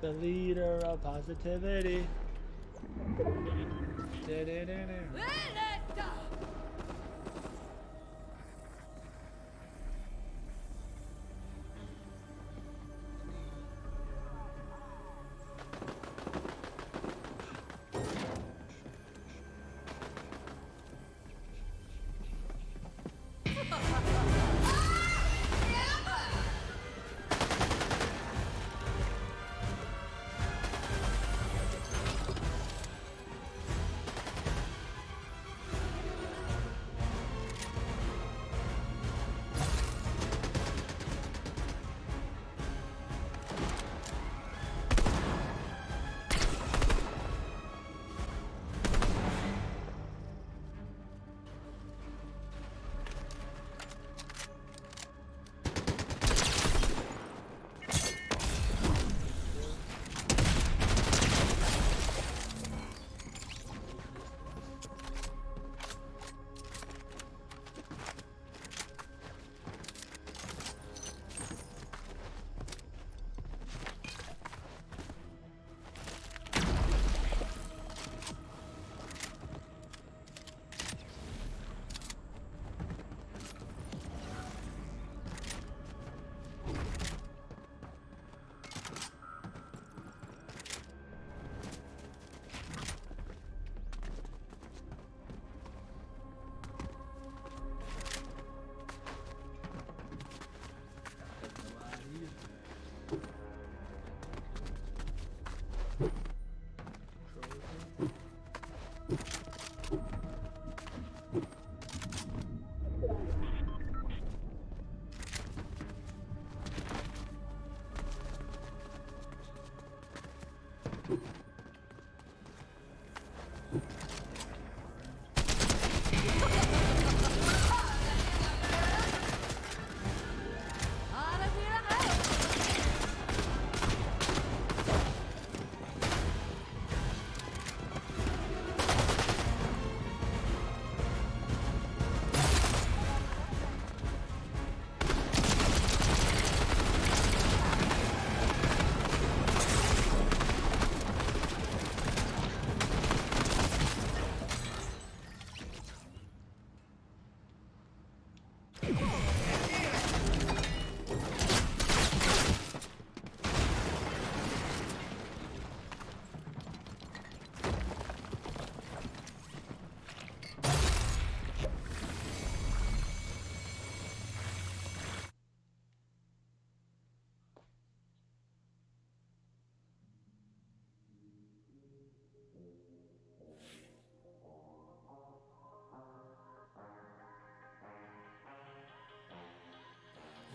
The leader of positivity.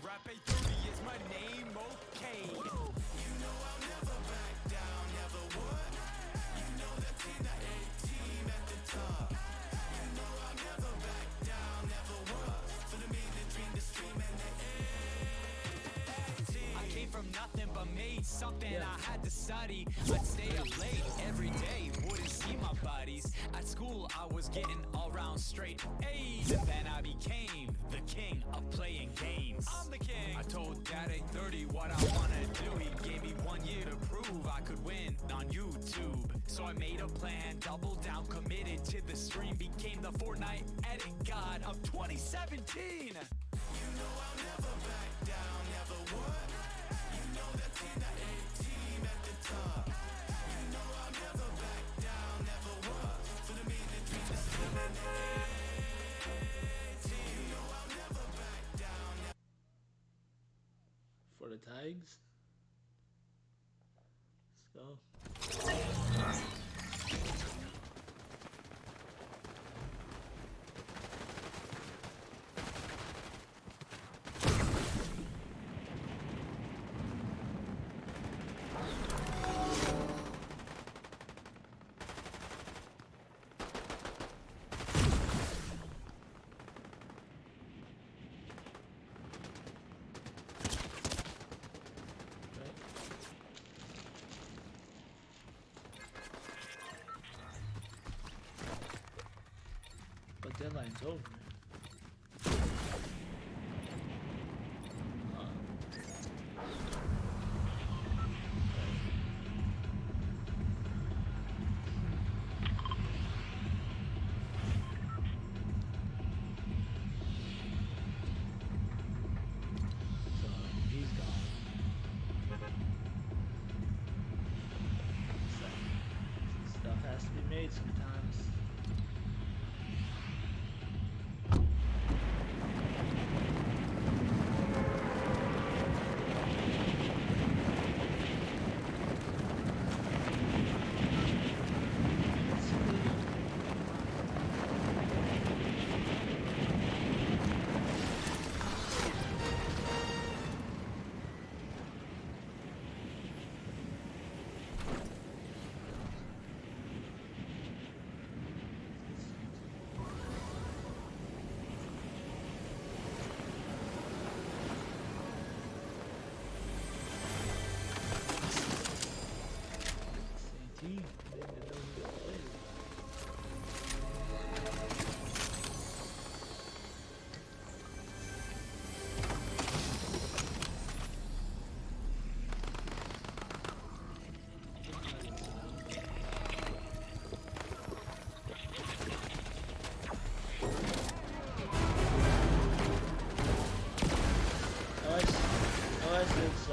Rap 830 is my name, okay. You know I'll never back down, never would. You know that's in the A-team at the top. You know I'll never back down, never would. For the mainstream, the stream, and the A-team. I came from nothing but made something. I had to study. I'd stay up late every day, wouldn't see my buddies. At school, I was getting all round straight A's. And then I became the king of playing games. I'm the king. I told Dad 830 what I wanna do. He gave me 1 year to prove I could win on YouTube. So I made a plan, doubled down, committed to the stream. Became the Fortnite edit god of 2017. You know I'll never back down, never would. You know that's in the A-team at the top. You know I'll never back down, never would. For the mean and dream, the stream, and the A-team. You know I'll never back down. For the tags. Let's go. But deadline's over. Fortnite sometimes. Didn't know who to play. Unless it's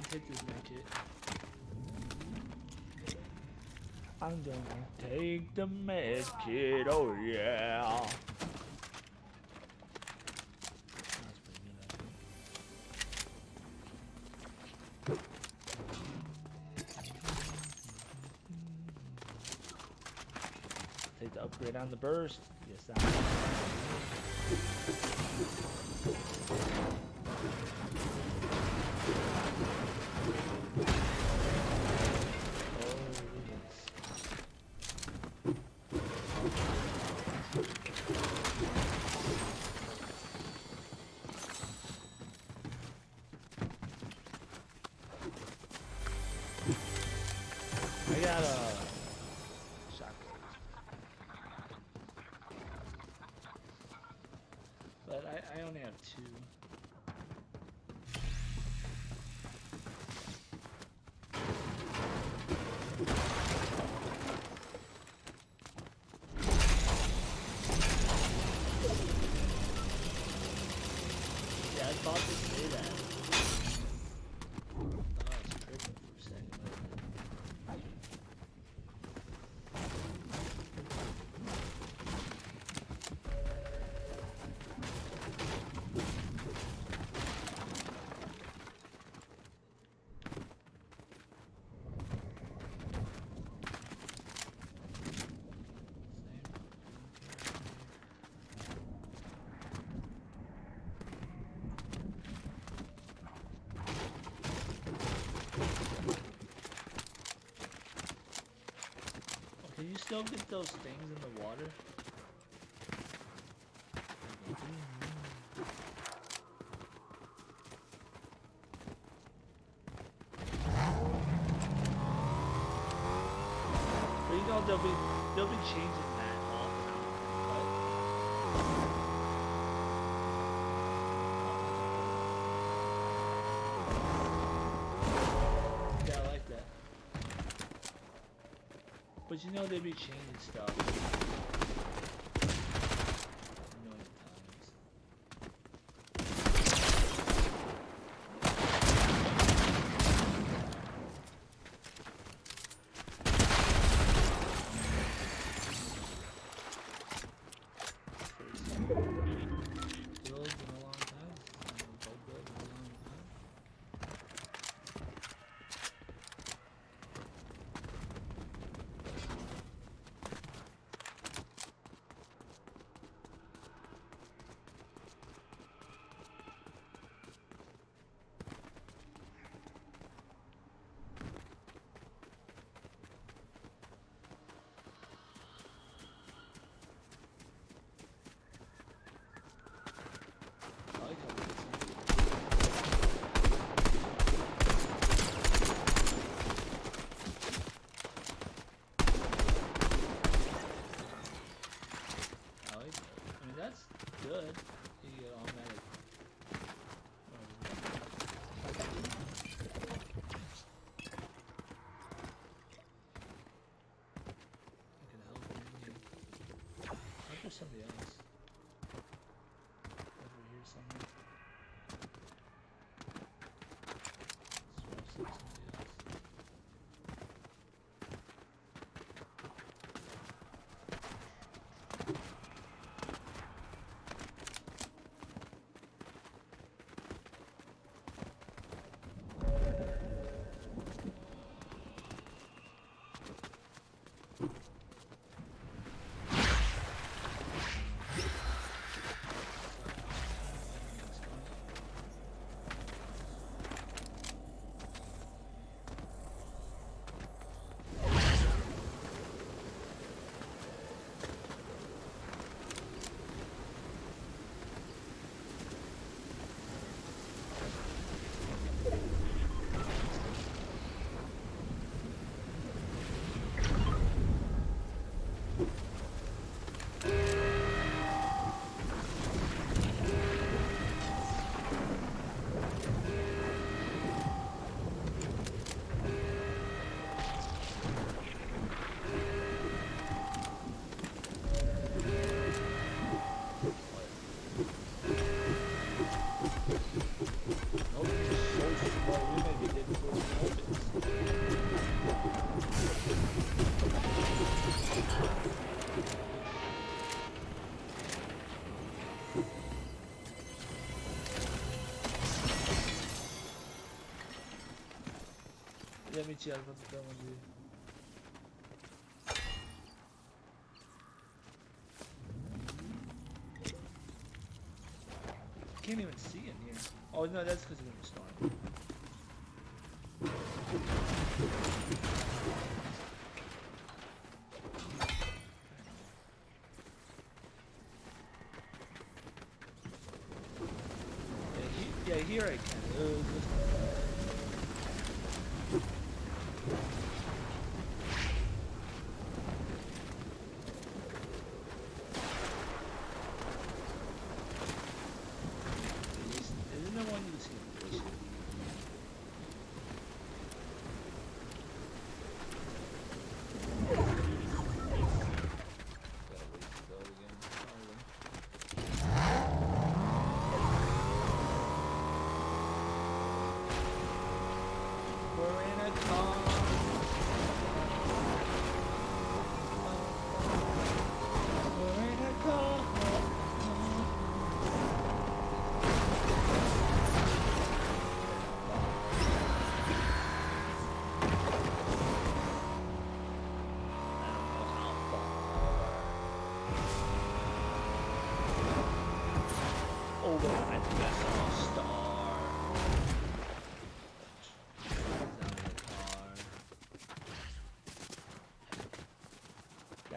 take this medkit. I'm gonna take the medkit, oh yeah. That's pretty good, I think. Take the upgrade on the burst. Yes, I I got a shotgun, but I only have two. Can you still get those things in the water? But you know they'll be changing that off and on, but yeah, I like that. But you know they be changing stuff. Annoying times. Still been a long time. So good, been a long time. I like how this I like that. I mean, that's good. You get automatic. I can help you. I'll do somebody else. Over here somewhere. Swap some somebody else. Nope, so slow. We may be getting before it opens. Ya mi ci albo to będzie. Can't even see in here. Oh no, that's because of the storm. Yeah, here I can. Isn't there one you can see in this? Gotta wait to go again. Probably.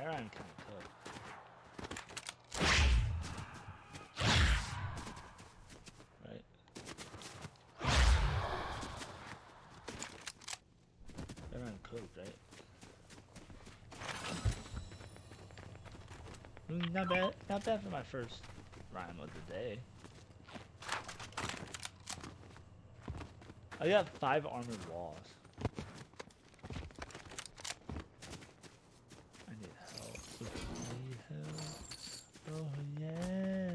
Baron kind of cooked. Right? Baron cooked, right? Not bad. Not bad for my first rhyme of the day. I got 5 armored walls. I need help. I need help. Oh yeah.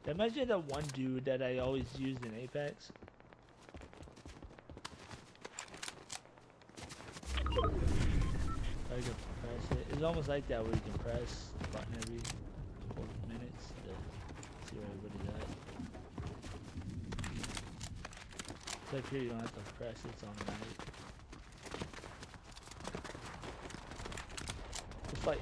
Yeah. Imagine the one dude that I always used in Apex. I can press it. It's almost like that where you can press the button every couple of minutes to see where everybody's at. It's like here you don't have to press, it's automatic. Let's fight.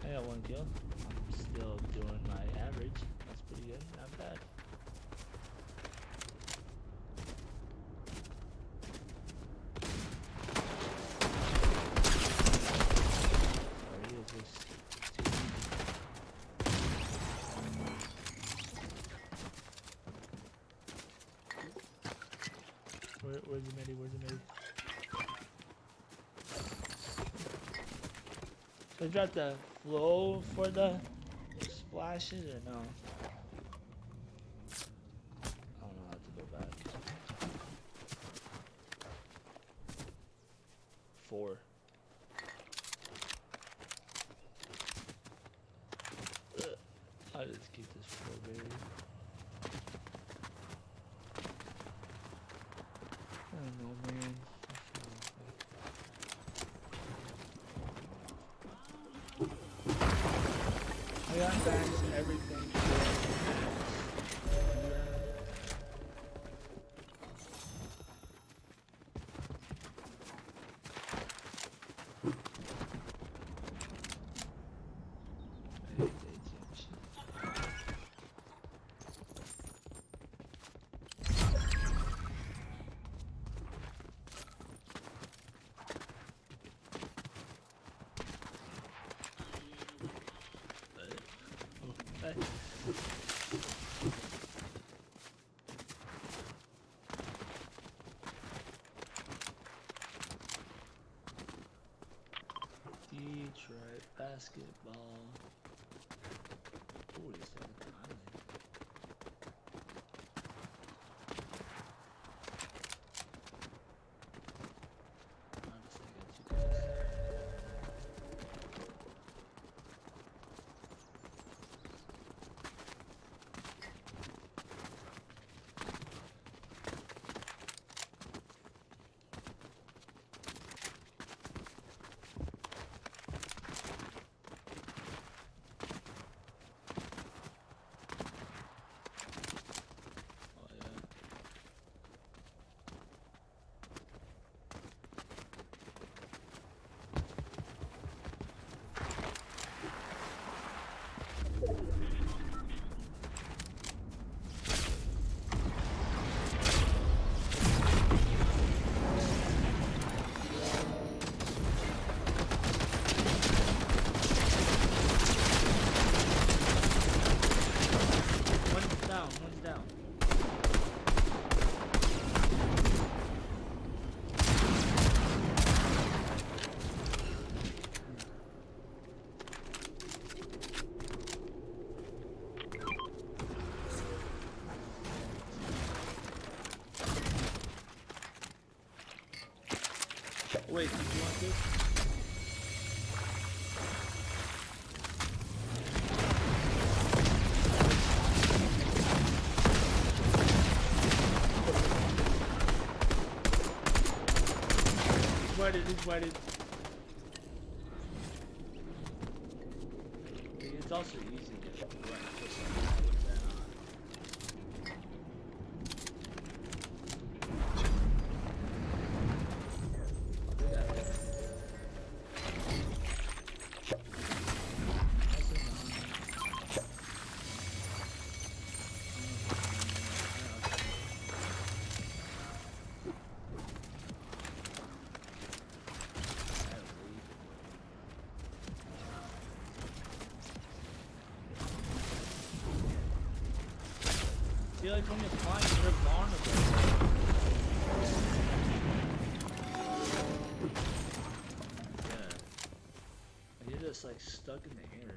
I got 1 kill. I'm still doing my average. That's pretty good, not bad. Where's the midi? Where's the midi? So I dropped the flow for the splashes or no? I don't know how to go back. 4. I'll just keep this 4 baby. I don't know, man. I got back to everything. Detroit basketball. Ooh, this is an island. Honestly, I got 2 guys. One's down. Wait, did you want this? He's whited. It's also easy to run for something with that on. See, like when you're flying, you're vulnerable. Yeah. You're just like stuck in the air.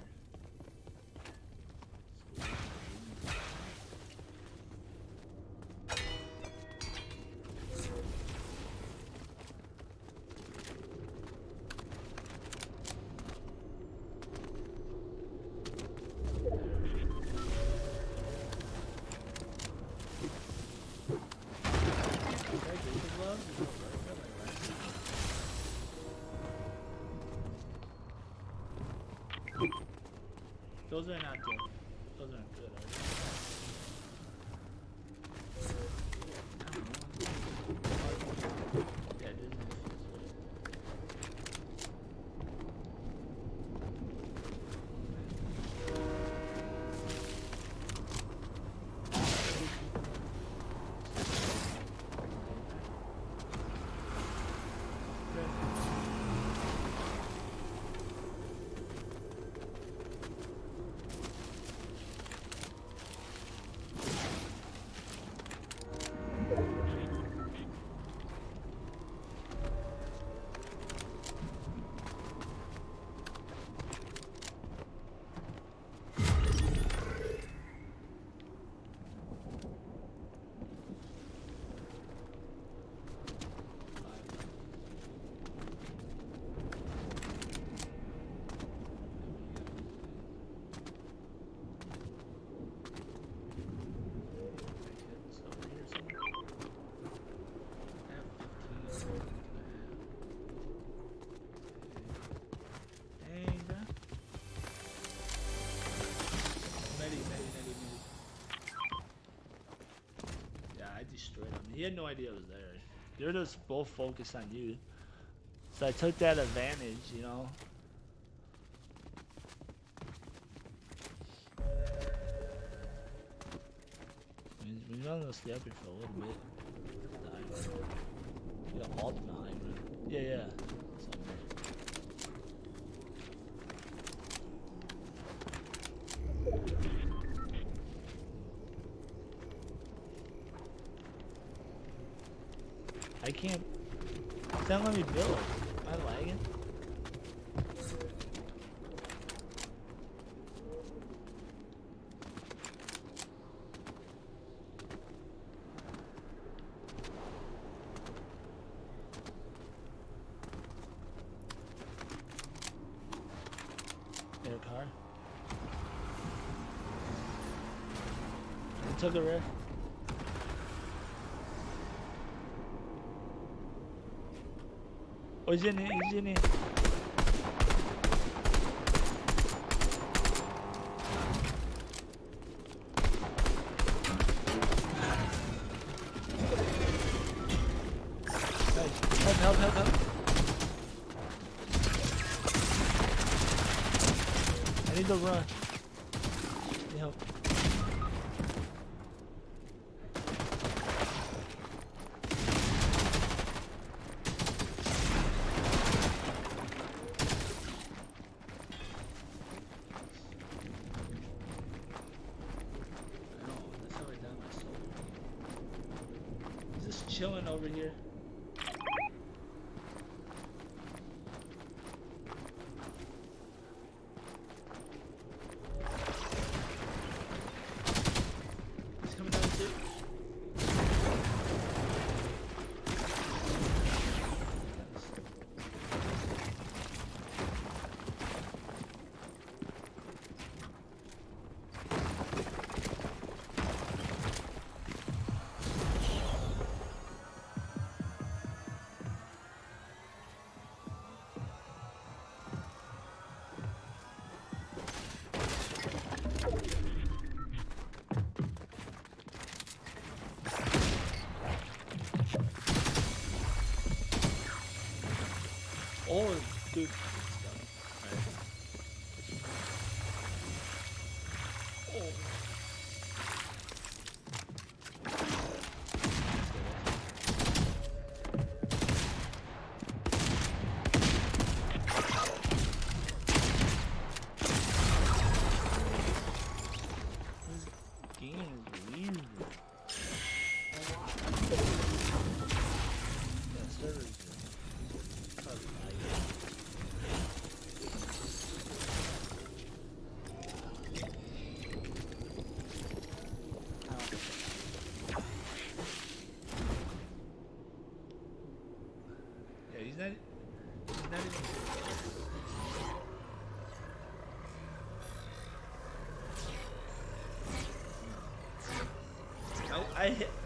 Those are not good. Those aren't good, are they? Yeah, Disney destroyed him. He had no idea it was there. They're just both focused on you. So I took that advantage, you know. We're gonna stay up here for a little bit. You got ultimate high ground. Yeah, yeah. I can't. It's not letting me build. Am I lagging? Air car. I took a rift. Oh, he's in here, he's in here. Nice. Help, help, help, help. I need to run. Need help. Chilling over here. He's coming down too. Oh, dude. Right. Oh. This game is weird. not even.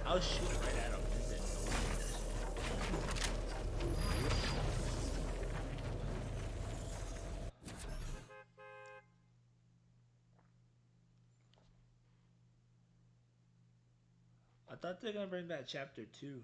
I'll shoot right at him. And then I thought they're gonna bring back chapter 2.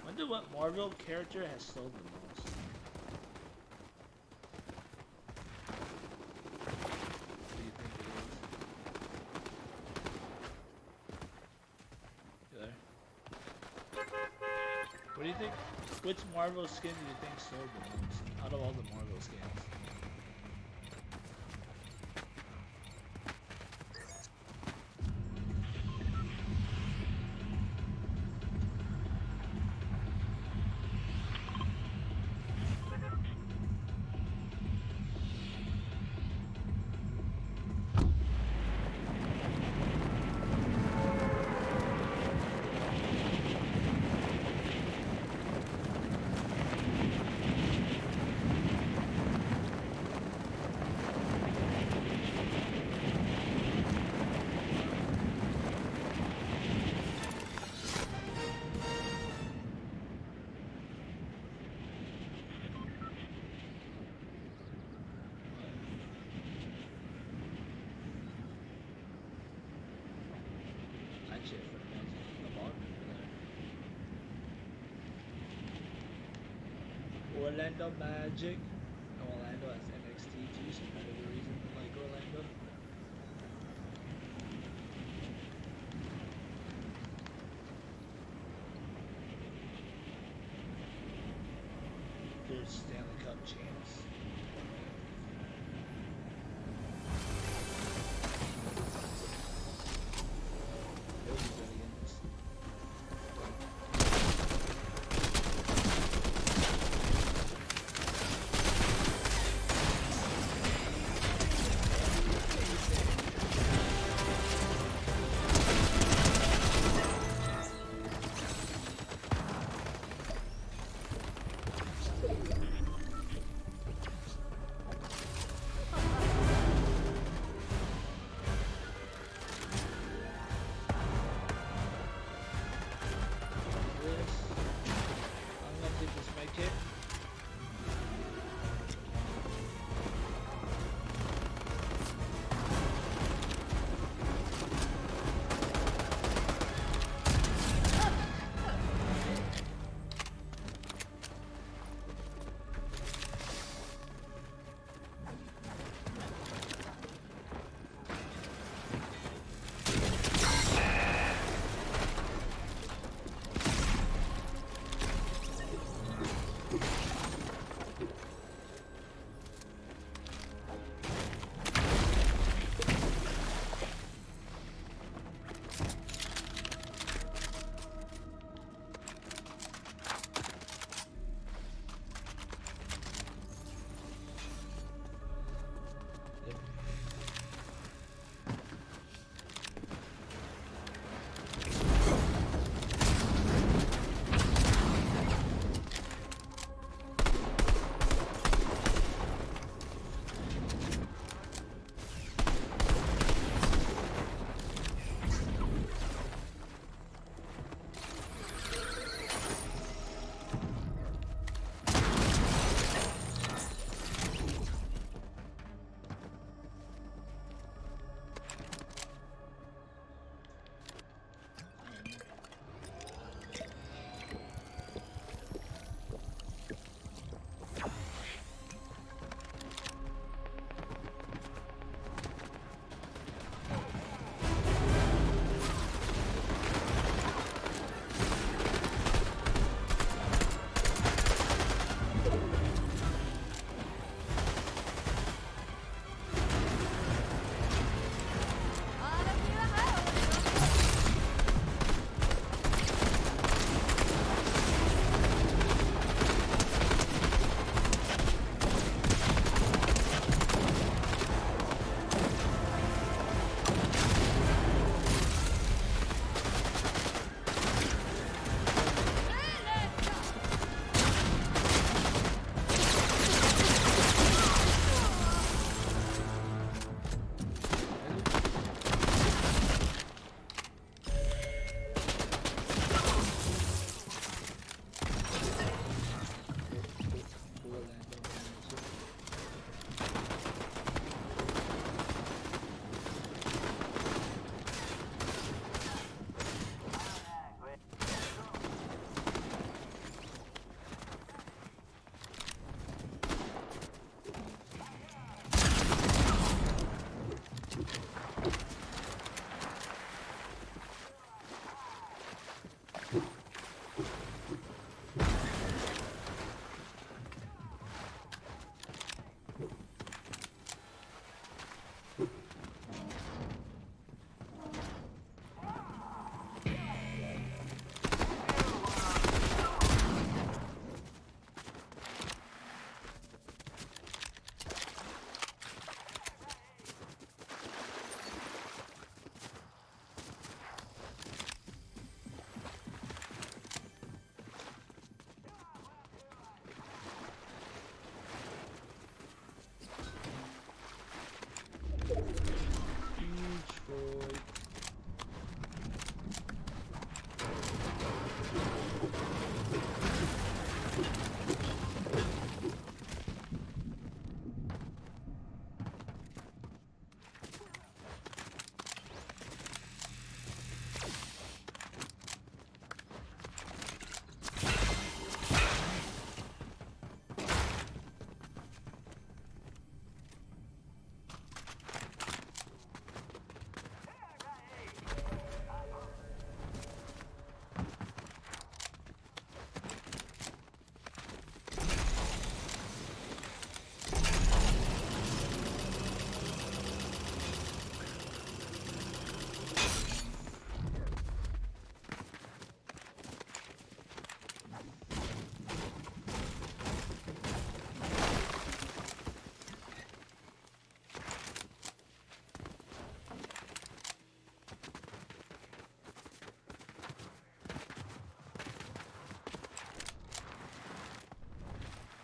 Wonder what Marvel character has sold the most. What do you think it is? You there? What do you think? Which Marvel skin do you think sold the most out of all the Marvel skins? Orlando Magic. No, Orlando has NXT too, so that is the reason I like Orlando. There's Stanley Cup champs.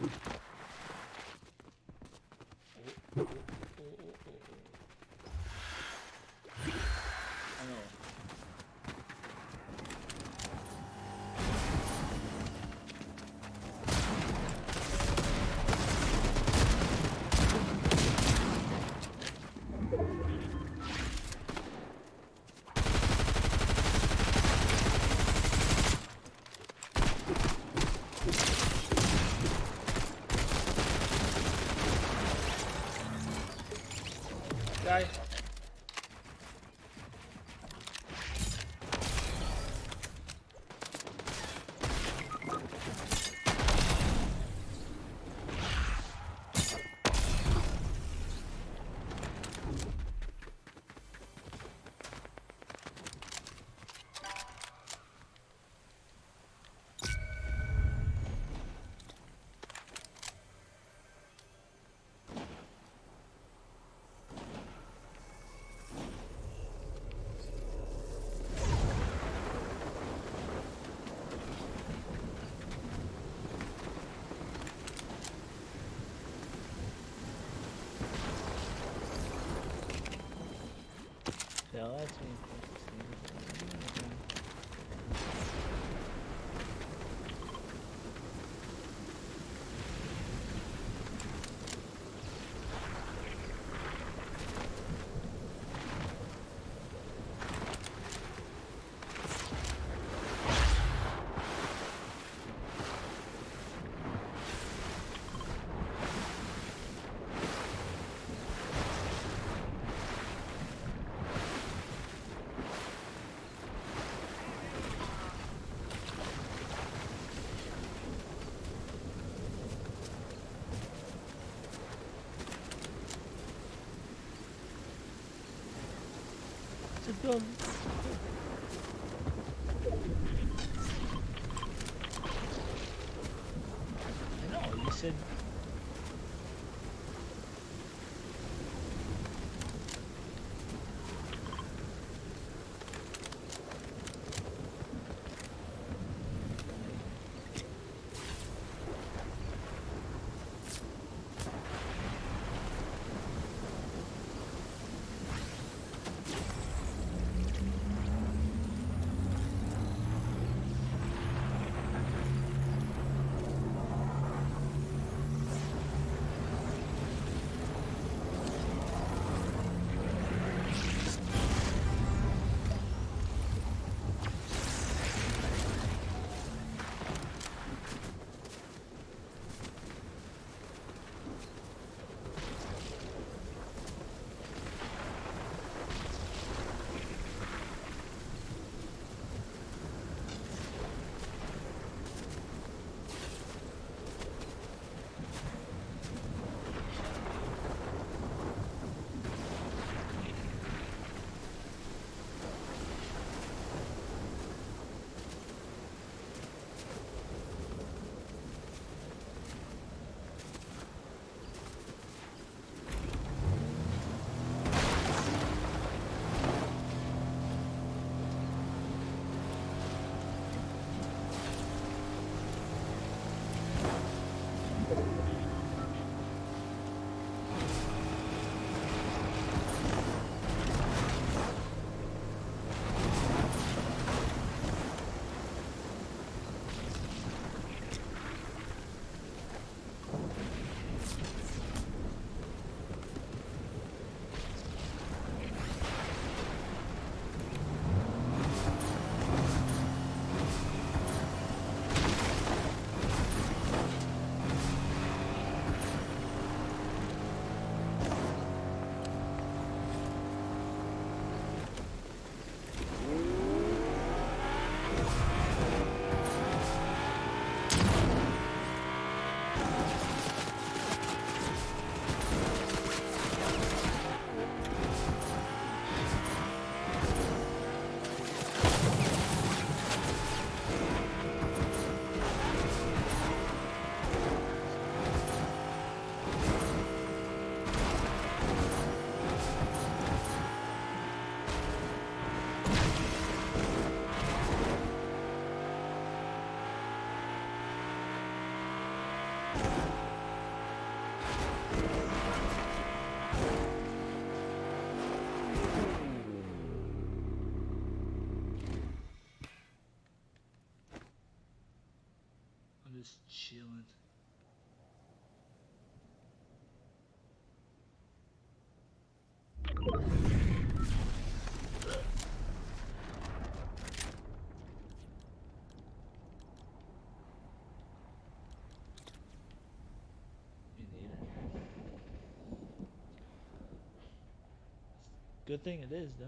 Oh, oh, oh, oh. I know. Guy. Yeah, that's me. Just go. I know, you said. chilling. Me neither. Good thing it is, though.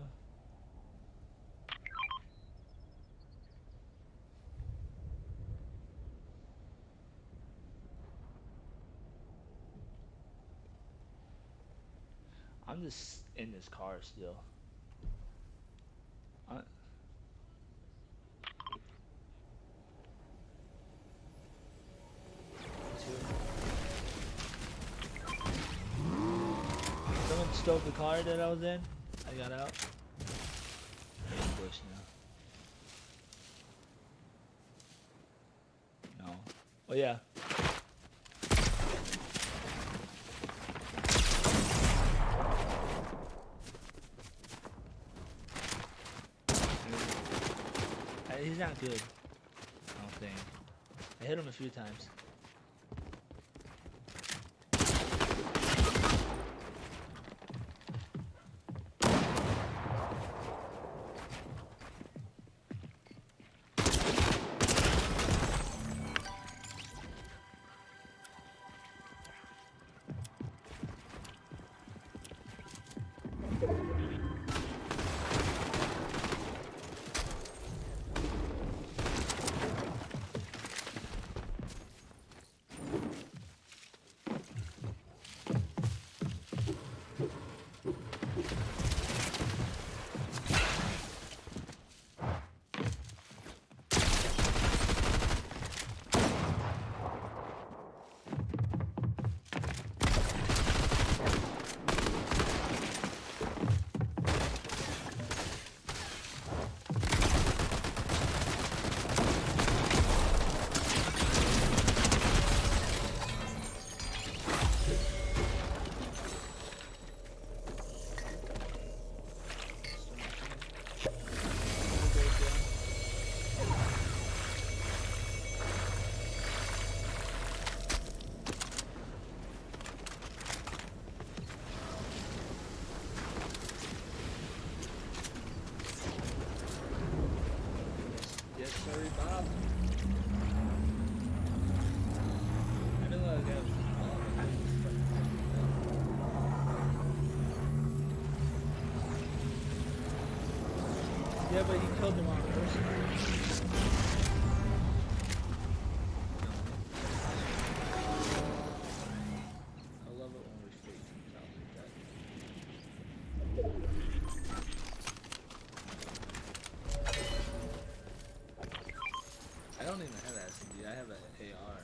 I'm just in this car still. I, someone stole the car that I was in. I got out. I'm in the bush now. No. Oh yeah. He's not good. I don't think. I hit him a few times. Yes, sir, Bob. I know I got. Yeah, but you killed the wrong person. I love it when we fake things out like that. I don't even have SMG, I have an AR.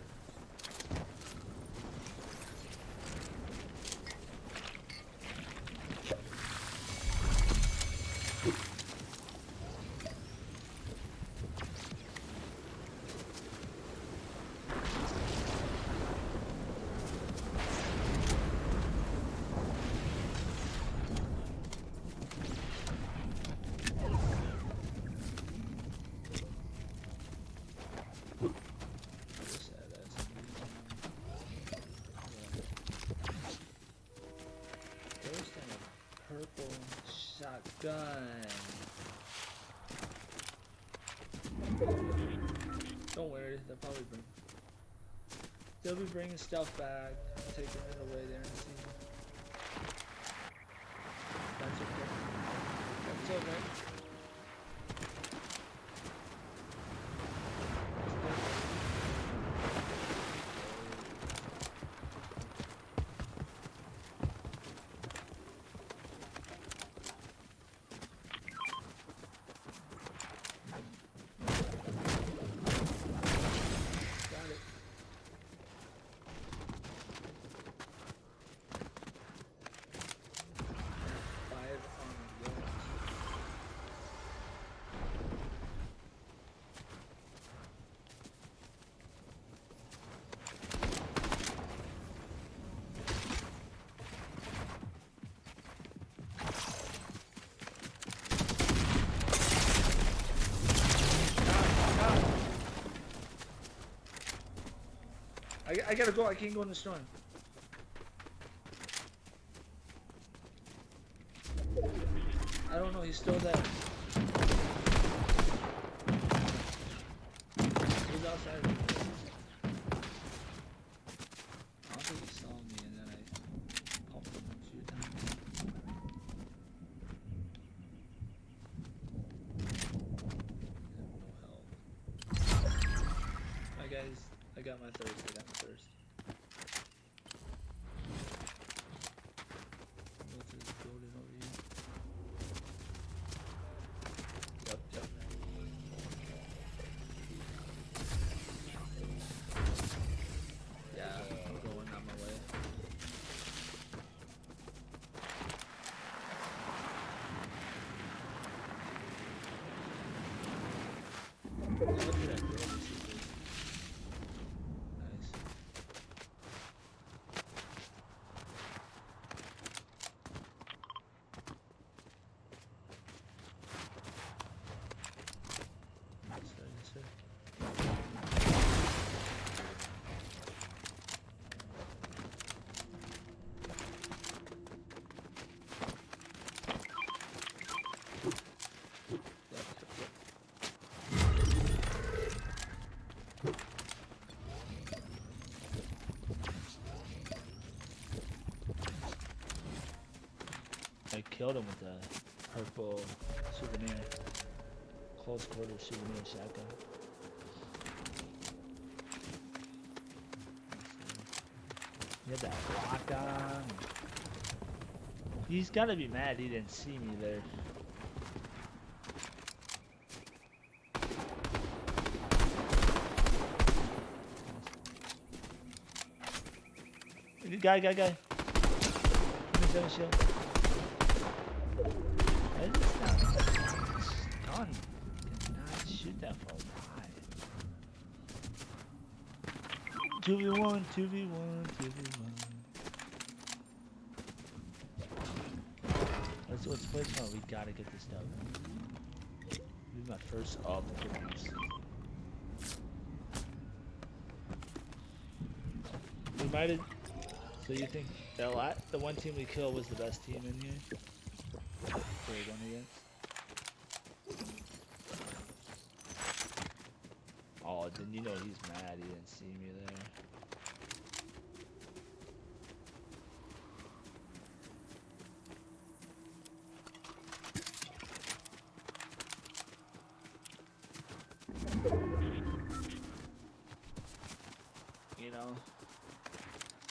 Purple shotgun. Don't worry, they'll be bringing stuff back, taking it away there in the season. That's okay. That's okay. I gotta go. I can't go in the storm. I don't know. He's still there. He's outside. I don't think he saw me, and then I popped him a few times. No help. Alright, guys. I got my thirst. Go to this building over here. Yep. Yeah, I'm going on my way. Look at that girl. Nice. Yes, sir. I killed him with the purple souvenir. Close quarter souvenir shotgun. He had that lock on. He's gotta be mad he didn't see me there. Guy. Give me 7 shield. Why is this not gun? Cannot shoot that far. Why? 2v1. Let's play smart. We gotta get this done. This is my first of the cookies. We might have. So you think the one team we killed was the best team in here? We're going against? Oh, then you know he's mad he didn't see me there. You know,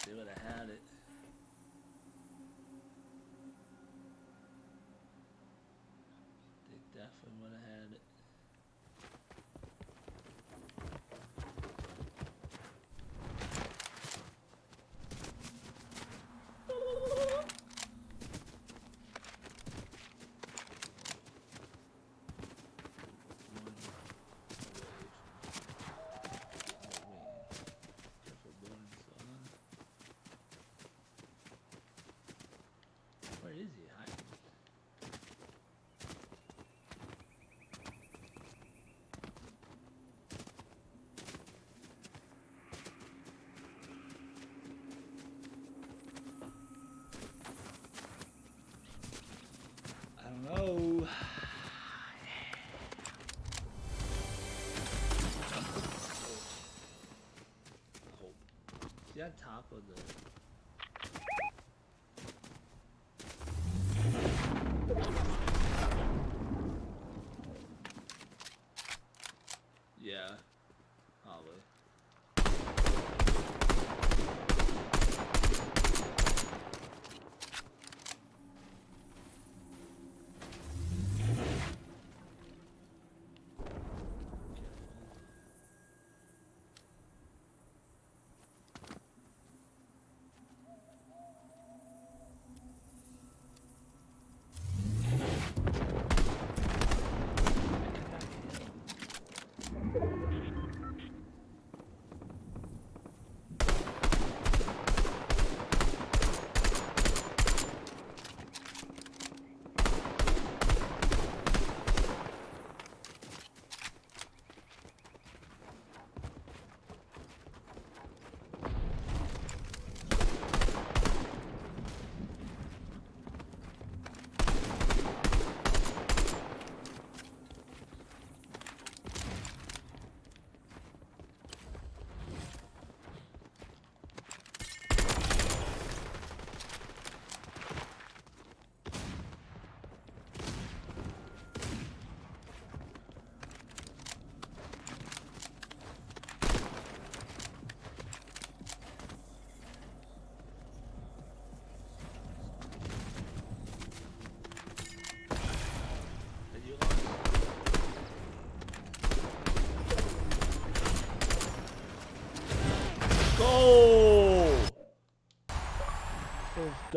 they would have had it. They definitely would have had it. Where is he hiding? I don't know. Hope. See on top of the. Yeah, probably.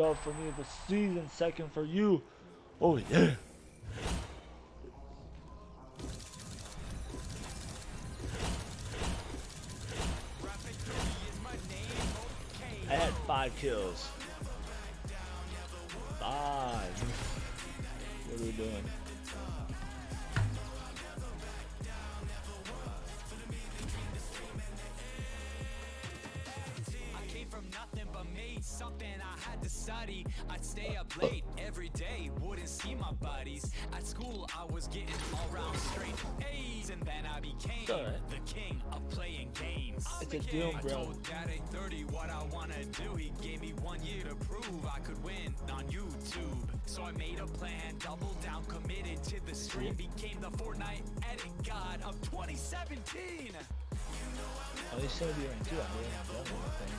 dub for me the season, second for you. Oh yeah. I had 5 kills. 5. What are we doing? Something I had to study. I'd stay up late every day, wouldn't see my buddies. At school, I was getting all round straight A's, and then I became the king of playing games. It's a Doom, bro. I told Dad at 30 what I wanna do. He gave me 1 year to prove I could win on YouTube. So I made a plan, doubled down, committed to the stream, became the Fortnite edit god of 2017. Oh, he's gonna be ranked too. I haven't done anything.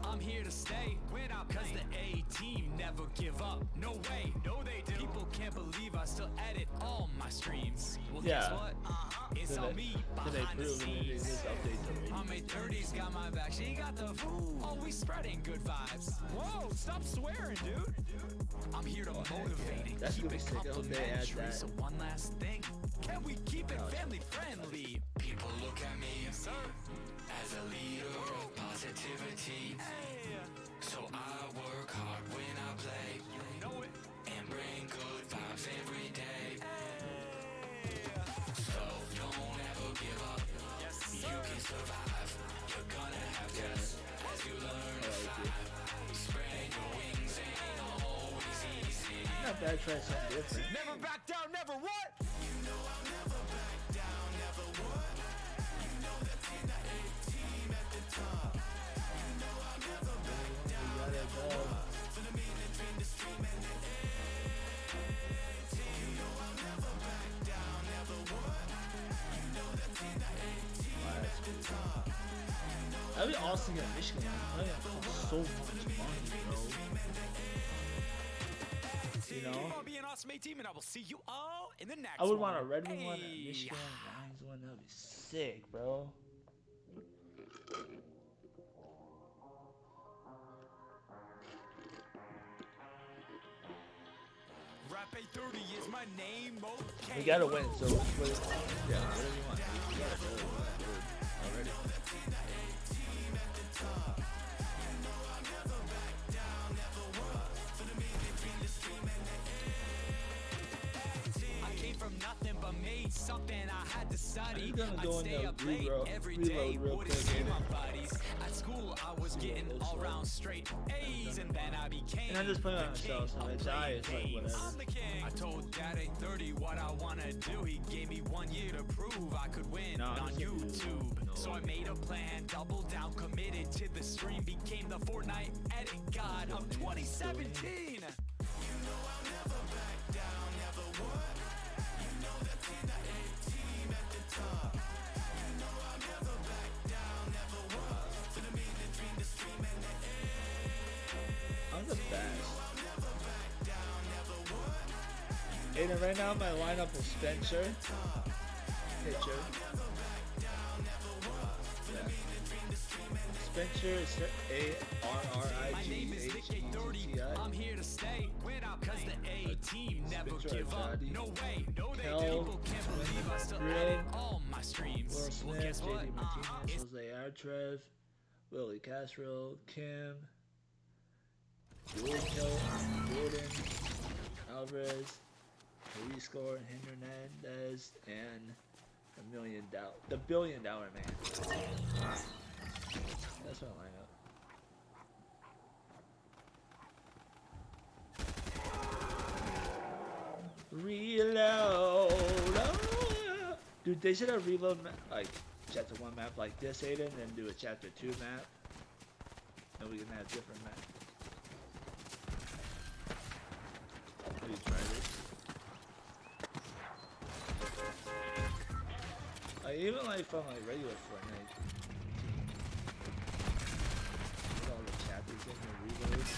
I'm here to stay, win out cause the A team never give up. No way, no they do. People can't believe I still edit all my streams. Well, guess what? It's on me behind the scenes. On my 30s got my back, she got the food. Always spreading good vibes. Whoa, stop swearing, dude. I'm here to motivate and keep it complimentary. So one last thing, can we keep it family friendly? People look at me, sir, as a leader of positivity. So I work hard when I play, you know it, and bring good vibes every day. So don't ever give up. You can survive. You're gonna have tests as you learn to fly. Spread your wings ain't always easy. Not bad. Try something different. Never back down. Never what? You know I'll never back down. Never what? You know that in the A team at the top. You know I'll never back down. Never what? For the meaning between the stream and the A team. You know I'll never back down. Never what? You know that in the A team at the top. That'd be awesome to get Michigan. That costs so much money, bro. You know? Be an awesome A team, and I will see you all in the next I would one. want a Red Wing one, a Michigan Lions one. That'd be sick, bro. Rap 830 is my name. Okay. We gotta win, so yeah, whatever you want. We gotta do it already. I came from nothing but made something I had to study. I'm gonna go I'd in stay the up late every day, real wouldn't quick. see my buddies. At school, I was getting all round straight A's, and then I became. And I'm just playing by the myself, so king I of die, playing it's like games. whatever. I'm the king. I told Dad at 30 what I wanna do. He gave me 1 year to prove I could win on YouTube. So I made a plan, doubled down, committed to the stream, became the Fortnite edit god of 2017. I'm the best. And right now my lineup is Spencer, pitcher. Yeah. Spencer is A-R-R-I-G-H-E-T-T-I. I'm here to stay, win out cause the A team never Spencer give up. Arjadi. No way, no they Kel, do. People can't believe I still Grill, edit all my streams. Will Well, Smith, guess what? JD Martinez, Jose Artrev, Willie Castro, Kim, Jordan, Alvarez, Luisco Hernandez, and the $1 billion man. That's my lineup. Reload. Oh, dude, they should have reload like chapter 1 map like this, Aiden, and then do a chapter 2 map. And we can have different maps. Have you tried it? Even like from like regular Fortnite. With all the chapters in the reloads.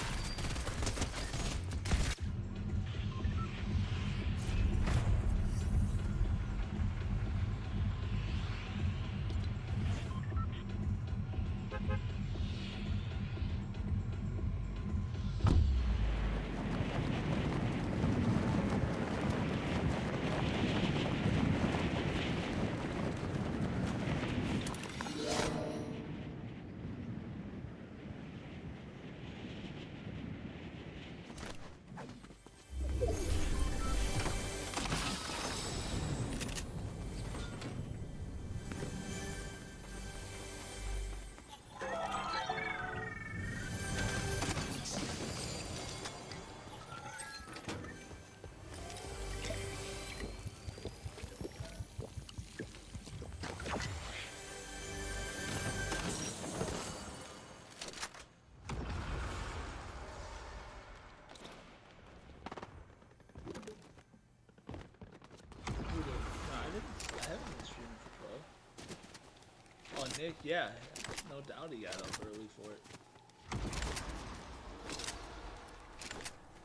I haven't been streaming for 12. Oh, Nick, yeah. No doubt he got up early for it.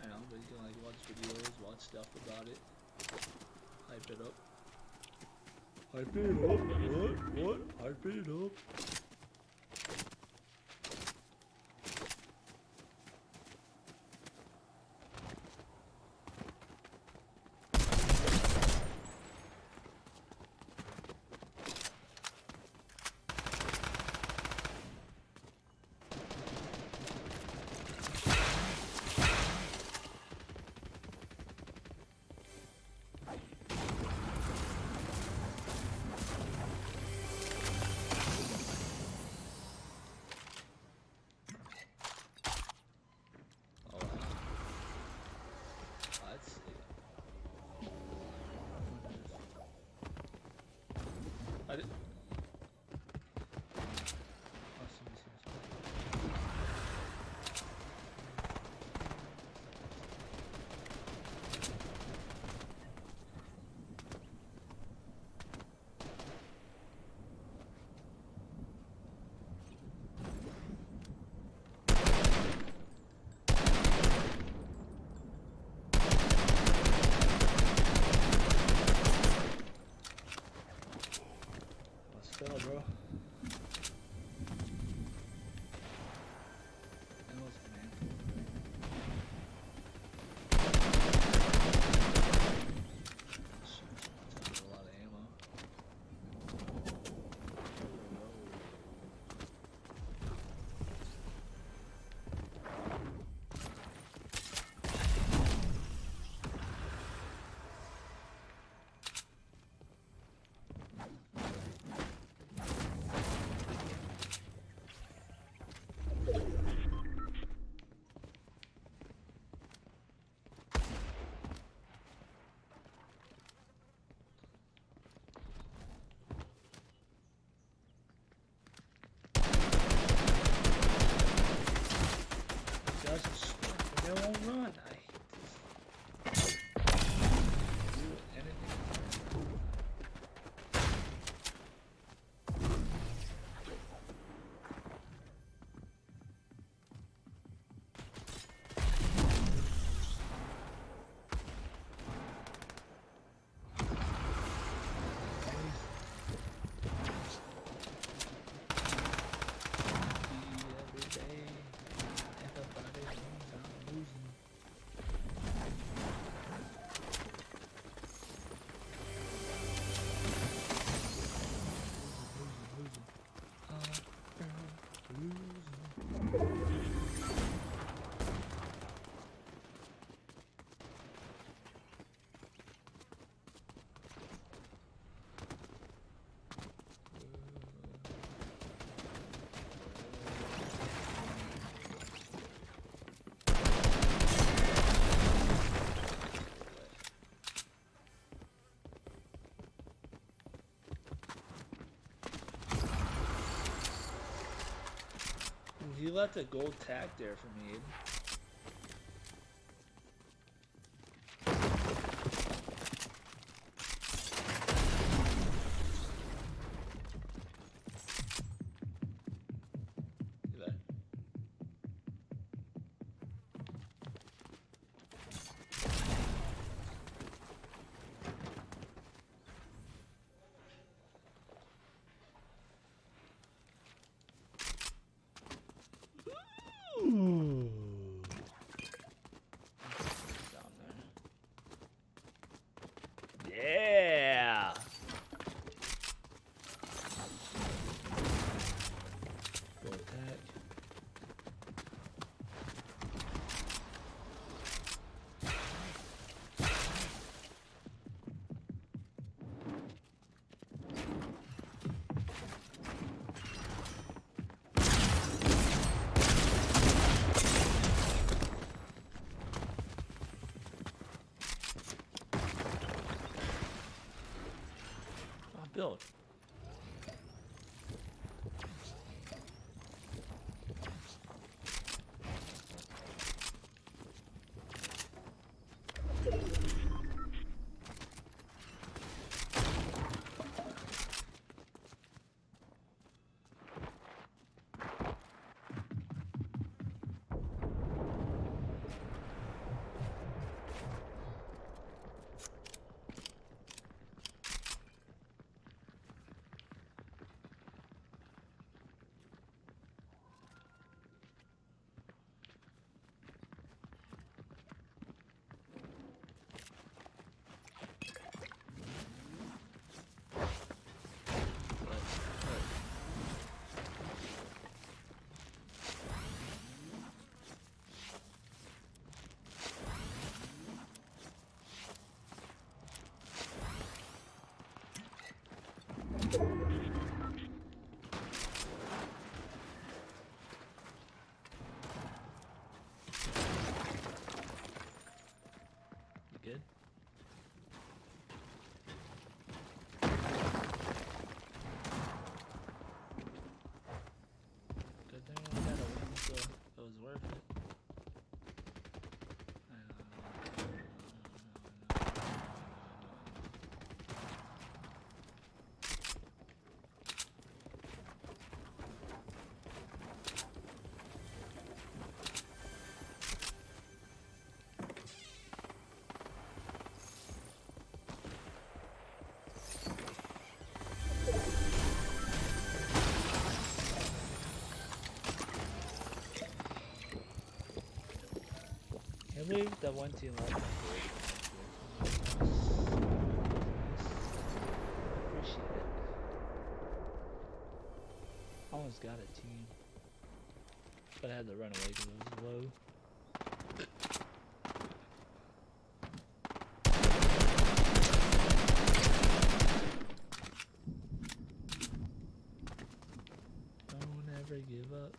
I know, but you can like watch videos, watch stuff about it. Hype it up. Hype it up? What? Hype it up? I did. Let's go, bro. They won't run. I hate this. Do anything. He left a gold tag there for me. Build. Good. Good thing I got a win, so it was worth it. Can't believe that one team lost. Appreciate it. Almost got a team, but I had to run away because it was low. Don't ever give up.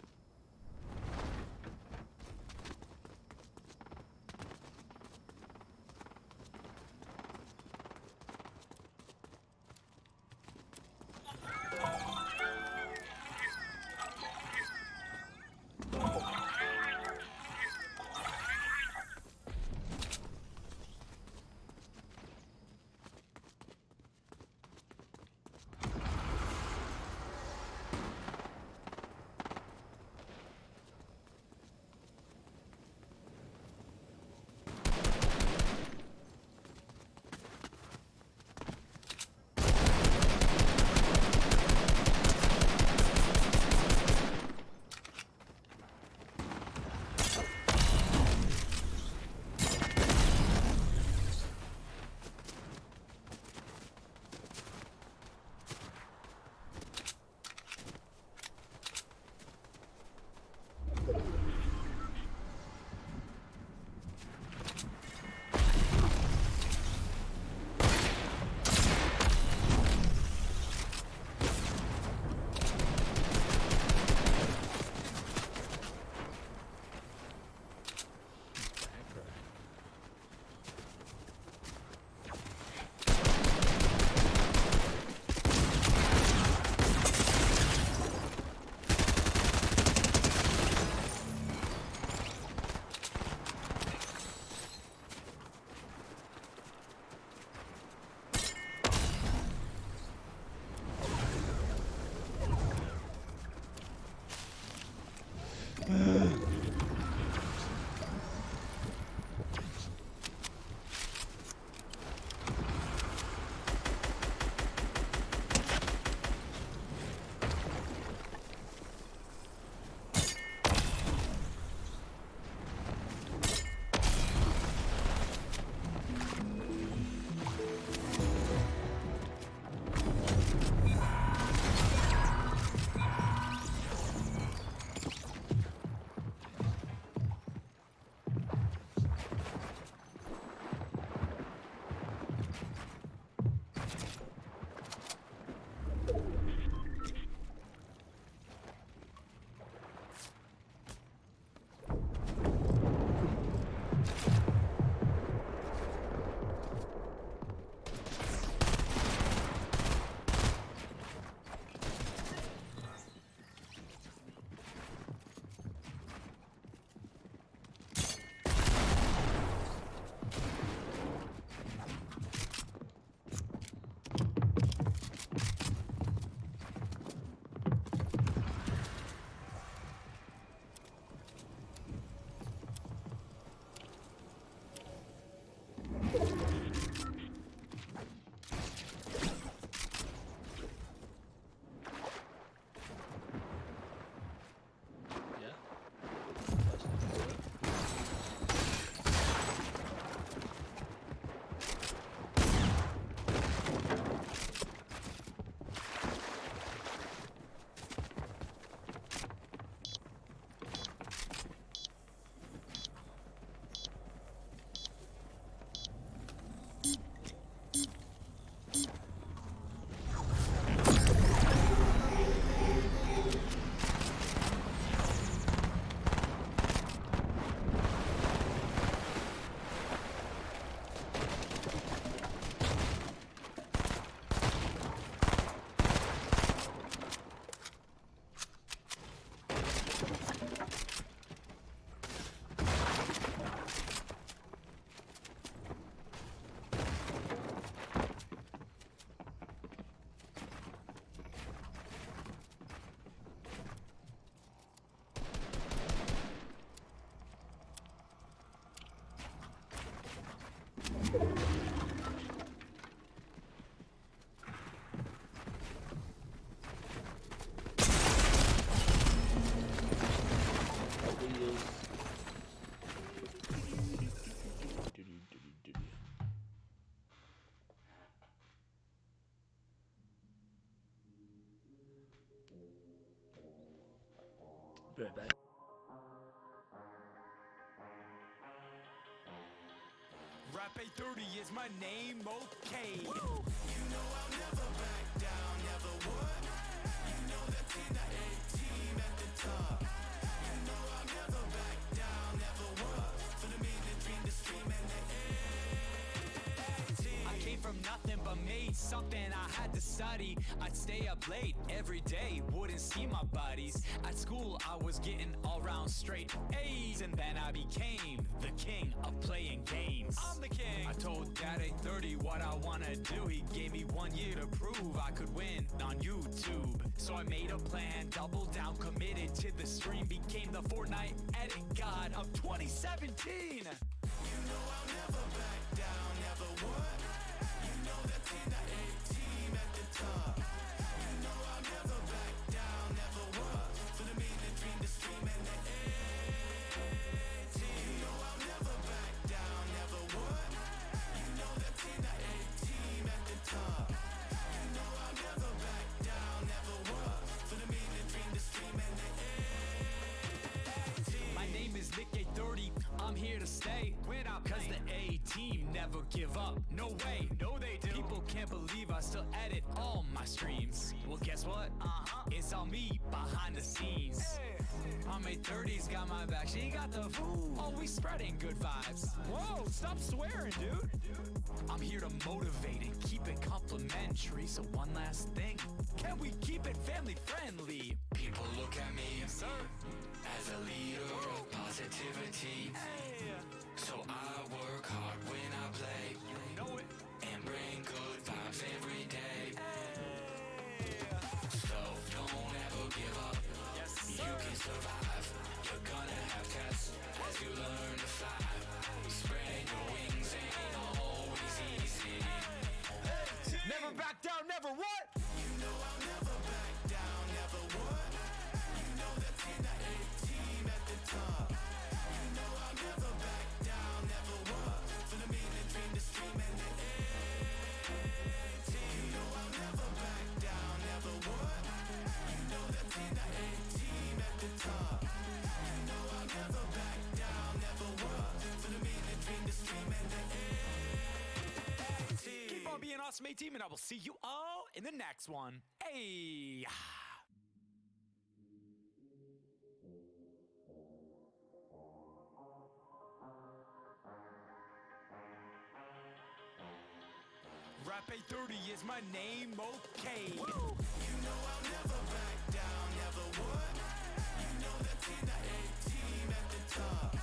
Be right back. Rap 830 is my name, okay. Woo! You know I'll never back down, never would. You know that's in the A-team at the top. You know I'll never back down, never would. For the mean, the dream, the stream, and the A-team. I came from nothing but made something I had to study. I'd stay up late every day, wouldn't see my buddies. At school, I was getting all round straight A's, and then I became the king of playing games. I'm the king. I told Dad at 30 what I wanna do. He gave me 1 year to prove I could win on YouTube. So I made a plan, doubled down, committed to the stream, became the Fortnite edit god of 2017. You know I'll never back down, never would. You know that's in the A-team at the top. You know I'll never back down, never would. For the mean, the dream, the stream, and the A-team. You know I'll never back down, never would. You know that's in the A-team at the top. You know I'll never back down, never would. For the mean, the dream, the stream, and the A-team. My name is Nick 830, I'm here to stay. When I cause the A-team never give up, no way, no they do. People can't believe I still edit all my streams. Well guess what? It's all me behind the scenes. I'm 830's got my back, she got the food. Always spreading good vibes. Whoa, stop swearing, dude. I'm here to motivate and keep it complimentary. So one last thing, can we keep it family friendly? People look at me, sir, as a leader of positivity. So I work hard when I play, you know it, and bring good vibes every day. So don't ever give up. You can survive. You're gonna have tests as you learn to fly. Spread your wings ain't always easy. Never back down, never what? You know I'll never back down, never would. You know that's in the A-team at the top. You know I'll never back down, never would. For the mean, the dream, the stream, and the A-team. You know I'll never back down, never would. You know that's in the A-team at the top. You know I'll never back down, never would. For the mean, the dream, the stream, and the A-team. Keep on being awesome, A-team, and I will see you all in the next one. Hey! Rap 830 is my name, okay. Woo! You know I'll never back down, never would. You know that's in the A-team at the top. You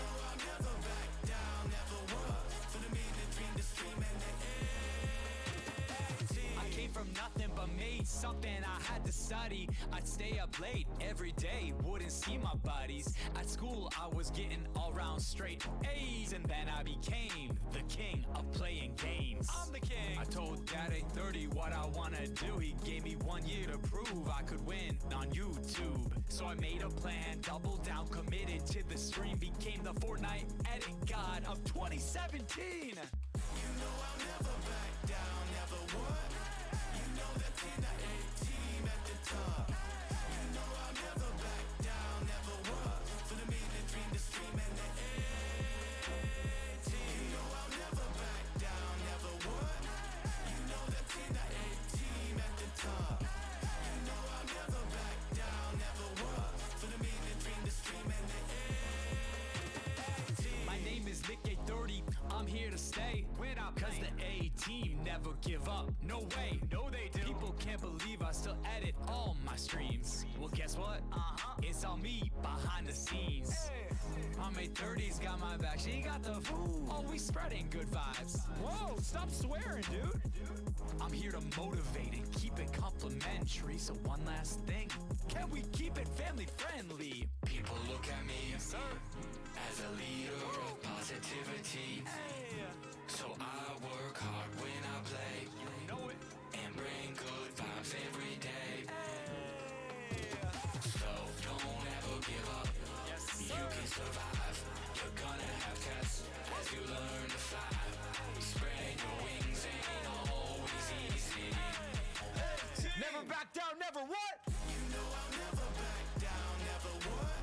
know I'll never back down, never would. For the mean, the dream, the stream, and the A-team. I came from nothing but made something I had to study. I'd stay up late every day, wouldn't see my buddies. At school, I was getting all round straight A's, and then I became the king of playing games. I'm the king. I told Dad at 30 what I wanna do. He gave me 1 year to prove I could win on YouTube. So I made a plan, doubled down, committed to the stream, became the Fortnite edit god of 2017. You know I'll never back down, never would. You know that's in the A-team at the top. You know I'll never back down, never would. For the mean, the dream, the stream, and the A-team. You know I'll never back down, never would. You know that's in the A-team at the top. You know I'll never back down, never would. For the mean, the dream, the stream, and the A-team. My name is Nick 830, I'm here to stay. When I cause the A-team never give up, no way, no they do. People can't believe I still edit all my streams. Well guess what? It's all me behind the scenes. I'm 830's got my back, she got the food. Always spreading good vibes. Whoa, stop swearing, dude. I'm here to motivate and keep it complimentary. So one last thing, can we keep it family friendly? People look at me, sir, as a leader of positivity. So I work hard when I play. You know it. And bring good vibes every day. So don't ever give up. Yes, sir. You can survive. You're gonna have tests as you learn to fly. Spread your wings ain't always easy. Never back down, never what? You know I'll never back down, never what?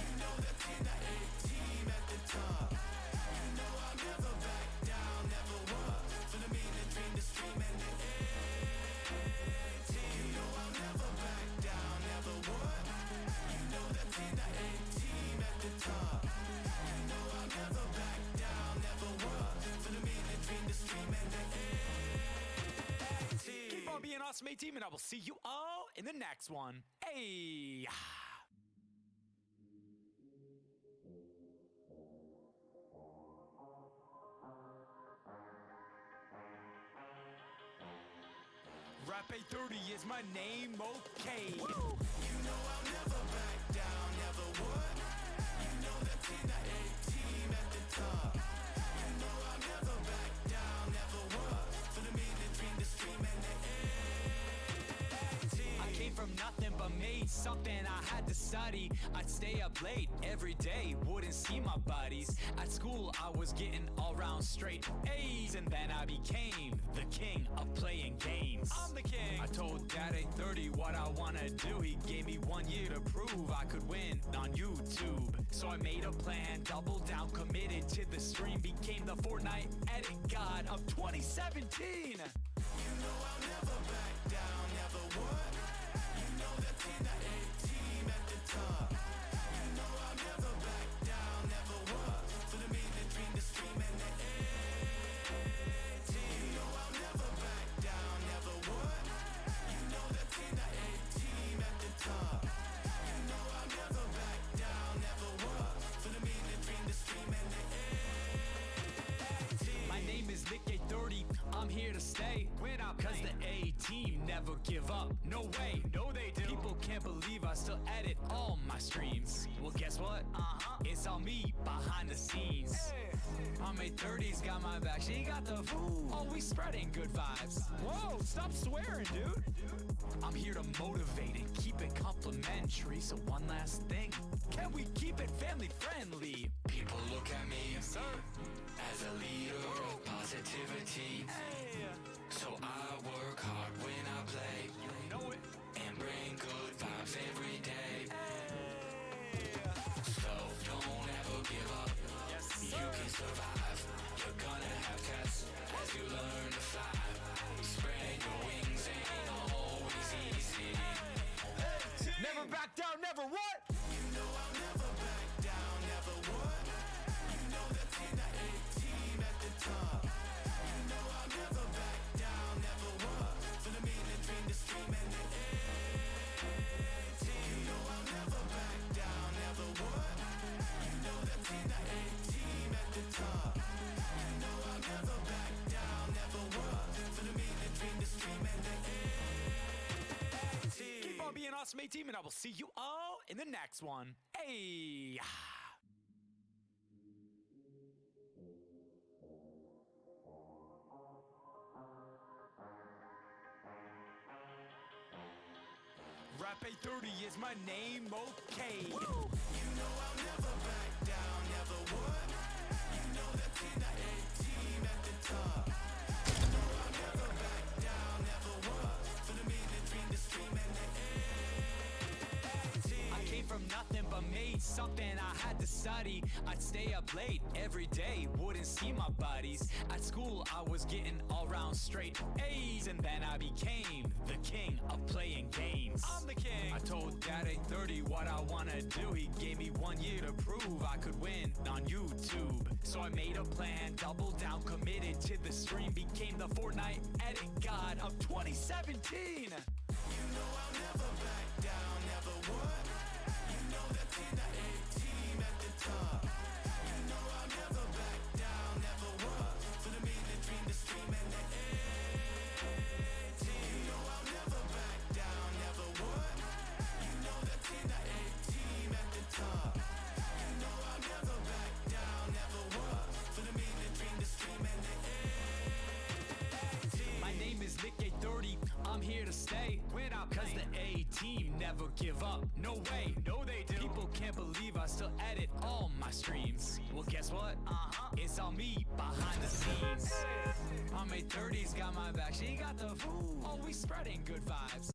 You know that in the A-team at the top. You know I'll never back down, never what? For the mean, the dream, the stream, and the A-team. You know I'll never back down, never what? You know that in the A-team at the top. You know I'll never back down, never what? For the mean, the dream, the stream, and the A-team. Keep on being awesome, A-team, and I will see you all in the next one. Hey! Rap 830 is my name, okay. Woo! You know I'll never back down, never would. You know that's in the A-team at the top. You know I'll never back down, never would. For the mean, the dream, the stream, and the A-team. I came from nothing but made something I had to study. I'd stay up late every day, wouldn't see my buddies. At school I was getting all round straight A's, and then I became the king of playing games. I'm the king. I told Dad 830 what I wanna do. He gave me 1 year to prove I could win on YouTube. So I made a plan, doubled down, committed to the stream, became the Fortnite edit god of 2017. You know I'll never back down, never would. You know that's in the A-team at the top. You know I'll never back down, never would. For the mean, the dream, the stream, and the A-team. You know I'll never back down, never would. You know that's in the A-team at the top. You know I'll never back down, never would. For the mean, the dream, the stream, and the A-team. My name is Nick 830. I'm here to stay. When I cause the A-team never give up. No way, no they do. People can't believe I still edit all my streams. Well, guess what? It's all me behind the scenes. My mate 30's got my back. She got the food. Always spreading good vibes. Whoa, stop swearing, dude. I'm here to motivate and keep it complimentary. So one last thing, can we keep it family friendly? People look at me, sir, as a leader of positivity. So I work hard when I play. You know it. And bring good vibes every day. So don't ever give up. Yes, sir. You can survive. You're gonna have tests as you learn to fly. Spread your wings ain't always easy. Never back down, never what? You know I'll never back down, never would. You know that's in the A-team at the top. You know I'll never back down, never would. For the mean, the dream, the stream, and the A-team. You know I'll never back down, never would. You know that's in the A-team at the top. You know I'll never back down, never would. For the mean, the dream, the stream, and the A-team. Keep on being awesome, A-team, and I will see you all in the next one. Hey! Rap 830 is my name, okay. Woo! You know I'll never back down, never would. You know that's in the A-team at the top. You know I'll never back down, never would. For the mean, the dream, the stream, and the A-team. I came from nothing but made something I had to study. I'd stay up late every day, wouldn't see my buddies. At school I was getting all round straight A's, and then I became the king of playing games. I'm the king. I told Dad 830 what I wanna do. He gave me 1 year to prove I could win on YouTube. So I made a plan, doubled down, committed to the stream, became the Fortnite edit god of 2017. You know I'll never back down, never would. You know that's in the A-team at the top. You know I'll never back down, never would. For the mean, the dream, the stream, and the A-team. You know I'll never back down, never would. You know that's in the A-team at the top. You know I'll never back down, never would. For the mean, the dream, the stream, and the streams. Well, guess what? It's all me behind the scenes. On my 30s, got my back. She got the food. Always spreading good vibes.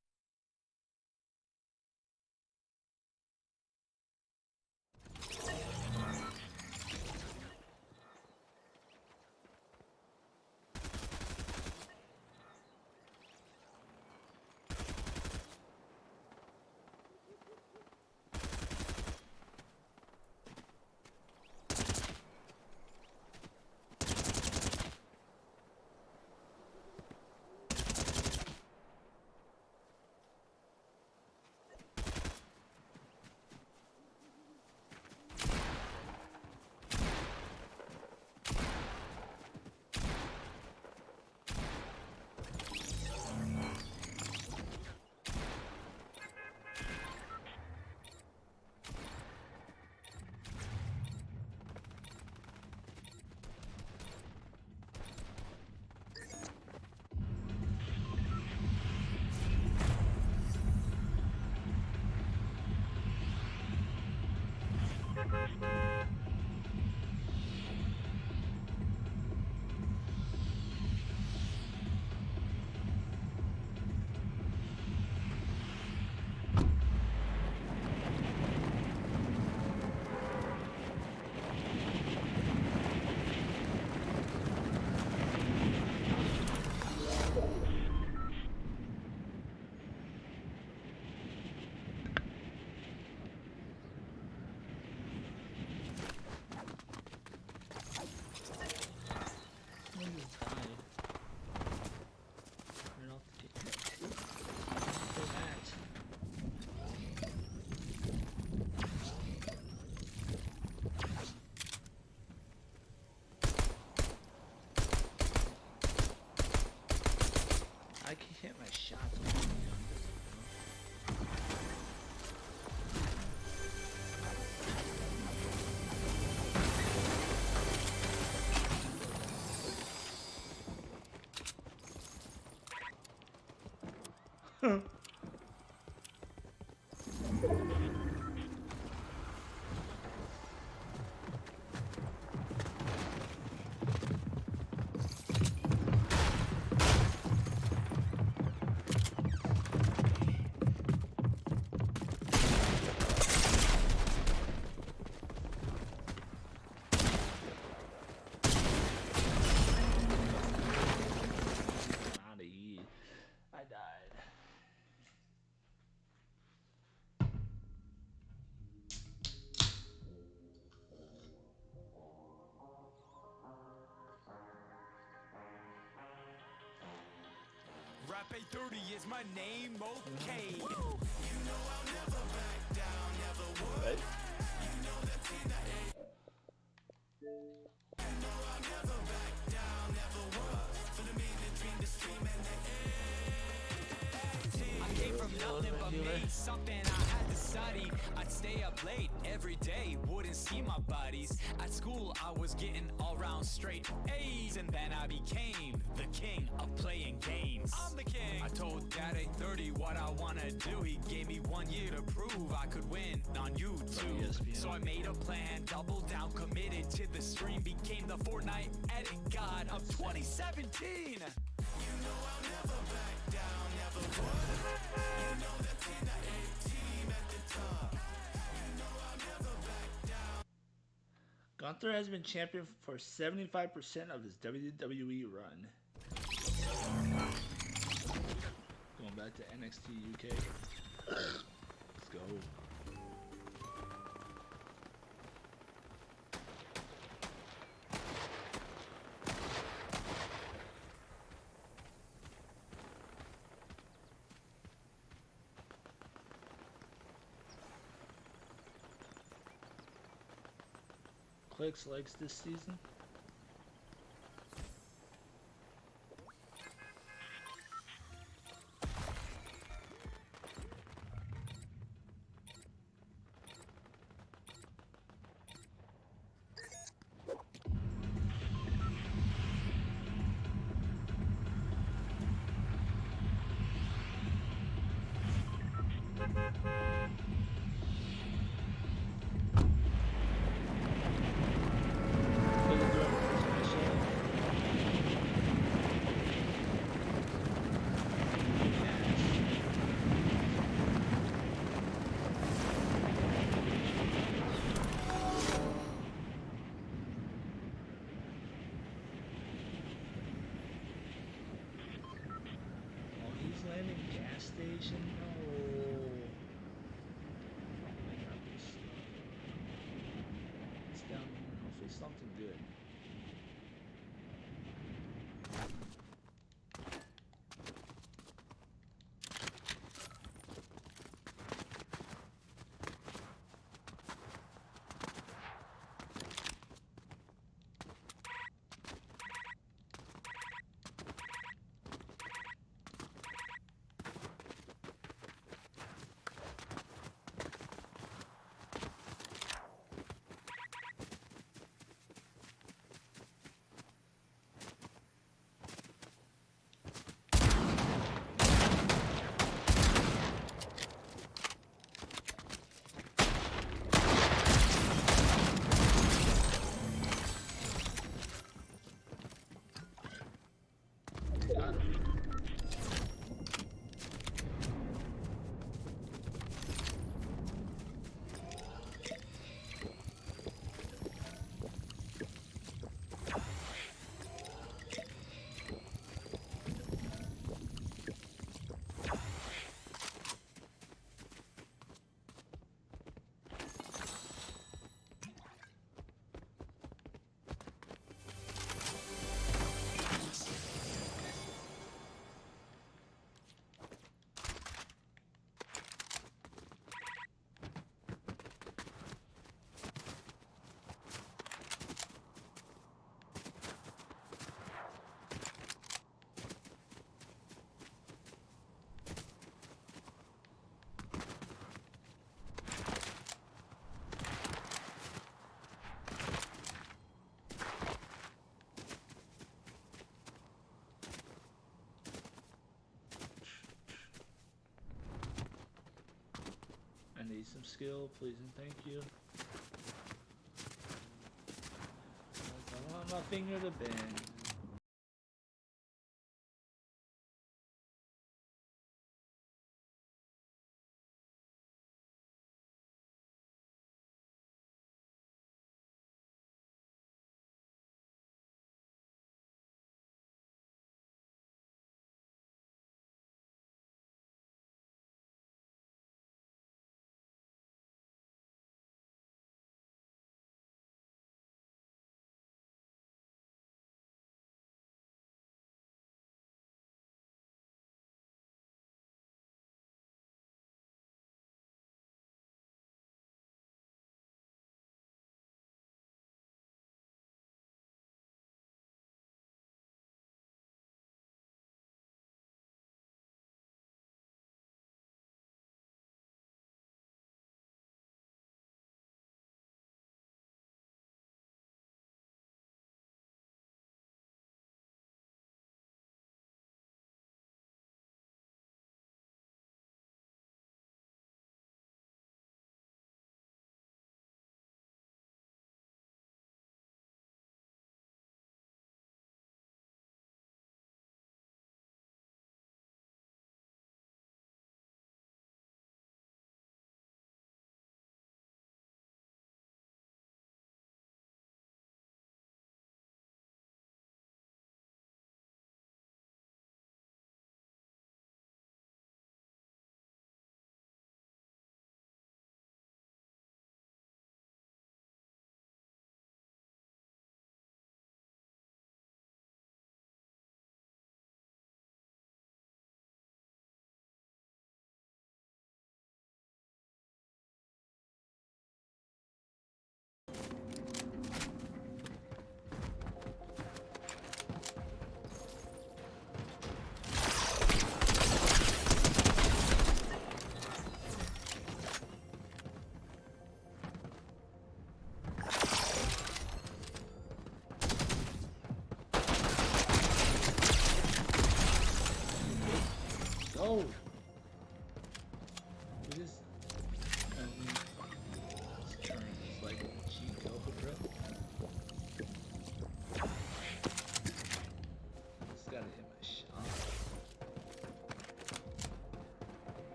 I can hit my shots on the gun. I died. Rap 830 is my name, okay. You know I'll never back down, never would. Right? You know that's in the A. You know I'll never back down, never would. For the men that dream the stream and the I came from nothing but made something I had to study. I'd stay up late every day, wouldn't see my buddies. At school I was getting all round straight A's, and then I became the king of playing games. I'm the king. I told Dad at 30 what I wanna do. He gave me 1 year to prove I could win on YouTube. So I made a plan, doubled down, committed to the stream, became the Fortnite edit god of 2017. You know I'll never back down, never would. You know that's in the A-team at the top. You know I'll never back down. Gunther has been champion for 75% of his WWE run. Going back to NXT UK. Let's go. Clicks likes this season. animation. No. Oh, man, it's down here. Hopefully something good. Got him. I need some skill, please and thank you. I want my finger to bend.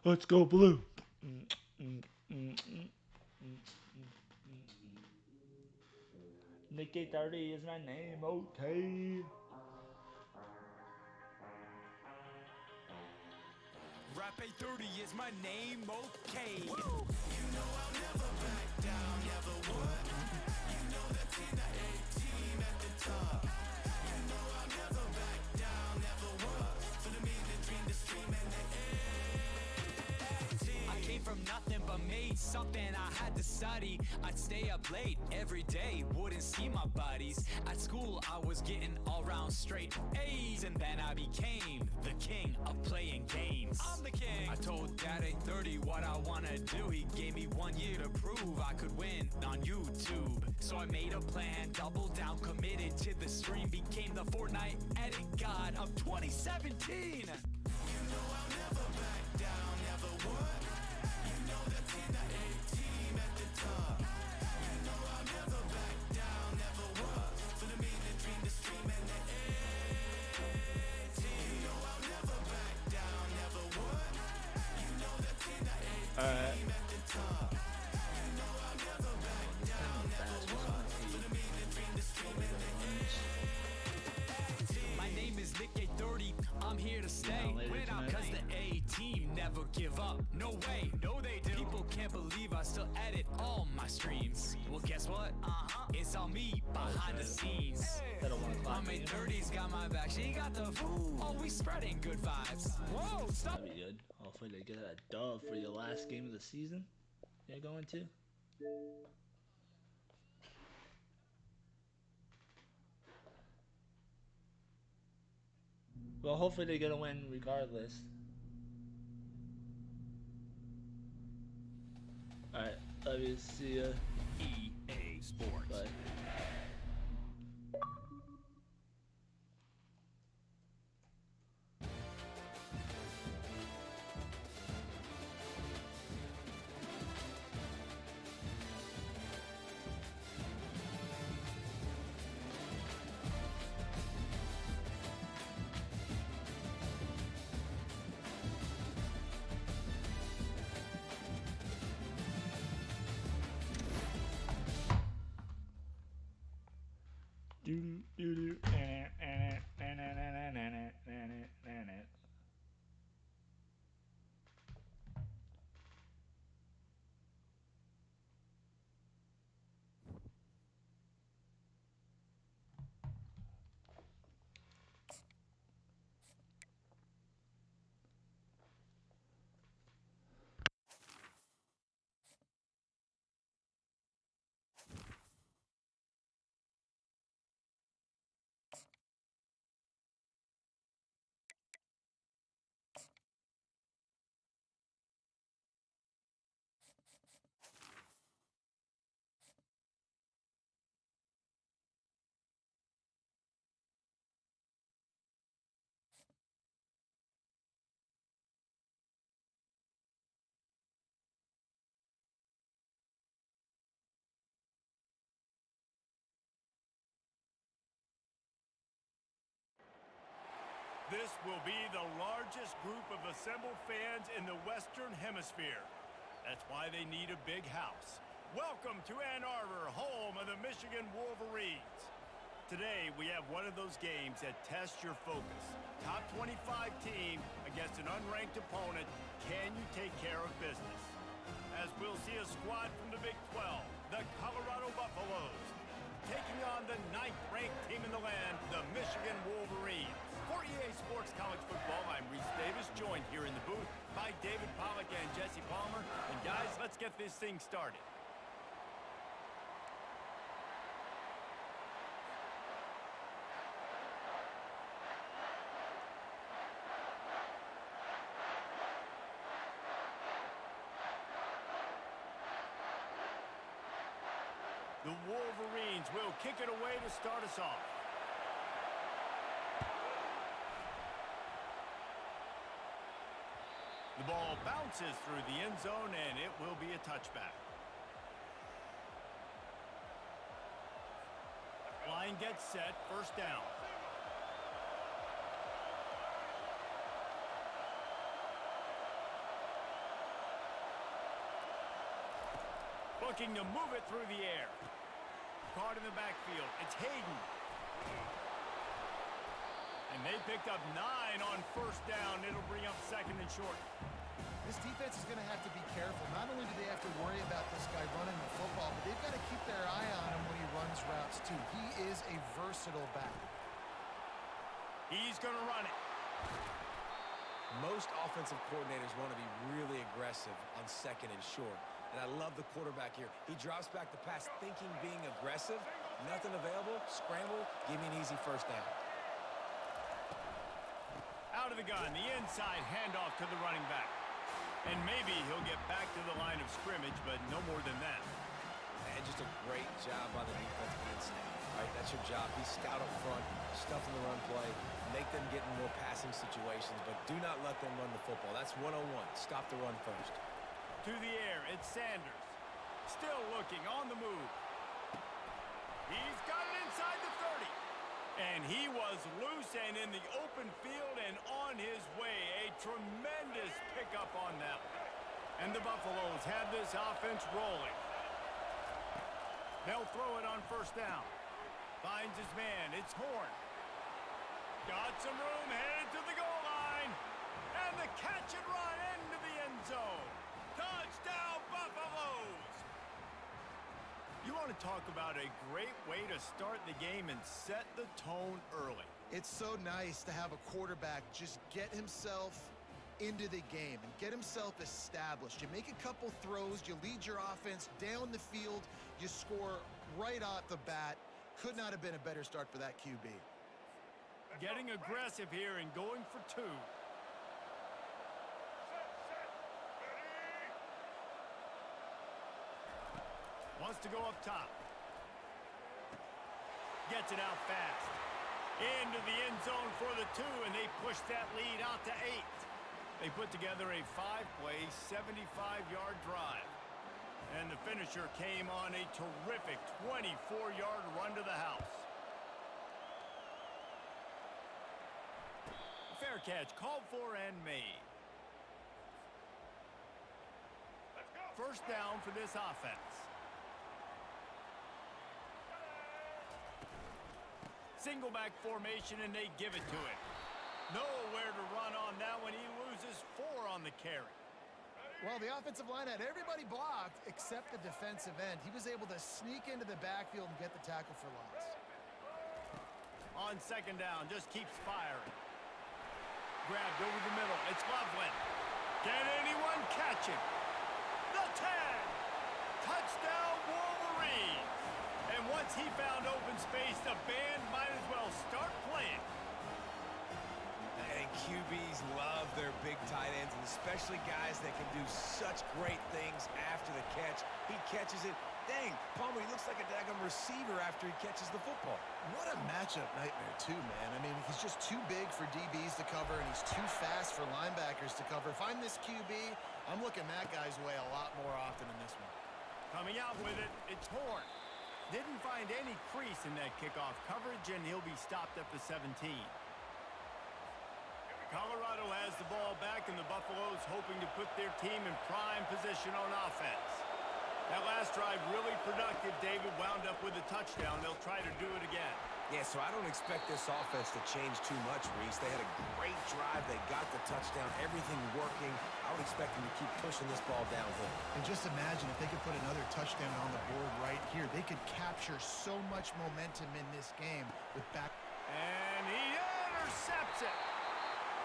Let's go blue. Nicky 30 is my name, okay. Rap 830 is my name, okay. I came from nothing but made something I had to study. I'd stay up late every day, wouldn't see my buddies. At school I was getting all round straight A's, and then I became the king of playing games. I'm the king. I told Dad at 30 what I wanna do. He gave me 1 year to prove I could win on YouTube. So I made a plan, doubled down, committed to the stream, became the Fortnite edit god of 2017. Alright. My name is Nick 830, I'm here to stay. later Win out tonight. cause the A team never give up. No way, no they do. People can't believe I still edit all my streams. Well guess what? It's all me behind the scenes. That don't wanna clap My me. 30's got my back, she got the food. Always spreading good vibes. Whoa, stop. That'd be good. Hopefully they get a dub for your last game of the season. You're going to? Well, hopefully they get a win regardless. Alright, love you. See ya. EA Sports. Bye. This will be the largest group of assembled fans in the Western Hemisphere. That's why they need a big house. Welcome to Ann Arbor, home of the Michigan Wolverines. Today, we have one of those games that tests your focus. Top 25 team against an unranked opponent. Can you take care of business? As we'll see a squad from the Big 12, the Colorado Buffaloes, taking on the 9th-ranked team in the land, the Michigan Wolverines. For EA Sports College Football, I'm Reese Davis, joined here in the booth by David Pollack and Jesse Palmer. And guys, let's get this thing started. The Wolverines will kick it away to start us off. The ball bounces through the end zone, and it will be a touchback. Line gets set, first down. Looking to move it through the air. Caught in the backfield. It's Hayden. And they picked up 9 on first down. It'll bring up second and short. This defense is going to have to be careful. Not only do they have to worry about this guy running the football, but they've got to keep their eye on him when he runs routes too. He is a versatile back. He's going to run it. Most offensive coordinators want to be really aggressive on second and short. And I love the quarterback here. He drops back the pass thinking being aggressive. Nothing available. Scramble. Give me an easy first down. Out of the gun. The inside handoff to the running back. And maybe he'll get back to the line of scrimmage, but no more than that. And just a great job by the defensive instinct. Right? That's your job. Be scout up front. Stuff in the run play. Make them get in more passing situations, but do not let them run the football. That's 101. Stop the run first. To the air, it's Sanders. Still looking, on the move. He's got it inside the 30. And he was loose and in the open field and on his way. A tremendous pickup on that one. And the Buffaloes have this offense rolling. They'll throw it on first down. Finds his man. It's Horn. Got some room, headed to the goal line. And the catch and run into the end zone. Touchdown, Buffaloes! You want to talk about a great way to start the game and set the tone early. It's so nice to have a quarterback just get himself into the game and get himself established. You make a couple throws, you lead your offense down the field, you score right off the bat. Could not have been a better start for that QB. Getting aggressive here and going for 2. Wants to go up top. Gets it out fast. Into the end zone for the 2, and they push that lead out to 8. They put together a 5-play, 75-yard drive. And the finisher came on a terrific 24-yard run to the house. Fair catch, called for and made. First down for this offense. Single back formation, and they give it to him. Nowhere to run on that one. He loses 4 on the carry. Well, the offensive line had everybody blocked except the defensive end. He was able to sneak into the backfield and get the tackle for loss. On second down, just keeps firing. Grabbed over the middle. It's Loveland. Can anyone catch him? The 10. Touchdown, Wolverines. And once he found open space, the band might as well start playing. And QBs love their big tight ends, and especially guys that can do such great things after the catch. He catches it. Dang, Palmer, he looks like a daggone receiver after he catches the football. What a matchup nightmare, too, man. I mean, he's just too big for DBs to cover, and he's too fast for linebackers to cover. If I'm this QB, I'm looking that guy's way a lot more often than this one. Coming out with it, it's Horn. Didn't find any crease in that kickoff coverage, and he'll be stopped at the 17. Colorado has the ball back, and the Buffaloes hoping to put their team in prime position on offense. That last drive really productive. David wound up with a touchdown. They'll try to do it again. Yeah, so I don't expect this offense to change too much, Reese. They had a great drive. They got the touchdown. Everything working. I would expect them to keep pushing this ball downhill. And just imagine if they could put another touchdown on the board right here. They could capture so much momentum in this game with back. And he intercepts it.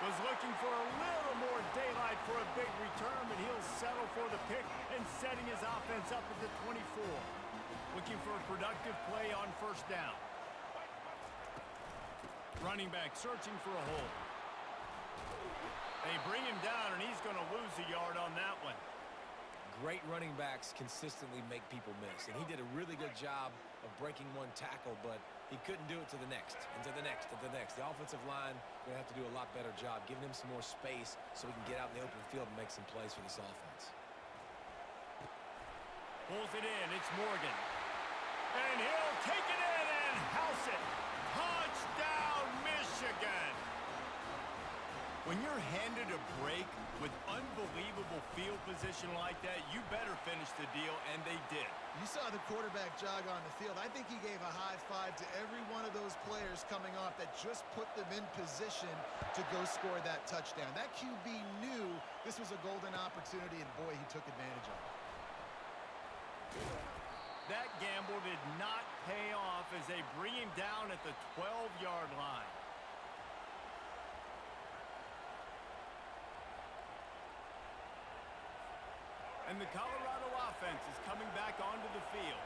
Was looking for a little more daylight for a big return, but he'll settle for the pick and setting his offense up at the 24. Looking for a productive play on first down. Running back searching for a hole. They bring him down, and he's going to lose a yard on that one. Great running backs consistently make people miss, and he did a really good job of breaking one tackle, but he couldn't do it to the next, and to the next, and to the next. The offensive line going to have to do a lot better job, giving him some more space so he can get out in the open field and make some plays for this offense. Pulls it in. It's Morgan. And he'll take it in and house it. Touchdown, Michigan. When you're handed a break with unbelievable field position like that, you better finish the deal, and they did. You saw the quarterback jog on the field. I think he gave a high five to every one of those players coming off that just put them in position to go score that touchdown. That QB knew this was a golden opportunity, and boy, he took advantage of it. That gamble did not pay off as they bring him down at the 12-yard line. And the Colorado offense is coming back onto the field.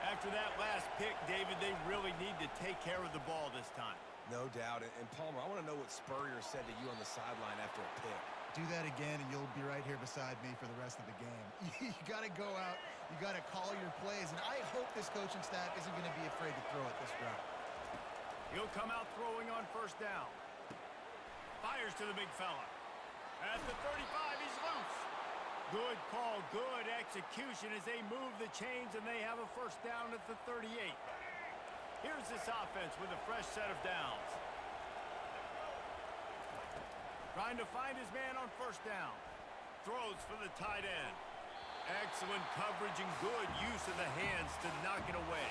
After that last pick, David, they really need to take care of the ball this time. No doubt. And Palmer, I want to know what Spurrier said to you on the sideline after a pick. Do that again, and you'll be right here beside me for the rest of the game. You got to go out. You got to call your plays, and I hope this coaching staff isn't going to be afraid to throw it this route. He'll come out throwing on first down. Fires to the big fella. At the 35, he's loose. Good call, good execution as they move the chains, and they have a first down at the 38. Here's this offense with a fresh set of downs. Trying to find his man on first down. Throws for the tight end. Excellent coverage and good use of the hands to knock it away.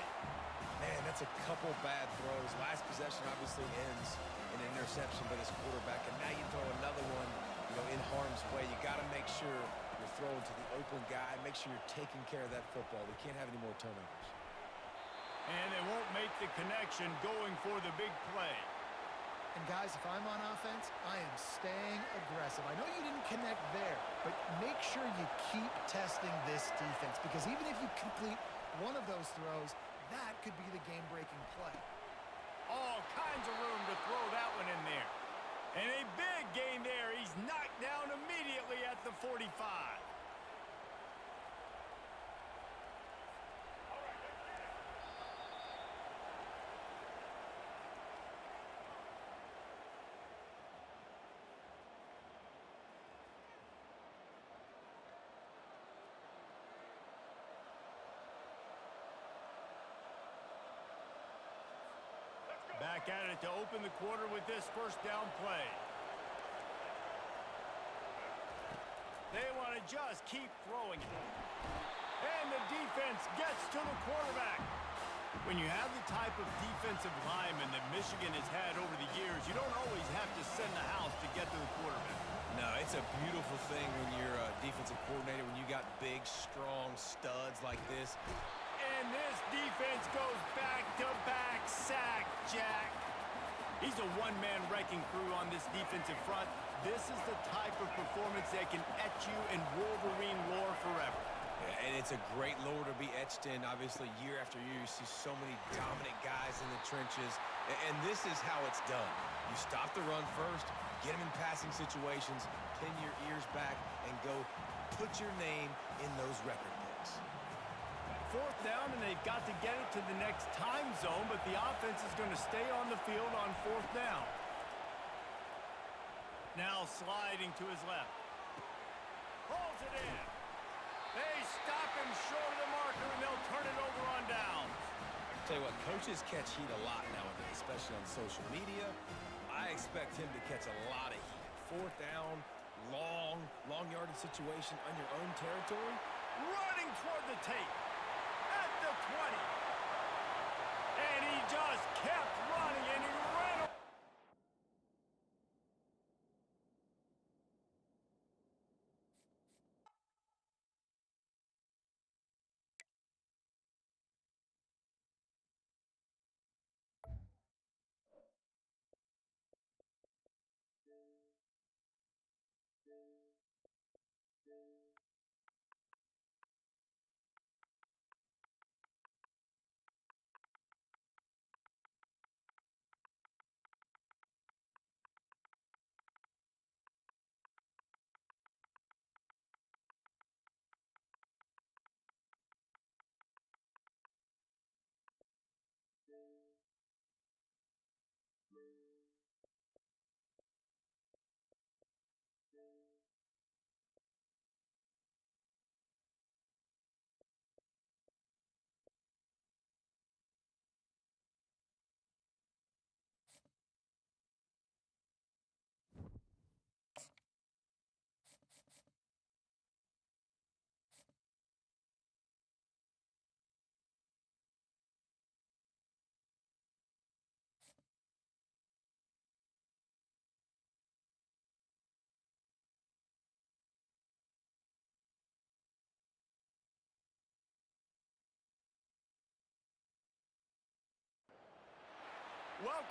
Man, that's a couple bad throws. Last possession obviously ends in an interception by this quarterback, and now you throw another one, in harm's way. You got to make sure you're throwing to the open guy. Make sure you're taking care of that football. We can't have any more turnovers. And they won't make the connection going for the big play. And guys, if I'm on offense, I am staying aggressive. I know you didn't connect there, but make sure you keep testing this defense, because even if you complete one of those throws, that could be the game-breaking play. All kinds of room to throw that one in there. And a big gain there. He's knocked down immediately at the 45. Back at it to open the quarter with this first down play. They want to just keep throwing it. And the defense gets to the quarterback. When you have the type of defensive lineman that Michigan has had over the years, you don't always have to send the house to get to the quarterback. No, it's a beautiful thing when you're a defensive coordinator, when you got big, strong studs like this. And this defense goes back-to-back sack, Jack. He's a one-man wrecking crew on this defensive front. This is the type of performance that can etch you in Wolverine lore forever. Yeah, and it's a great lore to be etched in. Obviously, year after year, you see so many dominant guys in the trenches. And this is how it's done. You stop the run first, get them in passing situations, pin your ears back, and go put your name in those record books. Fourth down, and they've got to get it to the next time zone, but the offense is going to stay on the field on fourth down. Now sliding to his left. Pulls it in. They stop him short of the marker, and they'll turn it over on downs. Tell you what, coaches catch heat a lot nowadays, especially on social media. I expect him to catch a lot of heat. Fourth down, long yardage situation on your own territory. Running toward the tape. At the 20. And he just kept running, and he ran.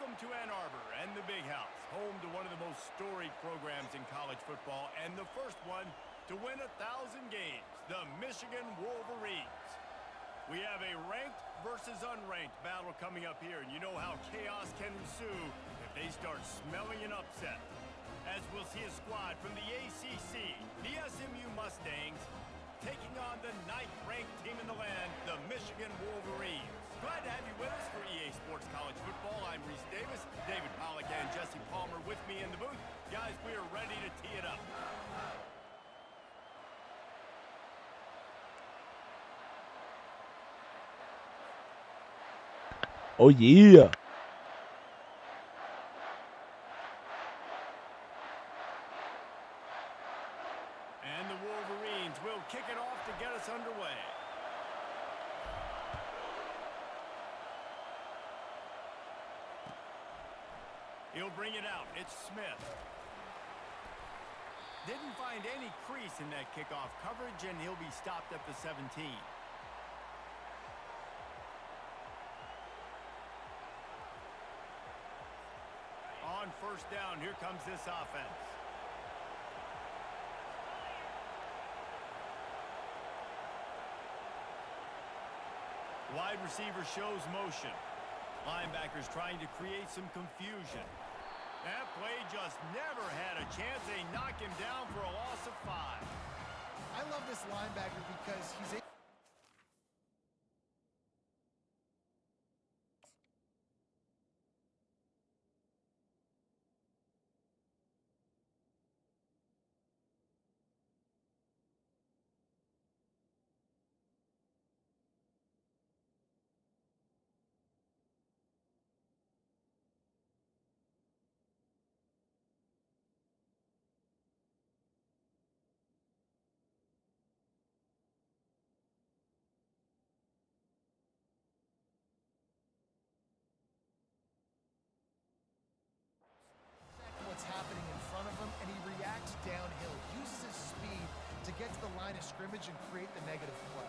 Welcome to Ann Arbor and the Big House, home to one of the most storied programs in college football and the first one to win 1,000 games, the Michigan Wolverines. We have a ranked versus unranked battle coming up here, and you know how chaos can ensue if they start smelling an upset. As we'll see a squad from the ACC, the SMU Mustangs, taking on the 9th-ranked team in the land, the Michigan Wolverines. Glad to have you with us for EA Sports College Football. I'm Reese Davis, David Pollack, and Jesse Palmer with me in the booth. Guys, we are ready to tee it up. Oh, yeah. And the Wolverines will kick it off to get us underway. He'll bring it out. It's Smith. Didn't find any crease in that kickoff coverage, and he'll be stopped at the 17. On first down, here comes this offense. Wide receiver shows motion. Linebackers trying to create some confusion. That play just never had a chance. They knock him down for a loss of 5. I love this linebacker because he's what's happening in front of him, and he reacts downhill, uses his speed to get to the line of scrimmage and create the negative play.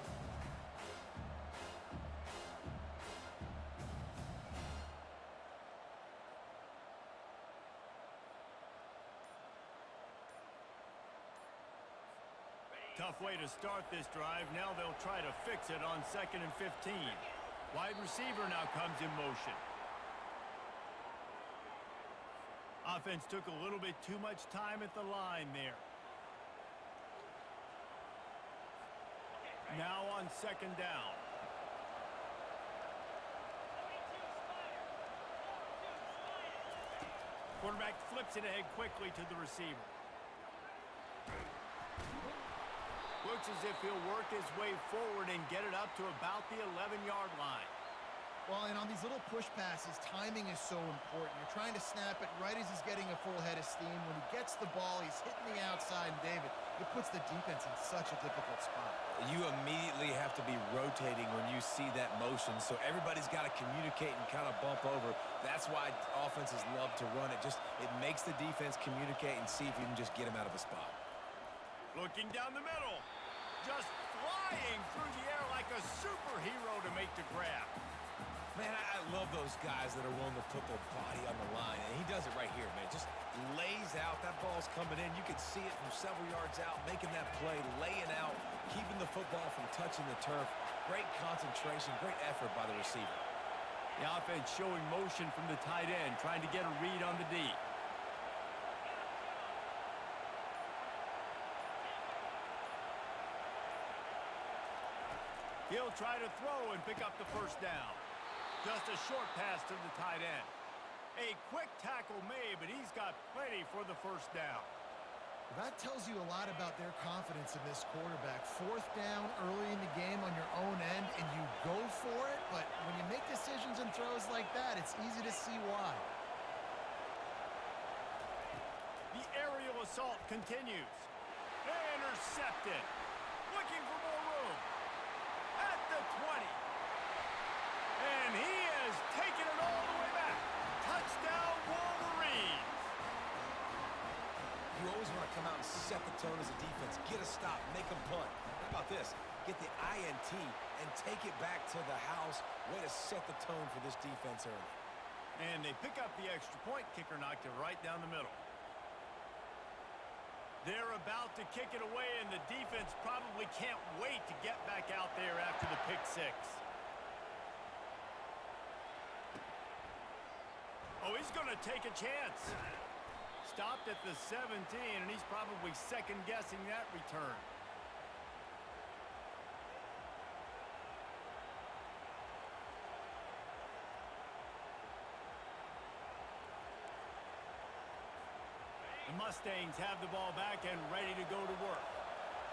Tough way to start this drive. Now they'll try to fix it on 2nd and 15. Wide receiver now comes in motion. Offense took a little bit too much time at the line there. Now on 2nd down. Quarterback flips it ahead quickly to the receiver. Looks as if he'll work his way forward and get it up to about the 11-yard line. Well, and on these little push passes, timing is so important. You're trying to snap it right as he's getting a full head of steam. When he gets the ball, he's hitting the outside, and David, it puts the defense in such a difficult spot. You immediately have to be rotating when you see that motion, so everybody's got to communicate and kind of bump over. That's why offenses love to run it. It makes the defense communicate and see if you can just get him out of a spot. Looking down the middle. Just flying through the air like a superhero to make the grab. Man, I love those guys that are willing to put their body on the line, and he does it right here, man. Just lays out. That ball's coming in. You can see it from several yards out, making that play, laying out, keeping the football from touching the turf. Great concentration, great effort by the receiver. The offense showing motion from the tight end, trying to get a read on the D. He'll try to throw and pick up the first down. Just a short pass to the tight end. A quick tackle made, but he's got plenty for the first down. That tells you a lot about their confidence in this quarterback. 4th down early in the game on your own end, and you go for it, but when you make decisions and throws like that, it's easy to see why. The aerial assault continues. Intercepted. Looking for more room. At the 20. And he has taken it all the way back. Touchdown, Wolverines. You always want to come out and set the tone as a defense. Get a stop, make a punt. How about this? Get the INT and take it back to the house. Way to set the tone for this defense early. And they pick up the extra point. Kicker knocked it right down the middle. They're about to kick it away, and the defense probably can't wait to get back out there after the pick six. Oh, he's going to take a chance. Stopped at the 17, and he's probably second-guessing that return. The Mustangs have the ball back and ready to go to work.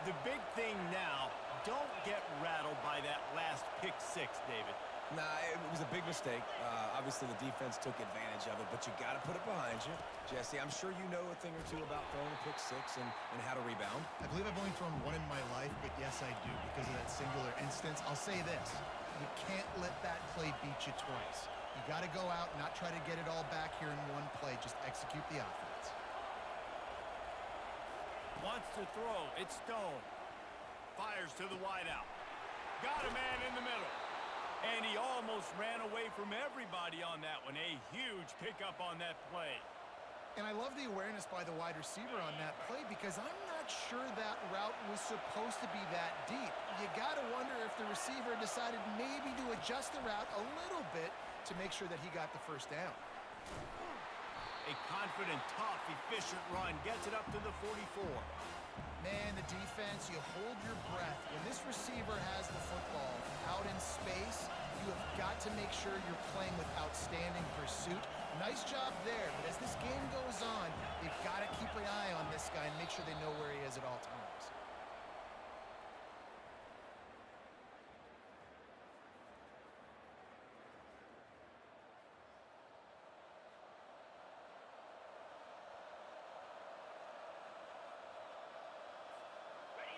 The big thing now, don't get rattled by that last pick six, David. Nah, it was a big mistake. Obviously, the defense took advantage of it, but you got to put it behind you. Jesse, I'm sure you know a thing or two about throwing a pick six and how to rebound. I believe I've only thrown one in my life, but yes, I do because of that singular instance. I'll say this. You can't let that play beat you twice. You got to go out, not try to get it all back here in one play. Just execute the offense. Wants to throw. It's Stone. Fires to the wideout. Got a man in the middle. And he almost ran away from everybody on that one. A huge pickup on that play. And I love the awareness by the wide receiver on that play because I'm not sure that route was supposed to be that deep. You got to wonder if the receiver decided maybe to adjust the route a little bit to make sure that he got the first down. A confident, tough, efficient run gets it up to the 44. Man, the defense, you hold your breath. When this receiver has the football out in space, you have got to make sure you're playing with outstanding pursuit. Nice job there, but as this game goes on, they've got to keep an eye on this guy and make sure they know where he is at all times.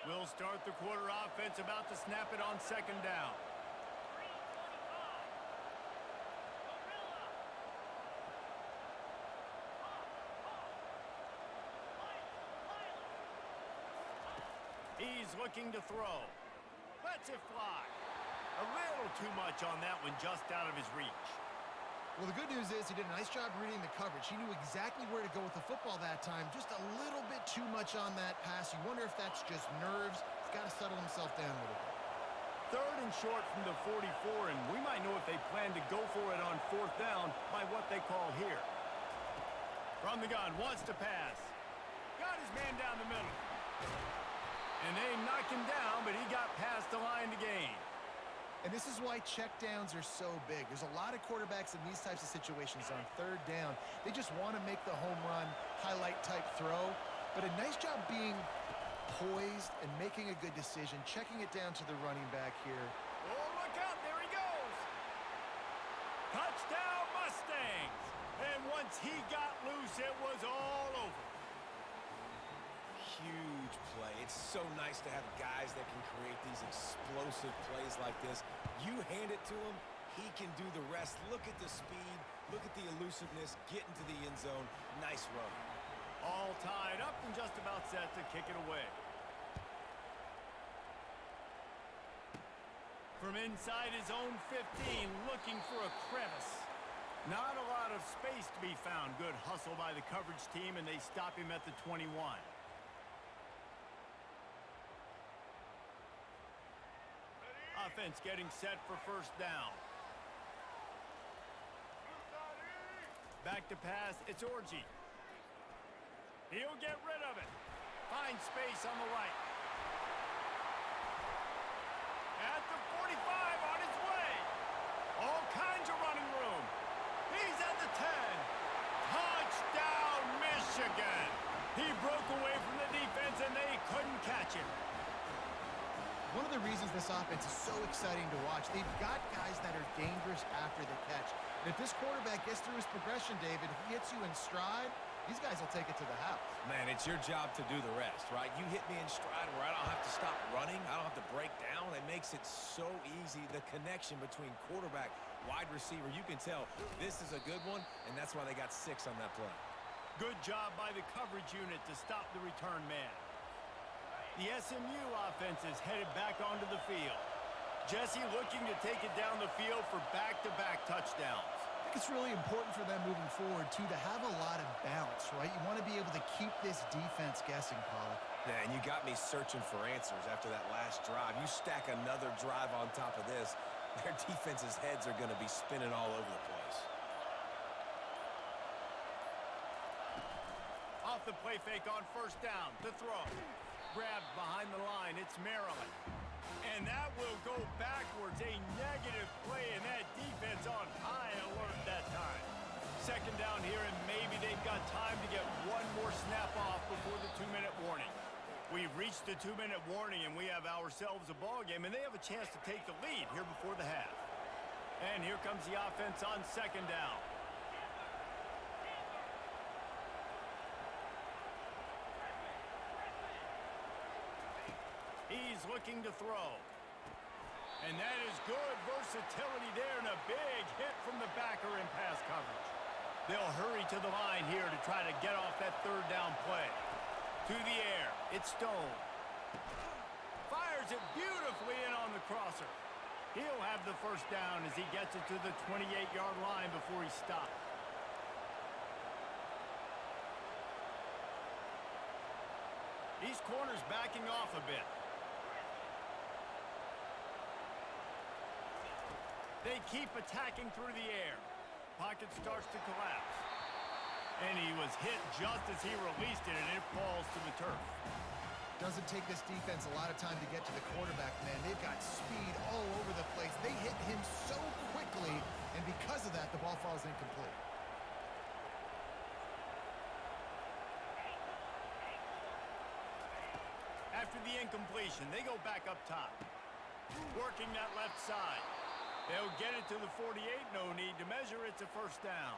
We'll start the quarter offense, about to snap it on second down. He's looking to throw. Lets it fly. A little too much on that one, just out of his reach. Well, the good news is he did a nice job reading the coverage. He knew exactly where to go with the football that time. Just a little bit too much on that pass. You wonder if that's just nerves. He's got to settle himself down a little bit. Third and short from the 44, and we might know if they plan to go for it on fourth down by what they call here. From the gun, wants to pass. Got his man down the middle. And they knock him down, but he got past the line to gain. And this is why checkdowns are so big. There's a lot of quarterbacks in these types of situations on third down. They just want to make the home run, highlight-type throw. But a nice job being poised and making a good decision, checking it down to the running back here. Oh, look out. There he goes. Touchdown, Mustangs. And once he got loose, it was all over. Huge play. It's so nice to have guys that can create these explosive plays like this. You hand it to him, he can do the rest. Look at the speed. Look at the elusiveness. Get into the end zone. Nice run. All tied up and just about set to kick it away. From inside his own 15, looking for a crevice. Not a lot of space to be found. Good hustle by the coverage team, and they stop him at the 21. Offense getting set for first down. Back to pass, it's Orji. He'll get rid of it. Finds space on the right. At the 45, on his way. All kinds of running room. He's at the 10. Touchdown, Michigan. He broke away from the defense, and they couldn't catch him. One of the reasons this offense is so exciting to watch, they've got guys that are dangerous after the catch. And if this quarterback gets through his progression, David, he hits you in stride, these guys will take it to the house. Man, it's your job to do the rest, right? You hit me in stride where I don't have to stop running. I don't have to break down. It makes it so easy. The connection between quarterback, wide receiver, you can tell this is a good one, and that's why they got 6 on that play. Good job by the coverage unit to stop the return man. The SMU offense is headed back onto the field. Jesse looking to take it down the field for back-to-back touchdowns. It's really important for them moving forward, too, to have a lot of bounce, right? You want to be able to keep this defense guessing, Pollock. Yeah, and you got me searching for answers after that last drive. You stack another drive on top of this, their defense's heads are going to be spinning all over the place. Off the play fake on first down. To throw. Grabbed behind the line. It's Maryland. And that will go backwards. A negative play, and that defense on high alert that time. Second down here, and maybe they've got time to get one more snap off before the 2-minute warning. We've reached the 2-minute warning, and we have ourselves a ball game, and they have a chance to take the lead here before the half. And here comes the offense on second down. He's looking to throw. And that is good versatility there, and a big hit from the backer in pass coverage. They'll hurry to the line here to try to get off that third down play. To the air, it's Stone. Fires it beautifully in on the crosser. He'll have the first down as he gets it to the 28-yard line before he stopped. These corners backing off a bit. They keep attacking through the air. Pocket starts to collapse. And he was hit just as he released it, and it falls to the turf. Doesn't take this defense a lot of time to get to the quarterback, man. They've got speed all over the place. They hit him so quickly, and because of that, the ball falls incomplete. After the incompletion, they go back up top. Working that left side. They'll get it to the 48, no need to measure, it's a first down.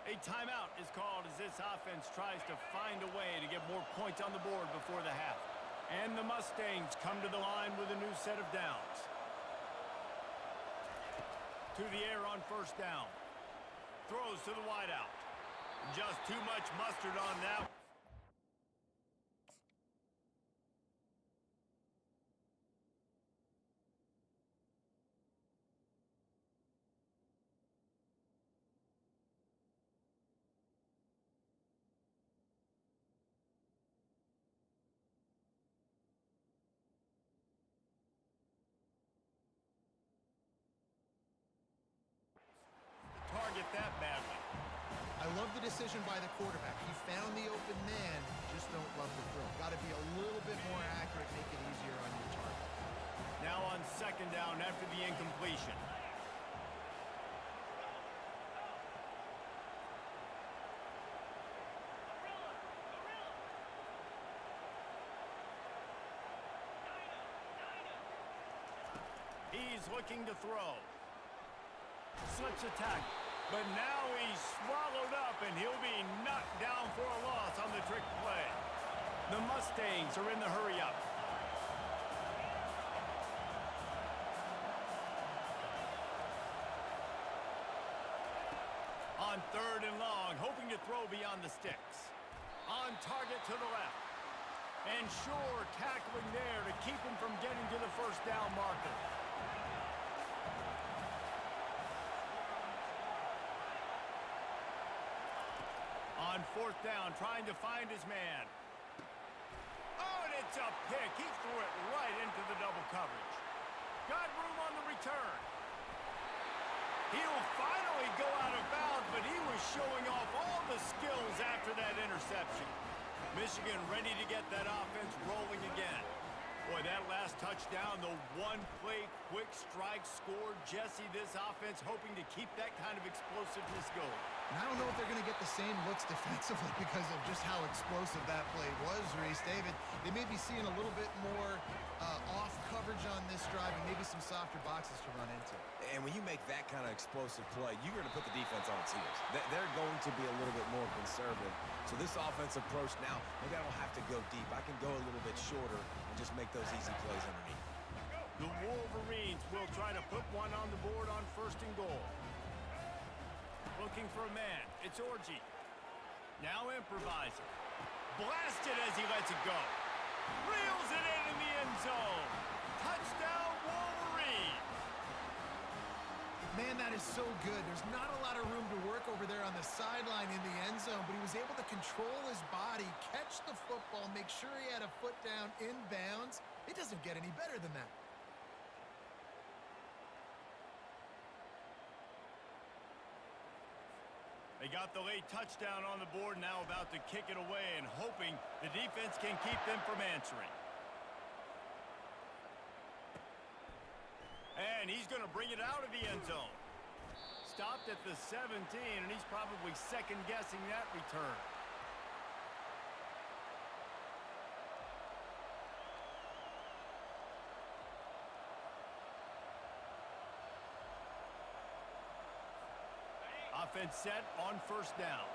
A timeout is called as this offense tries to find a way to get more points on the board before the half. And the Mustangs come to the line with a new set of downs. To the air on first down. Throws to the wideout. Just too much mustard on that. Target that badly. I love the decision by the quarterback. He found the open man, just don't love the throw. Got to be a little bit more accurate, make it easier on your target. Now on second down after the incompletion. He's looking to throw. Slips attack, but now he's swallowed up, and he'll be knocked down for a loss on the trick play. The Mustangs are in the hurry-up. On third and long, hoping to throw beyond the sticks. On target to the left. And sure, tackling there to keep him from getting to the first down marker. On fourth down, trying to find his man. Oh, and it's a pick. He threw it right into the double coverage. Got room on the return. He'll finally go out of bounds, but he was showing off all the skills after that interception. Michigan ready to get that offense rolling again. Boy, that last touchdown, the one-play quick strike scored. Jesse, this offense hoping to keep that kind of explosiveness going. And I don't know if they're going to get the same looks defensively because of just how explosive that play was, Reese. David, they may be seeing a little bit more off coverage on this drive and maybe some softer boxes to run into. And when you make that kind of explosive play, you're going to put the defense on its heels. They're going to be a little bit more conservative. So this offense approach now, maybe I don't have to go deep. I can go a little bit shorter and just make those easy plays underneath. The Wolverines will try to put one on the board on first and goal. Looking for a man. It's Orji. Now improvising. Blasted as he lets it go. Reels it in the end zone. Touchdown, Wolverines. Man, that is so good. There's not a lot of room to work over there on the sideline in the end zone, but he was able to control his body, catch the football, make sure he had a foot down inbounds. It doesn't get any better than that. They got the late touchdown on the board, now about to kick it away and hoping the defense can keep them from answering. And he's going to bring it out of the end zone. Stopped at the 17, and he's probably second-guessing that return. Offense set on first down.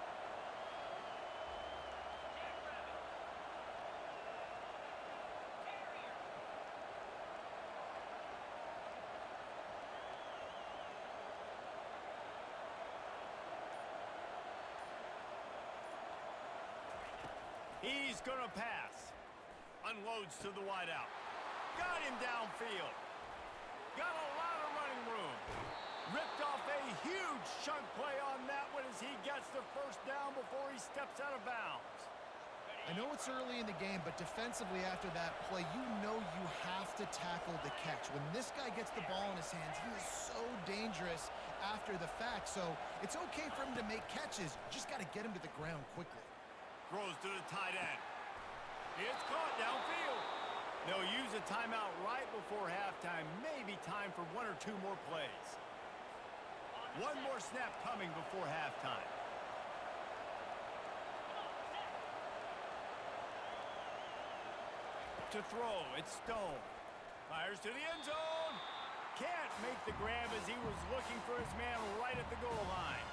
He's going to pass. Unloads to the wideout. Got him downfield. Got a lot of running room. Ripped off a huge chunk play on that one as he gets the first down before he steps out of bounds. I know it's early in the game, but defensively after that play, you know you have to tackle the catch. When this guy gets the ball in his hands, he is so dangerous after the fact. So it's okay for him to make catches. You just got to get him to the ground quickly. Throws to the tight end. It's caught downfield. They'll use a timeout right before halftime. Maybe time for one or two more plays. One more snap coming before halftime. To throw, it's Stone. Fires to the end zone. Can't make the grab as he was looking for his man right at the goal line.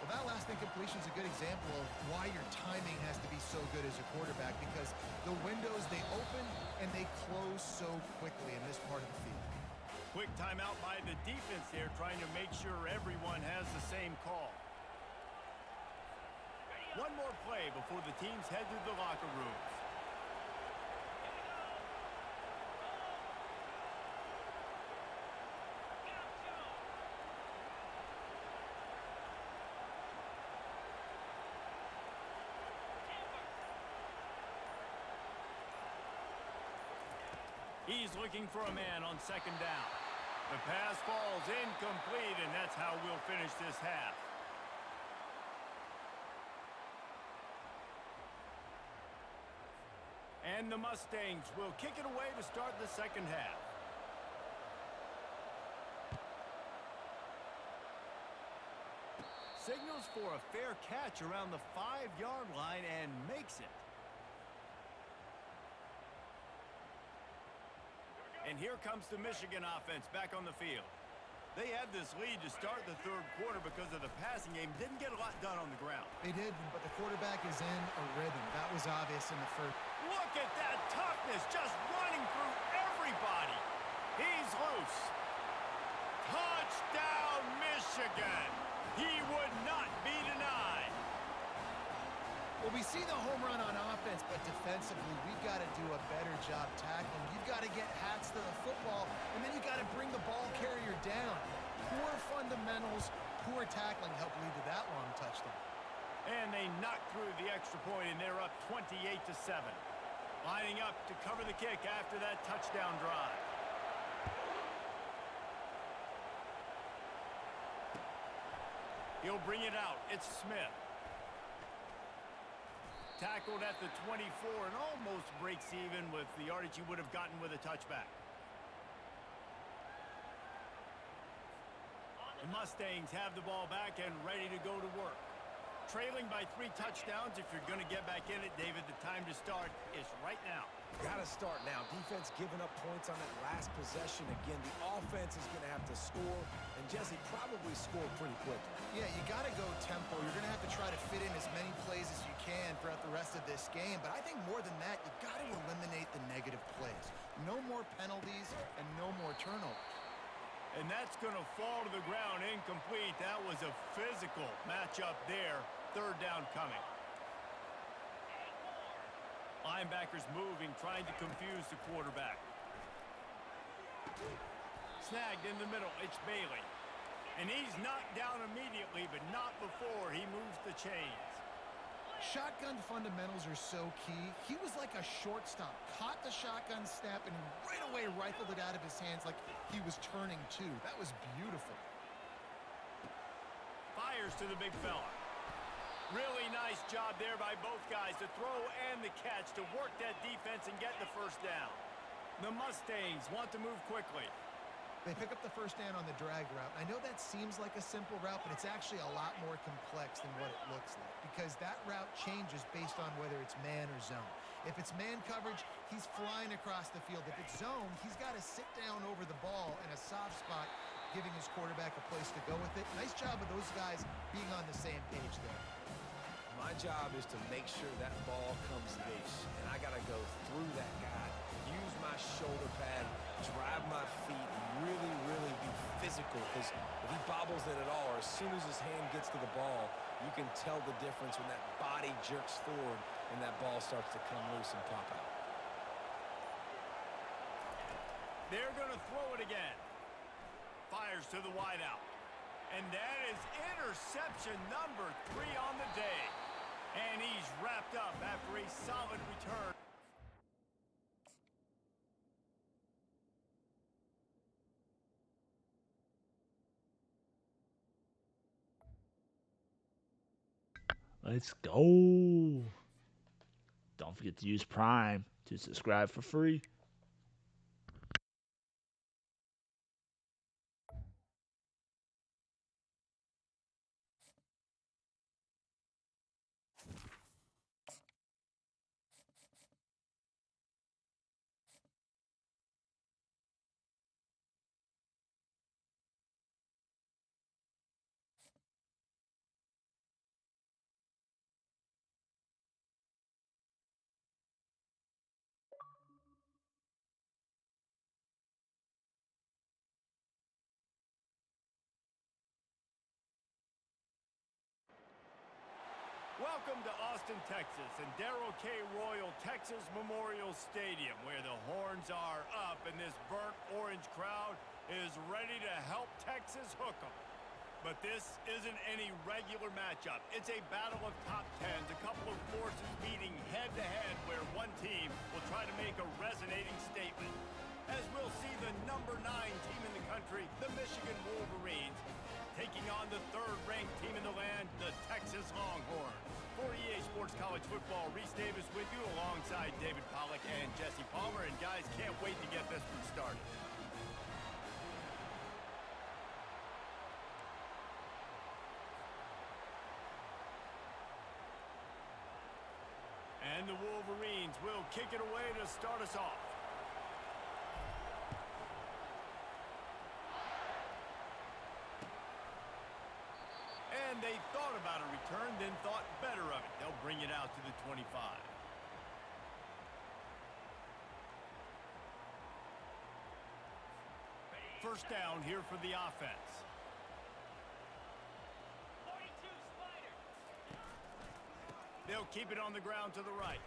Well, that last incompletion is a good example of why your timing has to be so good as a quarterback, because the windows, they open and they close so quickly in this part of the field. Quick timeout by the defense there, trying to make sure everyone has the same call. One more play before the teams head to the locker rooms. He's looking for a man on second down. The pass falls incomplete, and that's how we'll finish this half. And the Mustangs will kick it away to start the second half. Signals for a fair catch around the 5-yard line and makes it. And here comes the Michigan offense back on the field. They had this lead to start the third quarter because of the passing game. Didn't get a lot done on the ground. They did, but the quarterback is in a rhythm. That was obvious in the first. Look at that toughness, just running through everybody. He's loose. Touchdown, Michigan. He would not be denied. Well, we see the home run on offense, but defensively, we've got to do a better job tackling. You've got to get hats to the football, and then you got to bring the ball carrier down. Poor fundamentals, poor tackling helped lead to that long touchdown. And they knocked through the extra point, and they're up 28-7. Lining up to cover the kick after that touchdown drive. He'll bring it out. It's Smith. Tackled at the 24 and almost breaks even with the yardage he would have gotten with a touchback. The Mustangs have the ball back and ready to go to work. Trailing by 3 touchdowns. If you're going to get back in it, David, the time to start is right now. Got to start now. Defense giving up points on that last possession. Again, the offense is going to have to score, and Jesse probably scored pretty quickly. Yeah, you got to go tempo. You're going to have to try to fit in as many plays as you can throughout the rest of this game. But I think more than that, you got to eliminate the negative plays. No more penalties and no more turnovers. And that's going to fall to the ground incomplete. That was a physical matchup there. Third down coming. Linebackers moving, trying to confuse the quarterback. Snagged in the middle. It's Bailey. And he's knocked down immediately, but not before he moves the chains. Shotgun fundamentals are so key. He was like a shortstop, caught the shotgun snap, and right away rifled it out of his hands like he was turning two. That was beautiful. Fires to the big fella. Really nice job there by both guys to throw and the catch to work that defense and get the first down. The Mustangs want to move quickly. They pick up the first down on the drag route. I know that seems like a simple route, but it's actually a lot more complex than what it looks like because that route changes based on whether it's man or zone. If it's man coverage, he's flying across the field. If it's zone, he's got to sit down over the ball in a soft spot, giving his quarterback a place to go with it. Nice job of those guys being on the same page there. My job is to make sure that ball comes loose, and I got to go through that guy, use my shoulder pad, drive my feet, really, really be physical, because if he bobbles it at all, or as soon as his hand gets to the ball, you can tell the difference when that body jerks forward and that ball starts to come loose and pop out. They're going to throw it again. Fires to the wideout. And that is interception number 3 on the day. And he's wrapped up after a solid return. Let's go. Don't forget to use Prime to subscribe for free. Welcome to Austin, Texas, and Darrell K. Royal Texas Memorial Stadium, where the horns are up and this burnt orange crowd is ready to help Texas hook 'em. But this isn't any regular matchup. It's a battle of top tens, a couple of forces meeting head-to-head where one team will try to make a resonating statement. As we'll see the number 9 team in the country, the Michigan Wolverines, taking on the 3rd-ranked team in the land, the Texas Longhorns. For EA Sports College Football, Reese Davis with you alongside David Pollack and Jesse Palmer. And guys, can't wait to get this one started. And the Wolverines will kick it away to start us off. And they thought about a return, then thought better of it. They'll bring it out to the 25. First down here for the offense. They'll keep it on the ground to the right.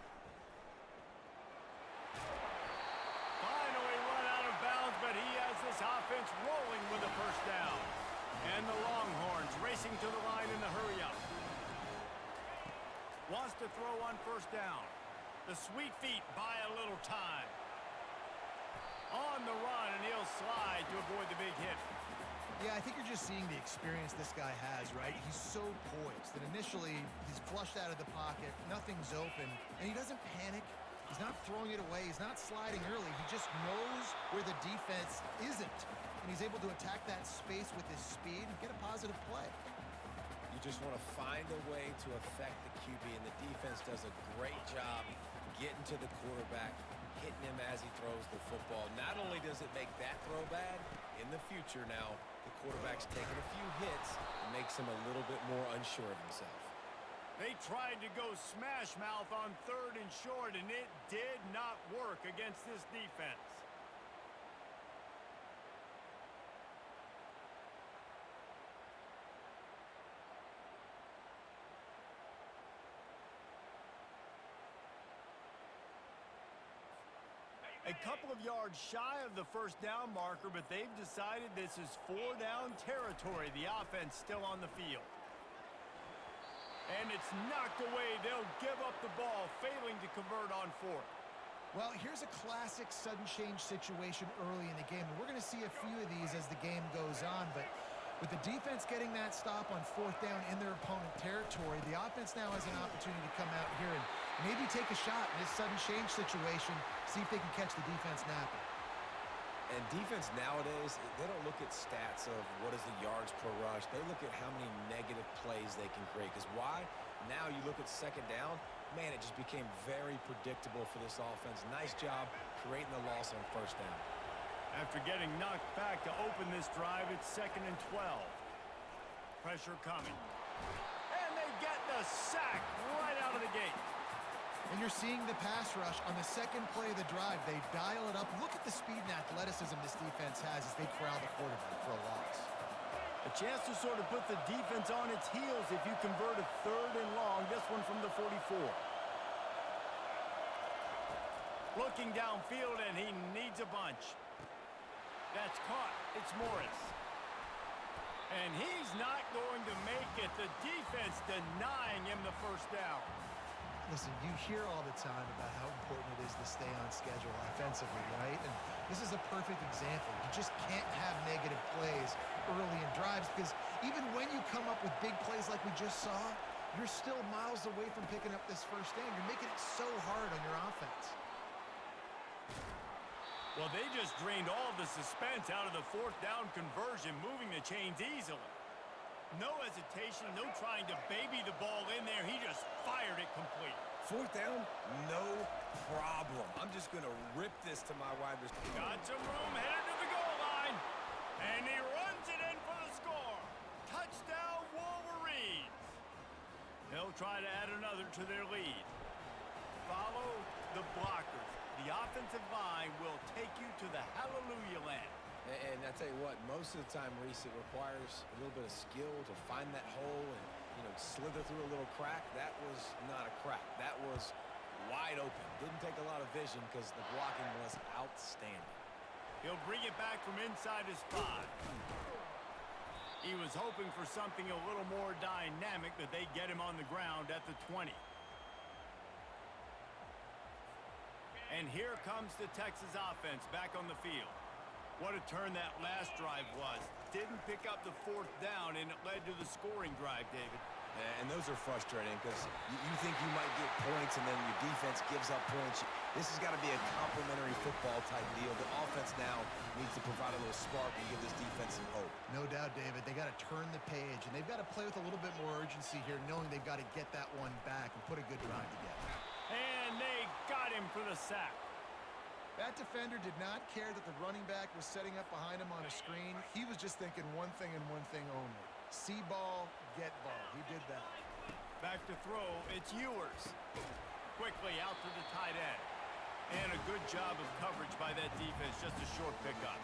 Finally run out of bounds, but he has this offense rolling with a first down. And the Longhorns racing to the line in the hurry-up. Wants to throw on first down. The sweet feet buy a little time. On the run, and he'll slide to avoid the big hit. Yeah, I think you're just seeing the experience this guy has, right? He's so poised that initially he's flushed out of the pocket, nothing's open, and he doesn't panic. He's not throwing it away. He's not sliding early. He just knows where the defense isn't, and he's able to attack that space with his speed and get a positive play. You just want to find a way to affect the QB, and the defense does a great job getting to the quarterback, hitting him as he throws the football. Not only does it make that throw bad, in the future now, the quarterback's taking a few hits and makes him a little bit more unsure of himself. They tried to go smash mouth on 3rd and short, and it did not work against this defense. A couple of yards shy of the first down marker, but they've decided this is 4-down territory. The offense still on the field. And it's knocked away. They'll give up the ball, failing to convert on fourth. Well, here's a classic sudden change situation early in the game. And we're going to see a few of these as the game goes on. But with the defense getting that stop on fourth down in their opponent territory, the offense now has an opportunity to come out here and maybe take a shot in this sudden change situation, see if they can catch the defense napping. And defense nowadays, they don't look at stats of what is the yards per rush. They look at how many negative plays they can create. Because why? Now you look at second down, man, it just became very predictable for this offense. Nice job creating the loss on first down. After getting knocked back to open this drive, it's 2nd and 12. Pressure coming. And they get the sack right out of the gate. And you're seeing the pass rush on the second play of the drive. They dial it up. Look at the speed and athleticism this defense has as they corral the quarterback for a loss. A chance to sort of put the defense on its heels if you convert a 3rd and long. This one from the 44. Looking downfield, and he needs a bunch. That's caught. It's Morris. And he's not going to make it. The defense denying him the first down. Listen, you hear all the time about how important it is to stay on schedule offensively, right? And this is a perfect example. You just can't have negative plays early in drives because even when you come up with big plays like we just saw, you're still miles away from picking up this first down. You're making it so hard on your offense. Well, they just drained all of the suspense out of the 4th down conversion, moving the chains easily. No hesitation, no trying to baby the ball in there. He just fired it complete. 4th down, no problem. I'm just going to rip this to my wide receiver. Got some room, headed to the goal line. And he runs it in for the score. Touchdown, Wolverines. They'll try to add another to their lead. Follow the blockers. The offensive line will take you to the hallelujah land. And I tell you what, most of the time, Reese, it requires a little bit of skill to find that hole and, slither through a little crack. That was not a crack. That was wide open. Didn't take a lot of vision because the blocking was outstanding. He'll bring it back from inside his 5. He was hoping for something a little more dynamic, but they get him on the ground at the 20. And here comes the Texas offense back on the field. What a turn that last drive was. Didn't pick up the 4th down, and it led to the scoring drive, David. And those are frustrating because you think you might get points and then your defense gives up points. This has got to be a complementary football type deal. The offense now needs to provide a little spark and give this defense some hope. No doubt, David. They got to turn the page, and they've got to play with a little bit more urgency here, knowing they've got to get that one back and put a good drive together. And they got him for the sack. That defender did not care that the running back was setting up behind him on a screen. He was just thinking one thing and one thing only. See ball, get ball. He did that. Back to throw, it's Ewers. Quickly out to the tight end. And a good job of coverage by that defense, just a short pickup.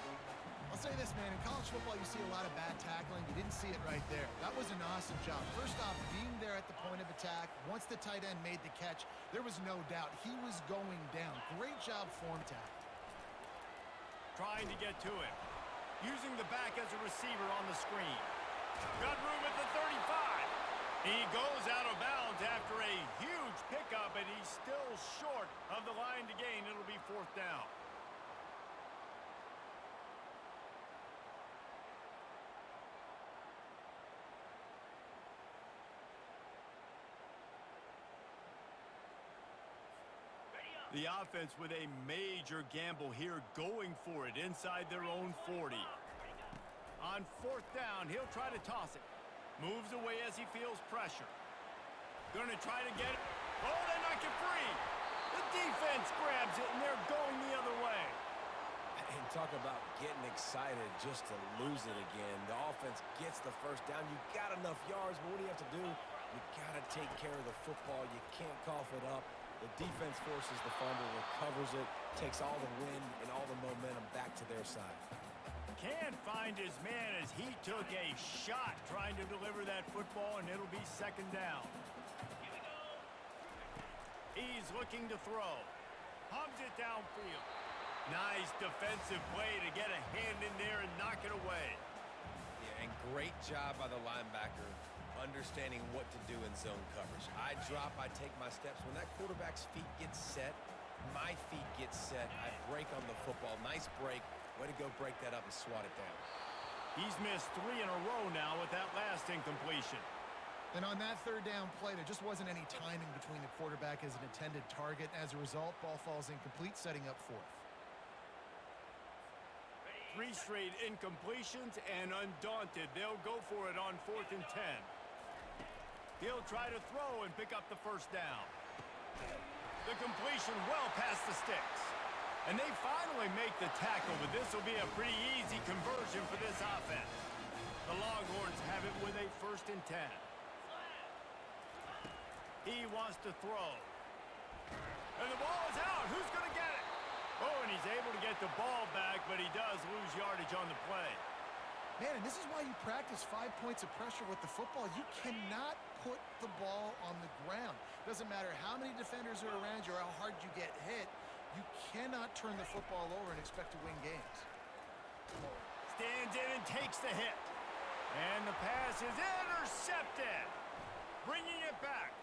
I'll say this, man. In college football, you see a lot of bad tackling. You didn't see it right there. That was an awesome job. First off, being there at the point of attack. Once the tight end made the catch, there was no doubt he was going down. Great job form tackle. Trying to get to him. Using the back as a receiver on the screen. Got room at the 35. He goes out of bounds after a huge pickup, and he's still short of the line to gain. It'll be 4th down. The offense with a major gamble here, going for it inside their own 40. On 4th down, he'll try to toss it. Moves away as he feels pressure. Gonna try to get it. Oh, they knock it free. The defense grabs it, and they're going the other way. And talk about getting excited just to lose it again. The offense gets the first down. You got enough yards, but what do you have to do? You got to take care of the football. You can't cough it up. The defense forces the fumble, recovers it, takes all the wind and all the momentum back to their side. Can't find his man as he took a shot trying to deliver that football, and it'll be 2nd down. He's looking to throw. Pumps it downfield. Nice defensive play to get a hand in there and knock it away. Yeah, and great job by the linebacker understanding what to do in zone coverage. I drop, I take my steps. When that quarterback's feet get set, my feet get set. I break on the football. Nice break. Way to go break that up and swat it down. He's missed 3 in a row now with that last incompletion. And on that third down play, there just wasn't any timing between the quarterback as an intended target. As a result, ball falls incomplete, setting up fourth. 3 straight incompletions, and undaunted, they'll go for it on 4th and 10. He'll try to throw and pick up the first down. The completion well past the sticks. And they finally make the tackle, but this will be a pretty easy conversion for this offense. The Longhorns have it with a 1st and 10. He wants to throw. And the ball is out. Who's going to get it? Oh, and he's able to get the ball back, but he does lose yardage on the play. Man, and this is why you practice 5 points of pressure with the football. You cannot put the ball on the ground. Doesn't matter how many defenders are around you or how hard you get hit. You cannot turn the football over and expect to win games. Stands in and takes the hit. And the pass is intercepted. Bringing it back.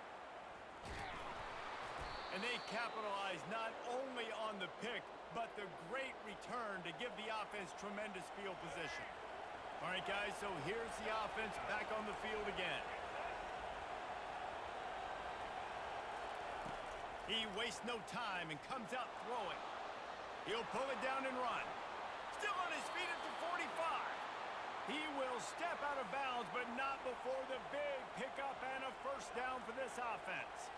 And they capitalize not only on the pick, but the great return to give the offense tremendous field position. All right, guys, so here's the offense back on the field again. He wastes no time and comes out throwing. He'll pull it down and run. Still on his feet at the 45. He will step out of bounds, but not before the big pickup and a first down for this offense.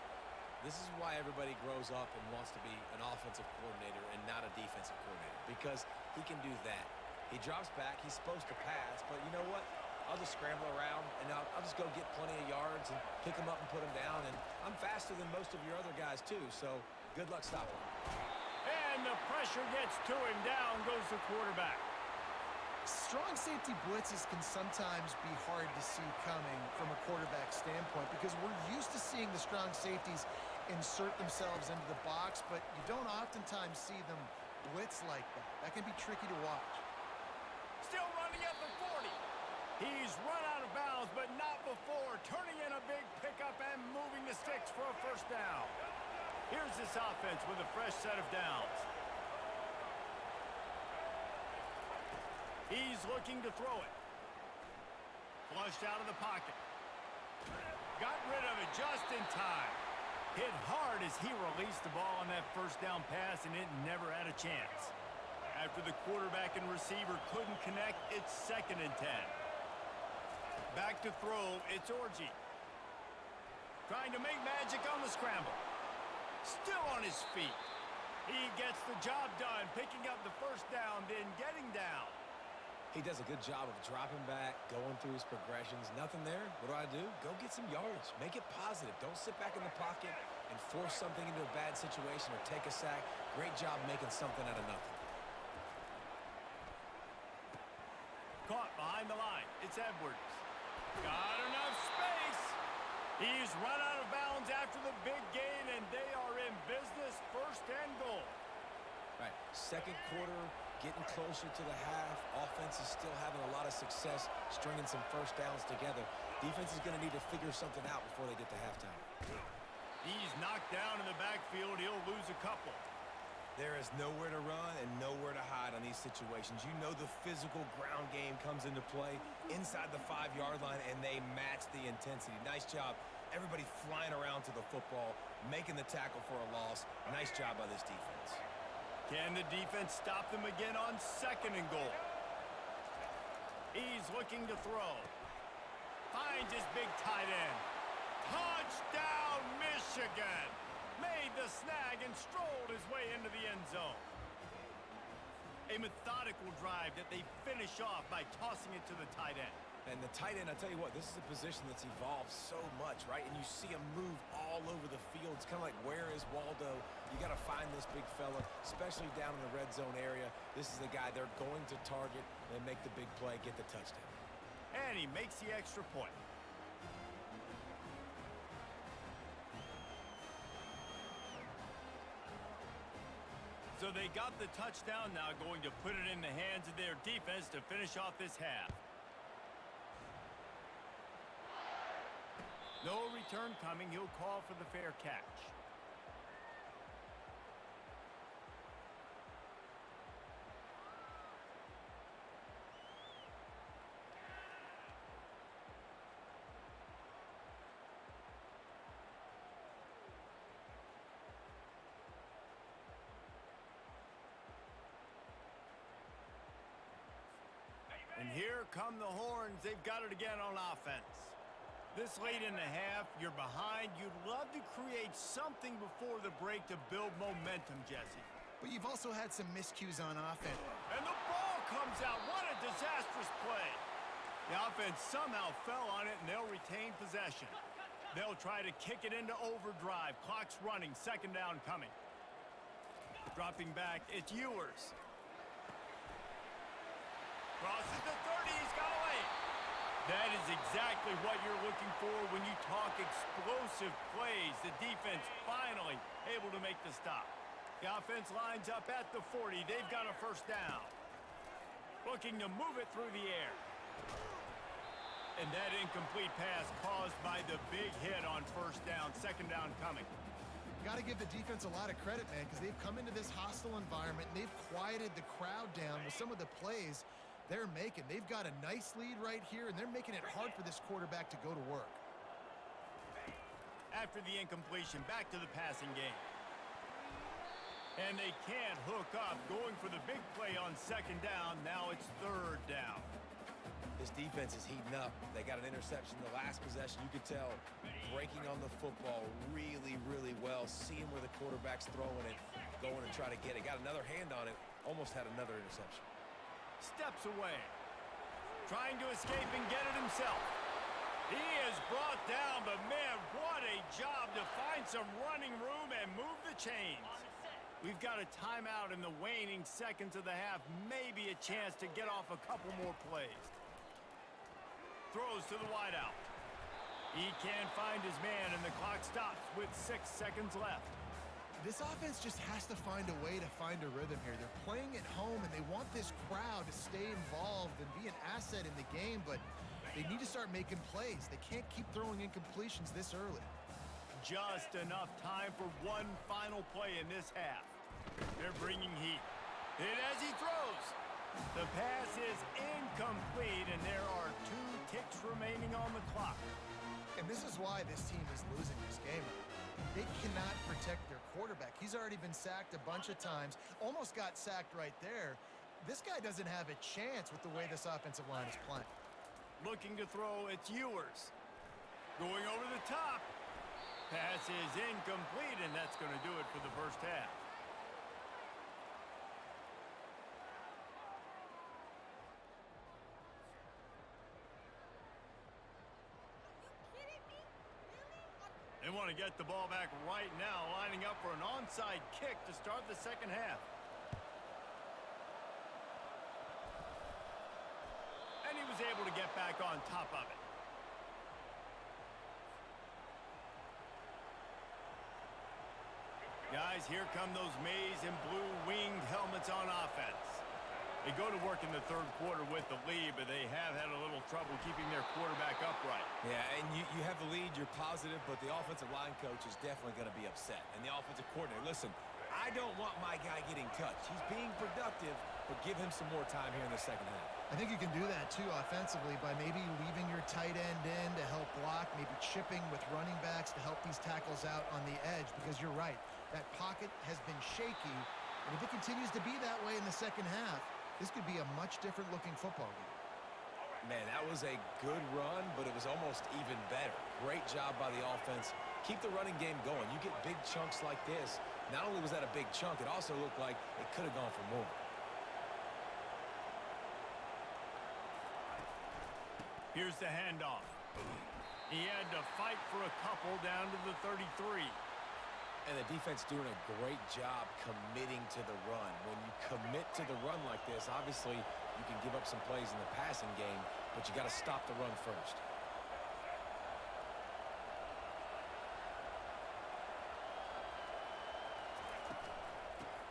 This is why everybody grows up and wants to be an offensive coordinator and not a defensive coordinator, because he can do that. He drops back. He's supposed to pass, but you know what? I'll just scramble around, and I'll just go get plenty of yards and pick him up and put him down. And I'm faster than most of your other guys, too, so good luck stopping him. And the pressure gets to him. Down goes the quarterback. Strong safety blitzes can sometimes be hard to see coming from a quarterback standpoint because we're used to seeing the strong safeties insert themselves into the box, but you don't oftentimes see them blitz like that. That can be tricky to watch. Still running at the 40. He's run out of bounds, but not before turning in a big pickup and moving the sticks for a first down. Here's this offense with a fresh set of downs. He's looking to throw it. Flushed out of the pocket. Got rid of it just in time. Hit hard as he released the ball on that first down pass, and it never had a chance. After the quarterback and receiver couldn't connect, it's 2nd and 10. Back to throw, it's Orji. Trying to make magic on the scramble. Still on his feet. He gets the job done, picking up the first down, then getting down. He does a good job of dropping back, going through his progressions. Nothing there. What do? Go get some yardage. Make it positive. Don't sit back in the pocket and force something into a bad situation or take a sack. Great job making something out of nothing. Caught behind the line. It's Edwards. Got enough space. He's run out of bounds after the big gain, and they are in business. 1st and goal. Right. 2nd quarter, getting closer to the half. Offense is still having a lot of success stringing some first downs together. Defense is going to need to figure something out before they get to halftime. He's knocked down in the backfield. He'll lose a couple. There is nowhere to run and nowhere to hide on these situations. You know the physical ground game comes into play inside the 5-yard line, and they match the intensity. Nice job. Everybody flying around to the football, making the tackle for a loss. Nice job by this defense. Can the defense stop them again on 2nd and goal? He's looking to throw. Finds his big tight end. Touchdown, Michigan! Made the snag and strolled his way into the end zone. A methodical drive that they finish off by tossing it to the tight end. And the tight end, I tell you what, this is a position that's evolved so much, right? And you see him move all over the field. It's kind of like, where is Waldo? You got to find this big fella, especially down in the red zone area. This is the guy they're going to target and make the big play, get the touchdown. And he makes the extra point. So they got the touchdown, now going to put it in the hands of their defense to finish off this half. No return coming. He'll call for the fair catch. And here come the horns. They've got it again on offense. This late in the half, you're behind. You'd love to create something before the break to build momentum, Jesse. But you've also had some miscues on offense. And the ball comes out. What a disastrous play. The offense somehow fell on it, and they'll retain possession. They'll try to kick it into overdrive. Clock's running. Second down coming. Dropping back, it's Ewers. Crosses the 30, he's got away. That is exactly what you're looking for when you talk explosive plays. The defense finally able to make the stop. The offense lines up at the 40. They've got a first down. Looking to move it through the air. And that incomplete pass caused by the big hit on first down. Second down coming. Got to give the defense a lot of credit, man, because they've come into this hostile environment and they've quieted the crowd down with some of the plays they're making. They've got a nice lead right here, and they're making it hard for this quarterback to go to work. After the incompletion, back to the passing game. And they can't hook up, going for the big play on second down. Now it's third down. This defense is heating up. They got an interception the last possession. You could tell breaking on the football really, really well, seeing where the quarterback's throwing it, going and try to get it. Got another hand on it, almost had another interception. Steps away. Trying to escape and get it himself. He is brought down, but man, what a job to find some running room and move the chains. We've got a timeout in the waning seconds of the half. Maybe a chance to get off a couple more plays. Throws to the wideout. He can't find his man, and the clock stops with 6 seconds left. This offense just has to find a way to find a rhythm here. They're playing at home, and they want this crowd to stay involved and be an asset in the game, but they need to start making plays. They can't keep throwing incompletions this early. Just enough time for one final play in this half. They're bringing heat. Hit as he throws. The pass is incomplete, and there are 2 ticks remaining on the clock. And this is why this team is losing this game. They cannot protect their quarterback. He's already been sacked a bunch of times, almost got sacked right there. This guy doesn't have a chance with the way this offensive line is playing. Looking to throw, it's Ewers. Going over the top. Pass is incomplete, and that's going to do it for the first half. They want to get the ball back right now, lining up for an onside kick to start the second half. And he was able to get back on top of it. Guys, here come those maize and blue winged helmets on offense. They go to work in the third quarter with the lead, but they have had a little trouble keeping their quarterback upright. Yeah, and you have the lead, you're positive, but the offensive line coach is definitely going to be upset. And the offensive coordinator, listen, I don't want my guy getting touched. He's being productive, but give him some more time here in the second half. I think you can do that, too, offensively, by maybe leaving your tight end in to help block, maybe chipping with running backs to help these tackles out on the edge, because you're right. That pocket has been shaky, and if it continues to be that way in the second half, this could be a much different looking football game. Man, that was a good run, but it was almost even better. Great job by the offense. Keep the running game going. You get big chunks like this. Not only was that a big chunk, it also looked like it could have gone for more. Here's the handoff. He had to fight for a couple down to the 33. And the defense doing a great job committing to the run. When you commit to the run like this, obviously you can give up some plays in the passing game, but you got to stop the run first.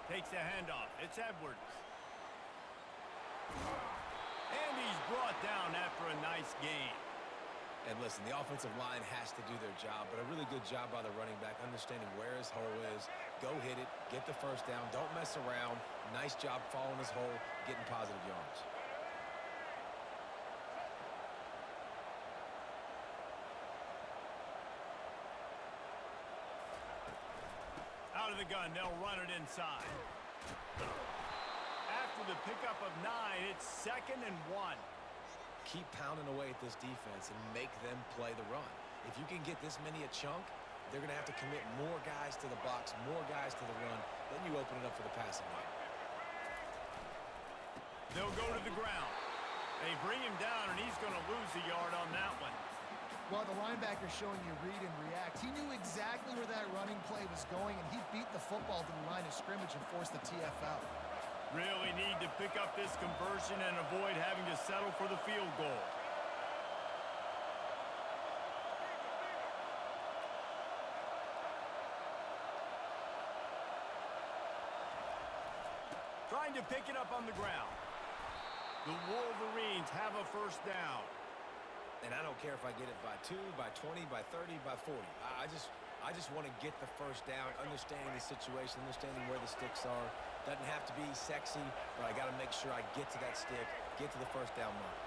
Takes the handoff. It's Edwards. And he's brought down after a nice gain. And listen, the offensive line has to do their job, but a really good job by the running back, understanding where his hole is. Go hit it, get the first down, don't mess around. Nice job following his hole, getting positive yards. Out of the gun, they'll run it inside. After the pickup of 9, it's 2nd and 1. Keep pounding away at this defense and make them play the run. If you can get this many a chunk, they're going to have to commit more guys to the box, more guys to the run. Then you open it up for the passing game. They'll go to the ground. They bring him down, and he's going to lose a yard on that one. Well, the linebacker's showing you read and react. He knew exactly where that running play was going, and he beat the football to the line of scrimmage and forced the TFL. Really need to pick up this conversion and avoid having to settle for the field goal. Trying to pick it up on the ground. The Wolverines have a first down. And I don't care if I get it by 2, by 20, by 30, by 40. I just want to get the first down, understanding the situation, understanding where the sticks are. Doesn't have to be sexy, but I got to make sure I get to that stick, get to the first down mark.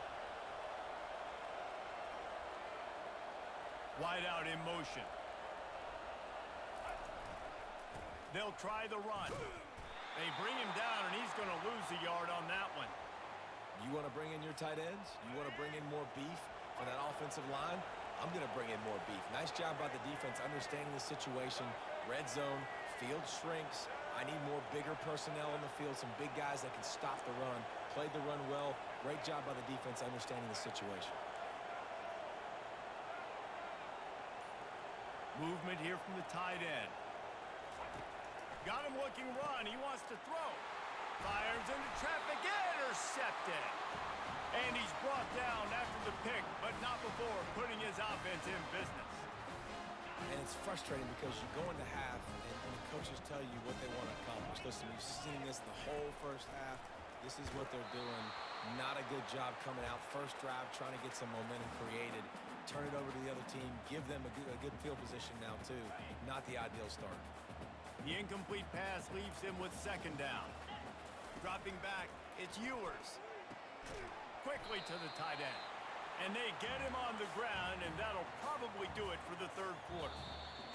Wide out in motion. They'll try the run. They bring him down, and he's going to lose a yard on that one. You want to bring in your tight ends? You want to bring in more beef for that offensive line? I'm going to bring in more beef. Nice job by the defense understanding the situation. Red zone, field shrinks. I need more bigger personnel in the field, some big guys that can stop the run. Played the run well. Great job by the defense understanding the situation. Movement here from the tight end. Got him looking run. He wants to throw. Fires into traffic. Intercepted. And he's brought down after the pick, but not before putting his offense in business. And it's frustrating because you go into half and the coaches tell you what they want to accomplish. Listen, we've seen this the whole first half. This is what they're doing. Not a good job coming out. First drive, trying to get some momentum created. Turn it over to the other team. Give them a good field position now, too. Not the ideal start. The incomplete pass leaves him with 2nd down. Dropping back, it's Ewers. Quickly to the tight end. And they get him on the ground, and that'll probably do it for the 3rd quarter.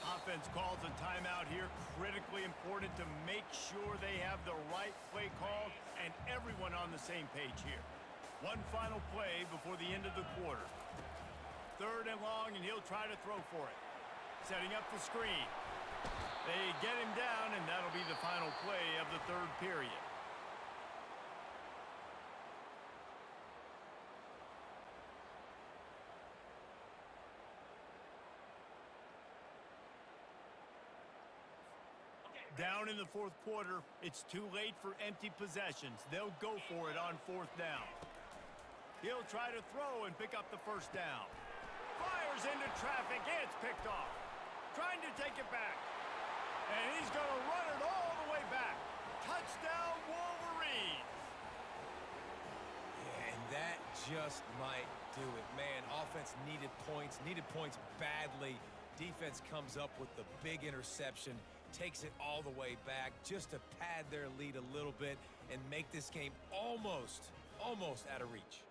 Offense calls a timeout here. Critically important to make sure they have the right play call and everyone on the same page here. One final play before the end of the quarter. 3rd and long, and he'll try to throw for it. Setting up the screen. They get him down, and that'll be the final play of the 3rd period. Down in the 4th quarter, it's too late for empty possessions. They'll go for it on 4th down. He'll try to throw and pick up the first down. Fires into traffic. It's picked off. Trying to take it back. And he's going to run it all the way back. Touchdown, Wolverines. Yeah, and that just might do it. Man, offense needed points badly. Defense comes up with the big interception, takes it all the way back just to pad their lead a little bit and make this game almost out of reach.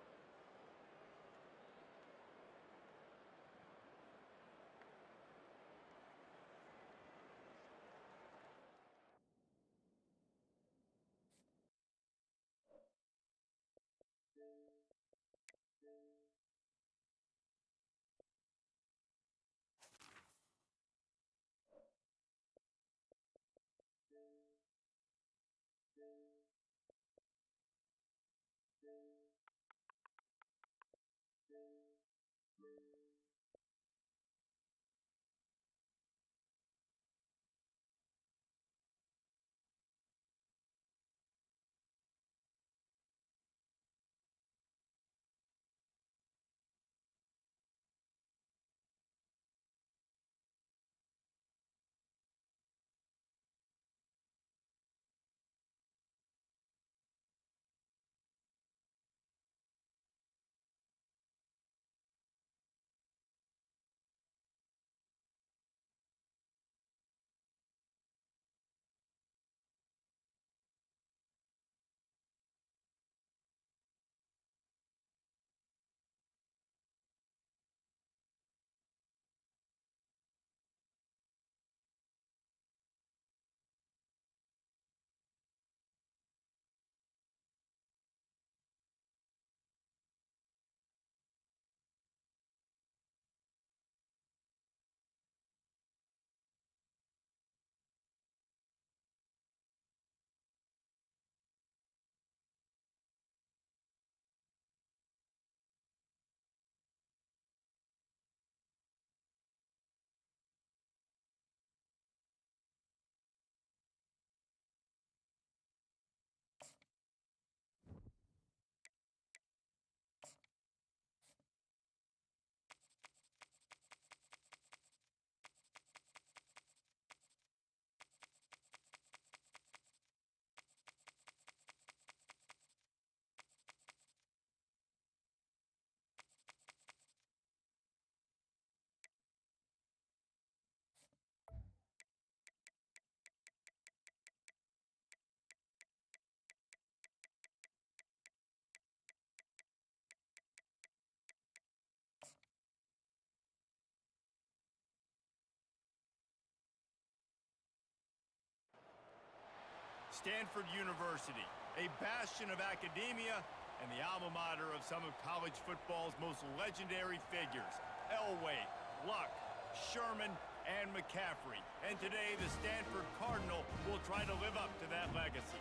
Stanford University, a bastion of academia and the alma mater of some of college football's most legendary figures, Elway, Luck, Sherman, and McCaffrey. And today, the Stanford Cardinal will try to live up to that legacy.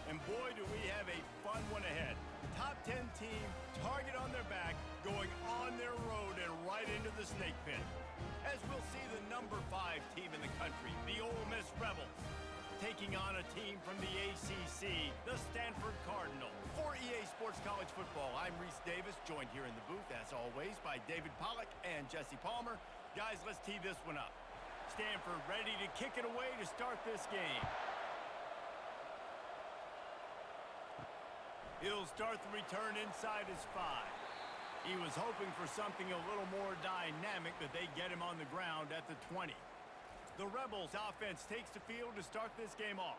And boy, do we have a fun one ahead. Top 10 team, target on their back, going on their road and right into the snake pit. As we'll see the number 5 team in the country, the Ole Miss Rebels, taking on a team from the ACC, the Stanford Cardinal. For EA Sports College Football, I'm Reese Davis, joined here in the booth, as always, by David Pollack and Jesse Palmer. Guys, let's tee this one up. Stanford ready to kick it away to start this game. He'll start the return inside his 5. He was hoping for something a little more dynamic, but they get him on the ground at the 20. The Rebels offense takes the field to start this game off.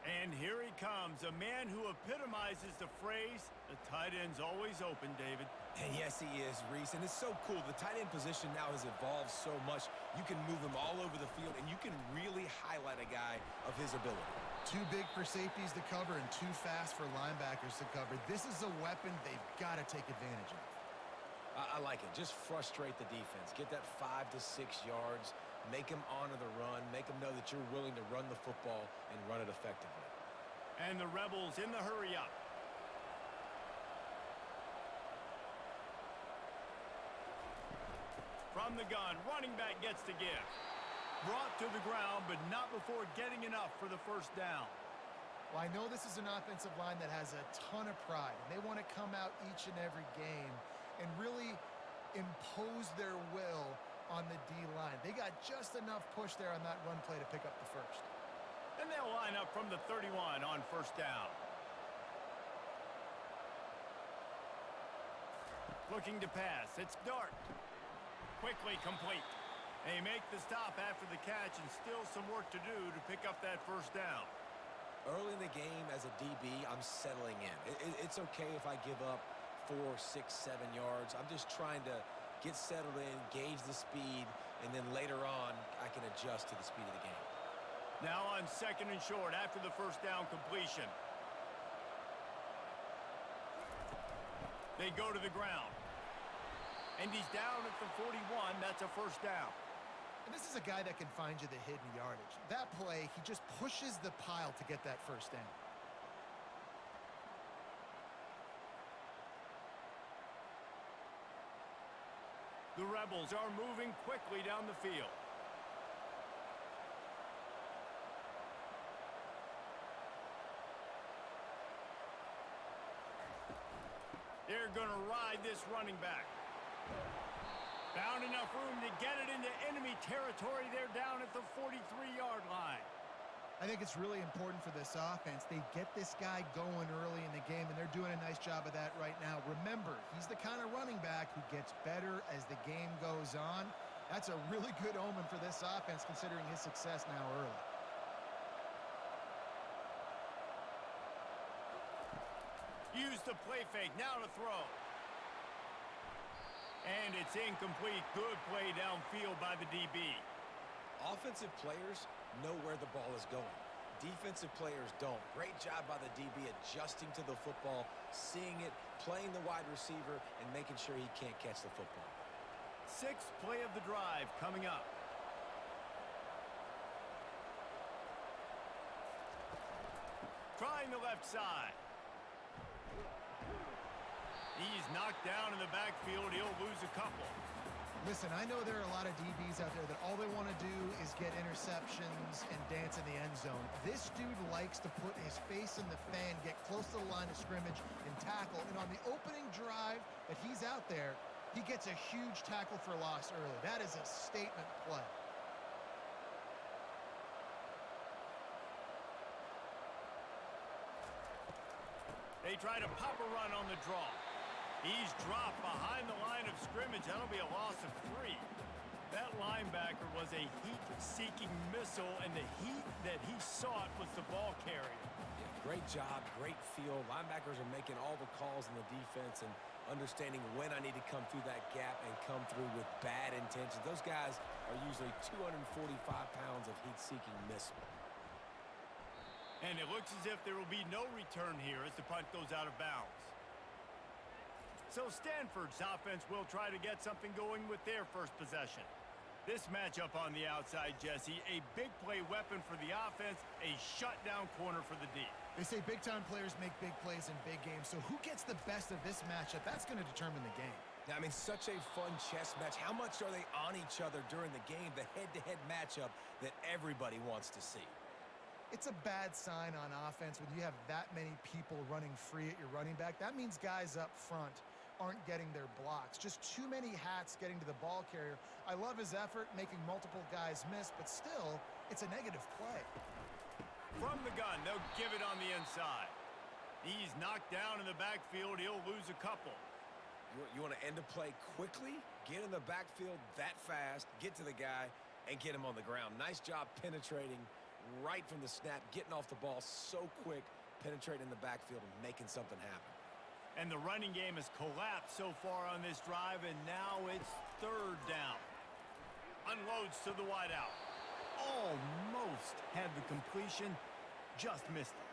And here he comes, a man who epitomizes the phrase, the tight end's always open, David. And yes, he is, Reese. And it's so cool. The tight end position now has evolved so much. You can move him all over the field, and you can really highlight a guy of his ability. Too big for safeties to cover and too fast for linebackers to cover. This is a weapon they've got to take advantage of. I like it. Just frustrate the defense. Get that 5 to 6 yards. Make them honor the run. Make them know that you're willing to run the football and run it effectively. And the Rebels in the hurry up. From the gun, running back gets the give. Brought to the ground, but not before getting enough for the first down. Well, I know this is an offensive line that has a ton of pride, and they want to come out each and every game and really impose their will on the D-line. They got just enough push there on that run play to pick up the first. And they'll line up from the 31 on first down. Looking to pass. It's Dart. Quickly complete. They make the stop after the catch, and still some work to do to pick up that first down. Early in the game as a DB, I'm settling in. It's okay if I give up 4, 6, 7 yards. I'm just trying to get settled in, gauge the speed, and then later on, I can adjust to the speed of the game. Now on second and short after the first down completion. They go to the ground. And he's down at the 41. That's a first down. And this is a guy that can find you the hidden yardage. That play, he just pushes the pile to get that first down. The Rebels are moving quickly down the field. They're going to ride this running back. Found enough room to get it into enemy territory. They're down at the 43-yard line. I think it's really important for this offense. They get this guy going early in the game, and they're doing a nice job of that right now. Remember, he's the kind of running back who gets better as the game goes on. That's a really good omen for this offense, considering his success now early. Use the play fake. Now to throw. And it's incomplete. Good play downfield by the DB. Offensive players know where the ball is going. Defensive players don't. Great job by the DB adjusting to the football, seeing it, playing the wide receiver, and making sure he can't catch the football. Sixth play of the drive coming up. Trying the left side. He's knocked down in the backfield. He'll lose a couple. Listen, I know there are a lot of DBs out there that all they want to do is get interceptions and dance in the end zone. This dude likes to put his face in the fan, get close to the line of scrimmage, and tackle. And on the opening drive that he's out there, he gets a huge tackle for loss early. That is a statement play. They try to pop a run on the draw. He's dropped behind the line of scrimmage. That'll be a loss of 3. That linebacker was a heat-seeking missile, and the heat that he sought was the ball carrier. Yeah, great job, great feel. Linebackers are making all the calls in the defense and understanding when I need to come through that gap and come through with bad intentions. Those guys are usually 245 pounds of heat-seeking missile. And it looks as if there will be no return here as the punt goes out of bounds. So Stanford's offense will try to get something going with their first possession. This matchup on the outside, Jesse, a big play weapon for the offense, a shutdown corner for the D. They say big-time players make big plays in big games, so who gets the best of this matchup? That's going to determine the game. I mean, such a fun chess match. How much are they on each other during the game, the head-to-head matchup that everybody wants to see? It's a bad sign on offense when you have that many people running free at your running back. That means guys up front aren't getting their blocks. Just too many hats getting to the ball carrier. I love his effort, making multiple guys miss, but still, it's a negative play. From the gun, they'll give it on the inside. He's knocked down in the backfield. He'll lose a couple. You want to end a play quickly, get in the backfield that fast, get to the guy, and get him on the ground. Nice job penetrating right from the snap, getting off the ball so quick, penetrating the backfield and making something happen. And the running game has collapsed so far on this drive, and now it's third down. Unloads to the wideout. Almost had the completion, just missed it.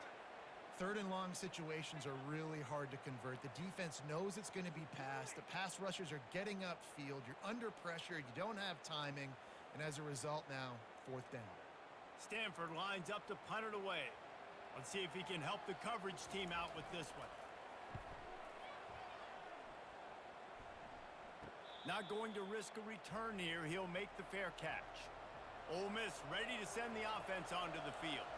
Third and long situations are really hard to convert. The defense knows it's going to be passed. The pass rushers are getting upfield. You're under pressure. You don't have timing. And as a result now, fourth down. Stanford lines up to punt it away. Let's see if he can help the coverage team out with this one. Not going to risk a return here. He'll make the fair catch. Ole Miss ready to send the offense onto the field.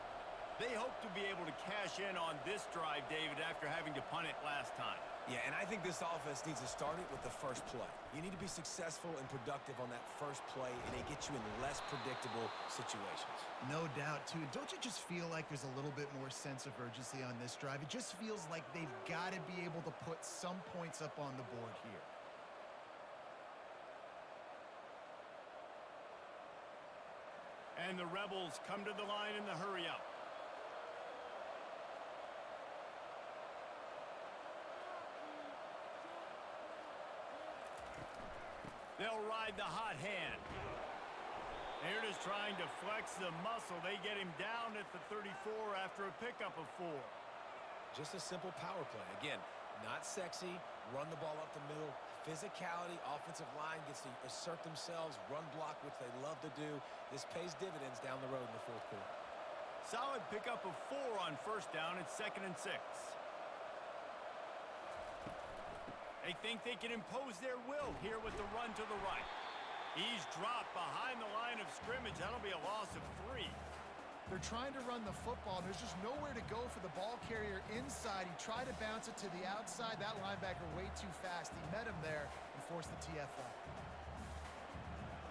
They hope to be able to cash in on this drive, David, after having to punt it last time. Yeah, and I think this offense needs to start it with the first play. You need to be successful and productive on that first play, and it gets you in less predictable situations. No doubt, too. Don't you just feel like there's a little bit more sense of urgency on this drive? It just feels like they've got to be able to put some points up on the board here. And the Rebels come to the line in the hurry-up. They'll ride the hot hand. They're just trying to flex the muscle. They get him down at the 34 after a pickup of 4. Just a simple power play. Again, not sexy, run the ball up the middle. Physicality, offensive line gets to assert themselves, run block, which they love to do. This pays dividends down the road in the fourth quarter. Solid pickup of 4 on first down. It's 2nd and 6. They think they can impose their will here with the run to the right. He's dropped behind the line of scrimmage. That'll be a loss of 3. They're trying to run the football. There's just nowhere to go for the ball carrier inside. He tried to bounce it to the outside. That linebacker way too fast. He met him there and forced the TFL.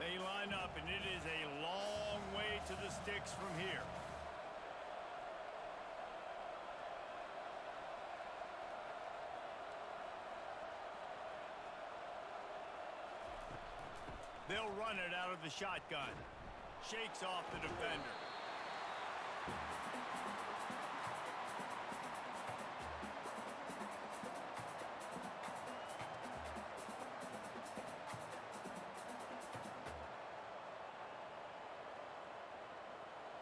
They line up, and it is a long way to the sticks from here. They'll run it out of the shotgun. Shakes off the defender.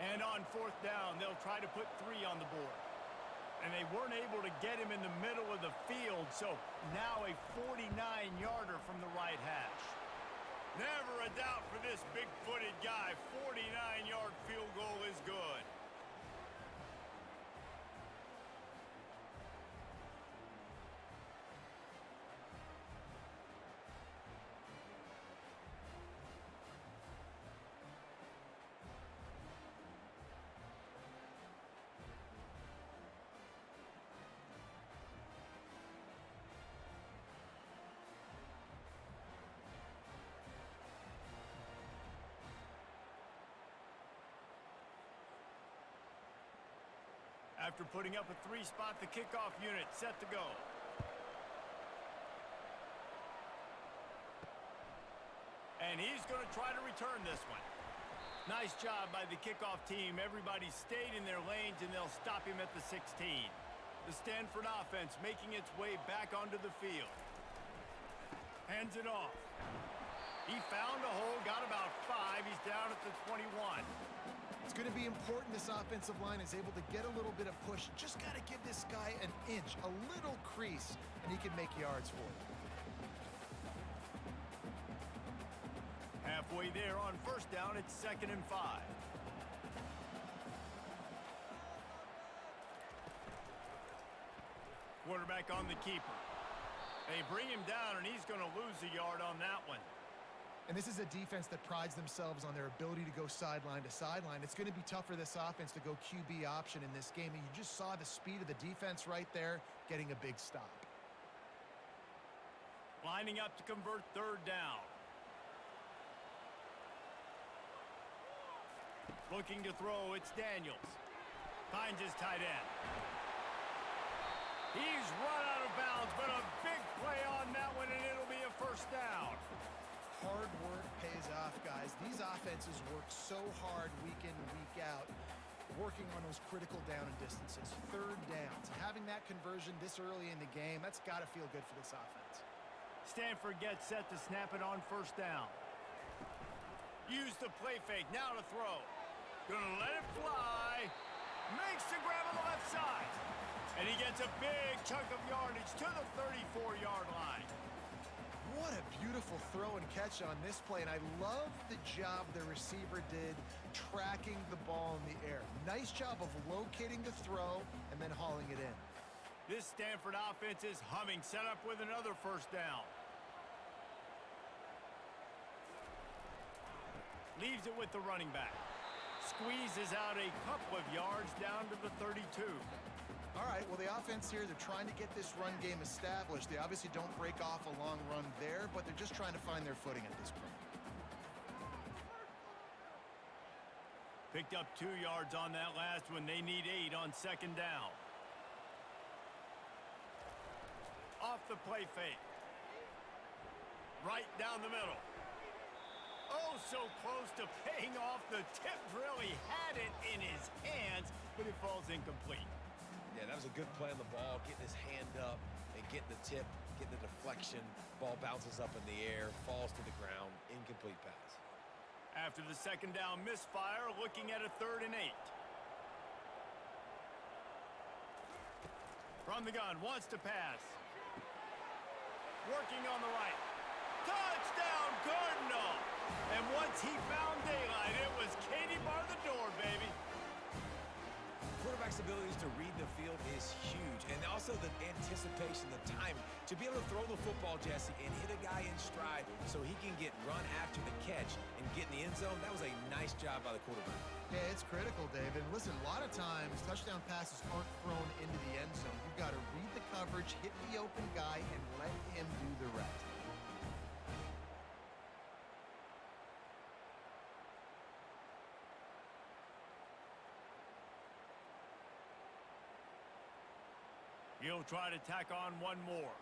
And on fourth down, they'll try to put 3 on the board. And they weren't able to get him in the middle of the field, so now a 49-yarder from the right hash. Never a doubt for this big-footed guy. 49-yard field goal is good. After putting up a 3-spot, the kickoff unit set to go. And he's going to try to return this one. Nice job by the kickoff team. Everybody stayed in their lanes, and they'll stop him at the 16. The Stanford offense making its way back onto the field. Hands it off. He found a hole, got about 5. He's down at the 21. It's going to be important this offensive line is able to get a little bit of push. Just got to give this guy an inch, a little crease, and he can make yards for you. Halfway there on first down, it's 2nd and 5. Quarterback on the keeper. They bring him down, and he's going to lose a yard on that one. And this is a defense that prides themselves on their ability to go sideline to sideline. It's going to be tough for this offense to go QB option in this game, and you just saw the speed of the defense right there getting a big stop. Lining up to convert 3rd down. Looking to throw, it's Daniels. Finds his tight end. He's run out of bounds, but a big play on that one, and it'll be a 1st down. Hard work pays off, guys. These offenses work so hard week in and week out, working on those critical down and distances. 3rd downs. Having that conversion this early in the game, that's got to feel good for this offense. Stanford gets set to snap it on 1st down. Use the play fake, now to throw. Gonna let it fly. Makes the grab on the left side. And he gets a big chunk of yardage to the 34-yard line. What a beautiful throw and catch on this play, and I love the job the receiver did tracking the ball in the air. Nice job of locating the throw and then hauling it in. This Stanford offense is humming, set up with another 1st down. Leaves it with the running back. Squeezes out a couple of yards down to the 32. All right, well, the offense here, they're trying to get this run game established. They obviously don't break off a long run there, but they're just trying to find their footing at this point. Picked up 2 yards on that last one. They need 8 on 2nd down. Off the play fake. Right down the middle. Oh, so close to paying off. The tip really had it in his hands, but it falls incomplete. Yeah, that was a good play on the ball, getting his hand up and getting the tip, getting the deflection. Ball bounces up in the air, falls to the ground, incomplete pass. After the 2nd down misfire, looking at a 3rd and 8. From the gun, wants to pass. Working on the right. Touchdown, Cardinal! And once he found daylight, it was Katie bar the door, baby. Quarterback's abilities to read the field is huge, and also the anticipation, the time to be able to throw the football, Jesse, and hit a guy in stride so he can get run after the catch and get in the end zone. That was a nice job by the quarterback. Yeah, it's critical, David. Listen, a lot of times touchdown passes aren't thrown into the end zone. You've got to read the coverage, hit the open guy, and let him do the rest. He'll try to tack on one more.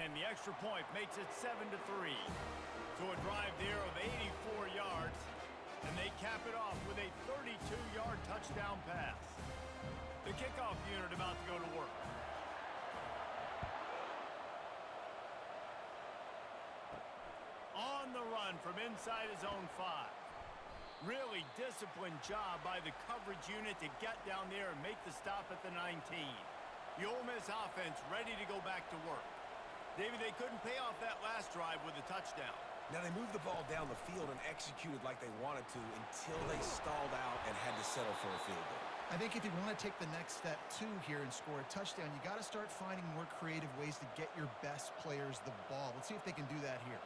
And the extra point makes it 7-3. So a drive there of 84 yards, and they cap it off with a 32-yard touchdown pass. The kickoff unit about to go to work. On the run from inside his own 5. Really disciplined job by the coverage unit to get down there and make the stop at the 19. The Ole Miss offense ready to go back to work. David, they couldn't pay off that last drive with a touchdown. Now, they moved the ball down the field and executed like they wanted to until they stalled out and had to settle for a field goal. I think if you want to take the next step, too, here and score a touchdown, you got to start finding more creative ways to get your best players the ball. Let's see if they can do that here.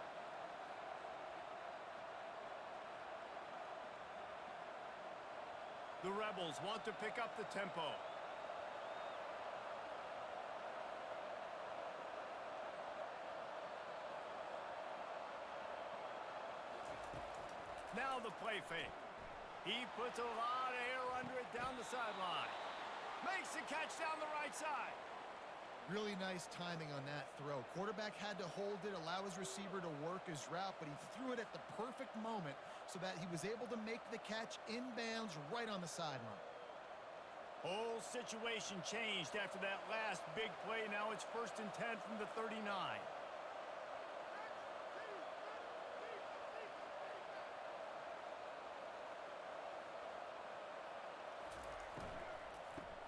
The Rebels want to pick up the tempo. Now the play fake. He puts a lot of air under it down the sideline. Makes the catch down the right side. Really nice timing on that throw. Quarterback had to hold it, allow his receiver to work his route, but he threw it at the perfect moment so that he was able to make the catch inbounds right on the sideline. Whole situation changed after that last big play. Now it's 1st and 10 from the 39.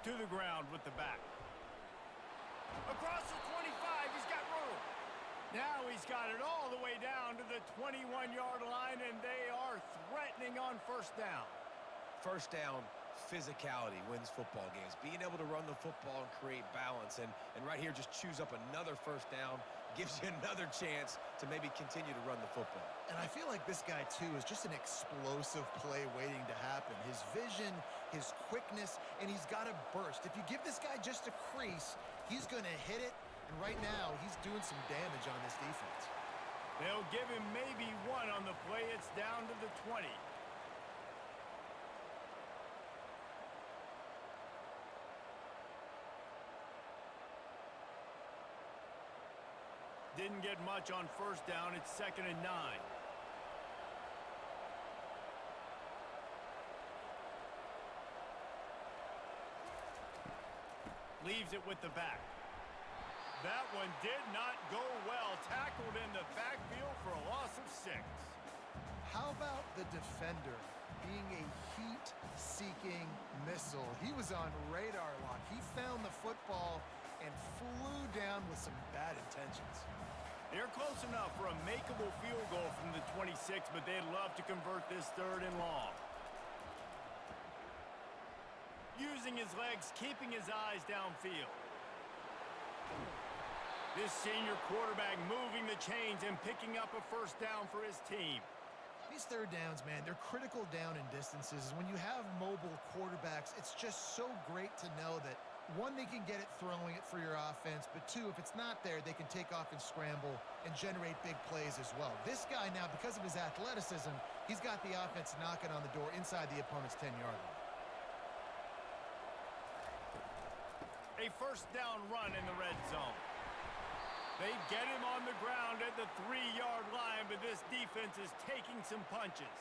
To the ground with the back. Across the 25, he's got room. Now he's got it all the way down to the 21-yard line, and they are threatening on first down. First down, physicality wins football games. Being able to run the football and create balance. And right here, just choose up another first down, gives you another chance to maybe continue to run the football. And I feel like this guy, too, is just an explosive play waiting to happen. His vision, his quickness, and he's got a burst. If you give this guy just a crease, he's going to hit it. And right now, he's doing some damage on this defense. They'll give him maybe one on the play. It's down to the 20. Didn't get much on first down. It's 2nd and 9. Leaves it with the back. That one did not go well. Tackled in the backfield for a loss of 6. How about the defender being a heat-seeking missile? He was on radar lock. He found the football and flew down with some bad intentions. They're close enough for a makeable field goal from the 26, but they'd love to convert this 3rd and long. Using his legs, keeping his eyes downfield. This senior quarterback moving the chains and picking up a first down for his team. These third downs, man, they're critical down in distances. When you have mobile quarterbacks, it's just so great to know that, one, they can get it throwing it for your offense, but two, if it's not there, they can take off and scramble and generate big plays as well. This guy now, because of his athleticism, he's got the offense knocking on the door inside the opponent's 10-yard line. A first down run in the red zone. They get him on the ground at the 3-yard line, but this defense is taking some punches.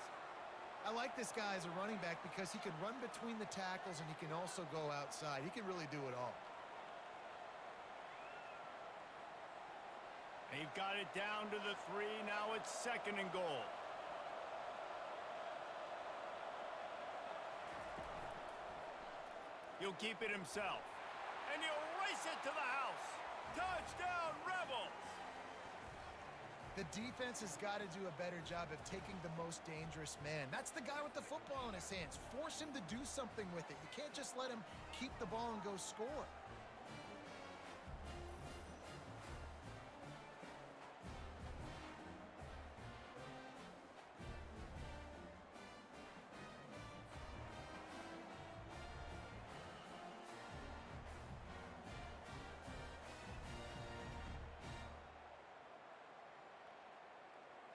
I like this guy as a running back because he can run between the tackles and he can also go outside. He can really do it all. They've got it down to the 3. Now it's 2nd and goal. He'll keep it himself. And he'll race it to the house. Touchdown, Rebels! The defense has got to do a better job of taking the most dangerous man. That's the guy with the football in his hands. Force him to do something with it. You can't just let him keep the ball and go score.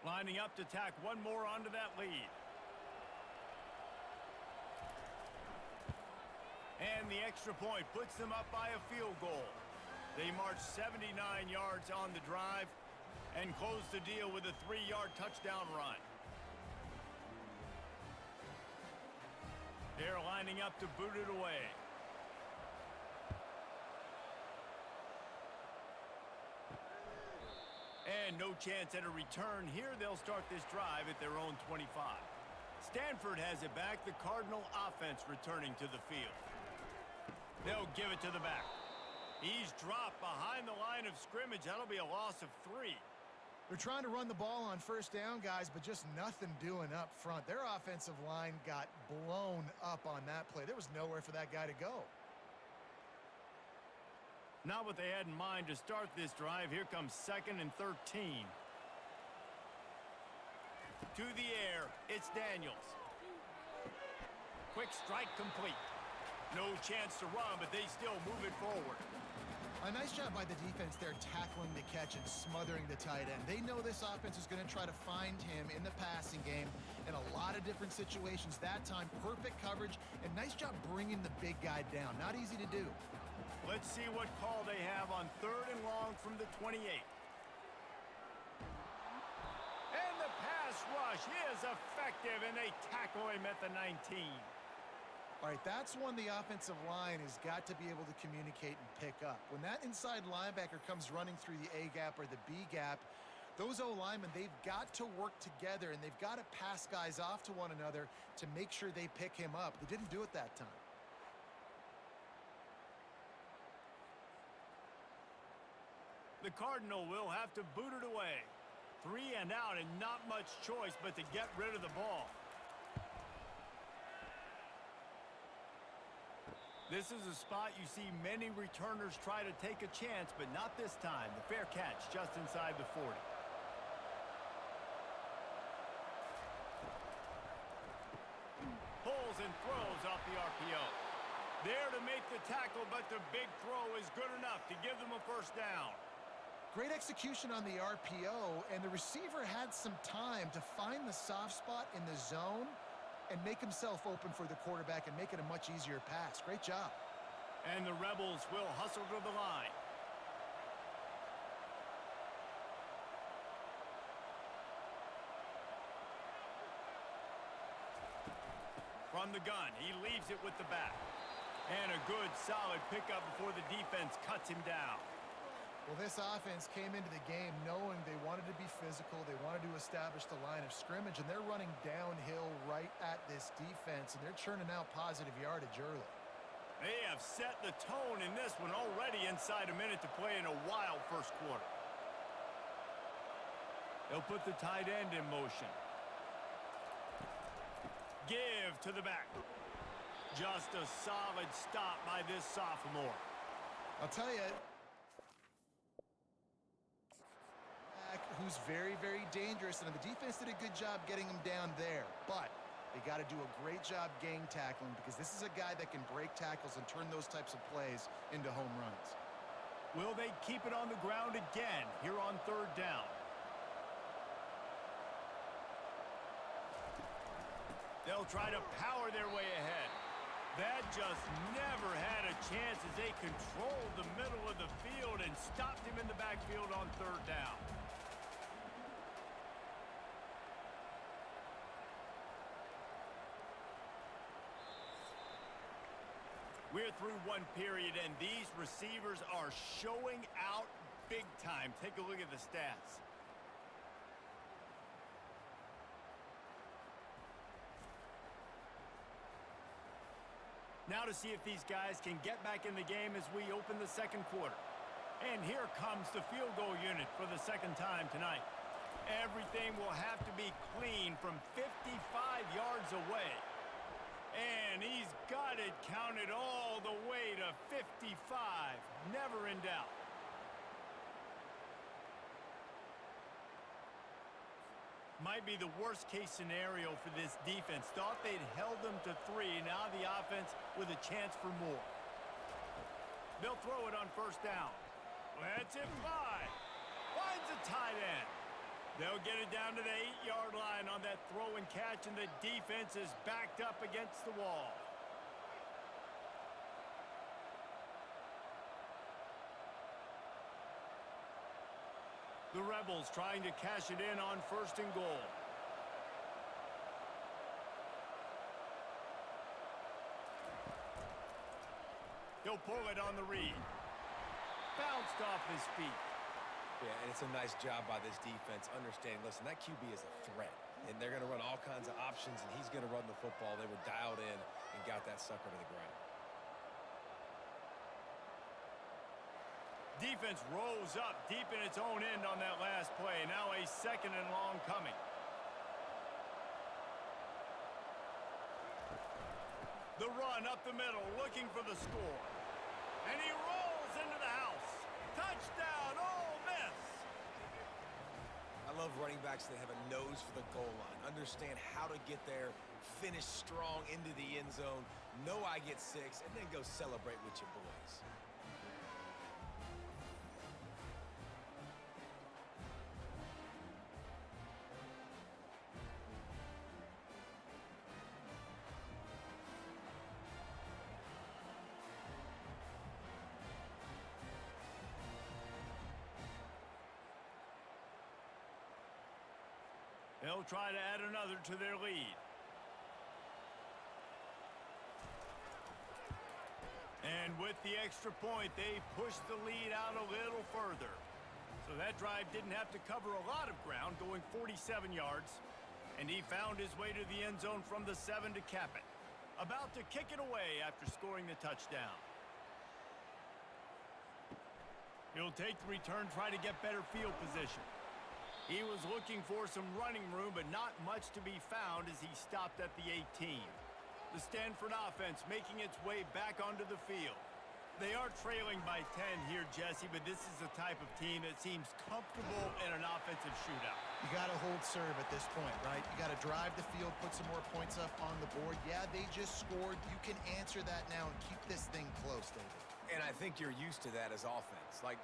Lining up to tack one more onto that lead. And the extra point puts them up by a field goal. They march 79 yards on the drive and close the deal with a 3-yard touchdown run. They're lining up to boot it away. And no chance at a return here. They'll start this drive at their own 25. Stanford has it back. The Cardinal offense returning to the field. They'll give it to the back. He's dropped behind the line of scrimmage. That'll be a loss of 3. They're trying to run the ball on first down, guys, but just nothing doing up front. Their offensive line got blown up on that play. There was nowhere for that guy to go. Not what they had in mind to start this drive. Here comes 2nd and 13. To the air, it's Daniels. Quick strike complete. No chance to run, but they still move it forward. A nice job by the defense there tackling the catch and smothering the tight end. They know this offense is going to try to find him in the passing game in a lot of different situations. That time, perfect coverage, and nice job bringing the big guy down. Not easy to do. Let's see what call they have on 3rd and long from the 28. And the pass rush is effective, and they tackle him at the 19. All right, that's one the offensive line has got to be able to communicate and pick up. When that inside linebacker comes running through the A gap or the B gap, those O-linemen, they've got to work together, and they've got to pass guys off to one another to make sure they pick him up. They didn't do it that time. The Cardinal will have to boot it away. 3 and out and not much choice but to get rid of the ball. This is a spot you see many returners try to take a chance, but not this time. The fair catch just inside the 40. Pulls and throws off the RPO. There to make the tackle, but the big throw is good enough to give them a first down. Great execution on the RPO, and the receiver had some time to find the soft spot in the zone and make himself open for the quarterback and make it a much easier pass. Great job. And the Rebels will hustle to the line. From the gun, he leaves it with the back. And a good, solid pickup before the defense cuts him down. Well, this offense came into the game knowing they wanted to be physical, they wanted to establish the line of scrimmage, and they're running downhill right at this defense, and they're churning out positive yardage early. They have set the tone in this one already inside a minute to play in a wild first quarter. They'll put the tight end in motion. Give to the back. Just a solid stop by this sophomore. I'll tell you, who's very, very dangerous, and the defense did a good job getting him down there, but they got to do a great job gang tackling because this is a guy that can break tackles and turn those types of plays into home runs. Will they keep it on the ground again here on third down? They'll try to power their way ahead. That just never had a chance as they controlled the middle of the field and stopped him in the backfield on third down. We're through one period, and these receivers are showing out big time. Take a look at the stats. Now to see if these guys can get back in the game as we open the second quarter. And here comes the field goal unit for the second time tonight. Everything will have to be clean from 55 yards away. And he's got it counted all the way to 55. Never in doubt. Might be the worst case scenario for this defense. Thought they'd held them to 3. Now the offense with a chance for more. They'll throw it on first down. Lets it fly. Finds a tight end. They'll get it down to the 8-yard line on that throw and catch, and the defense is backed up against the wall. The Rebels trying to cash it in on first and goal. He'll pull it on the read. Bounced off his feet. Yeah, and it's a nice job by this defense understanding, listen, that QB is a threat, and they're going to run all kinds of options, and he's going to run the football. They were dialed in and got that sucker to the ground. Defense rose up deep in its own end on that last play. Now a second and long coming. The run up the middle, looking for the score. And he rolls into the house. Touchdown, Ole Miss! I love running backs that have a nose for the goal line, understand how to get there, finish strong into the end zone, know I get 6, and then go celebrate with your boys. They'll try to add another to their lead. And with the extra point, they push the lead out a little further. So that drive didn't have to cover a lot of ground, going 47 yards. And he found his way to the end zone from the 7 to cap it. About to kick it away after scoring the touchdown. He'll take the return, try to get better field position. He was looking for some running room, but not much to be found as he stopped at the 18. The Stanford offense making its way back onto the field. They are trailing by 10 here, Jesse, but this is the type of team that seems comfortable in an offensive shootout. You got to hold serve at this point, right? You got to drive the field, put some more points up on the board. Yeah, they just scored. You can answer that now and keep this thing close, David. And I think you're used to that as offense. Like,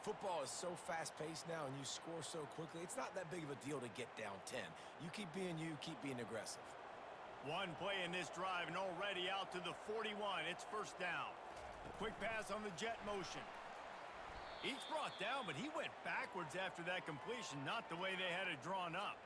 football is so fast-paced now and you score so quickly, it's not that big of a deal to get down 10. You keep being you, keep being aggressive. One play in this drive and already out to the 41. It's first down. Quick pass on the jet motion. He's brought down, but he went backwards after that completion, not the way they had it drawn up.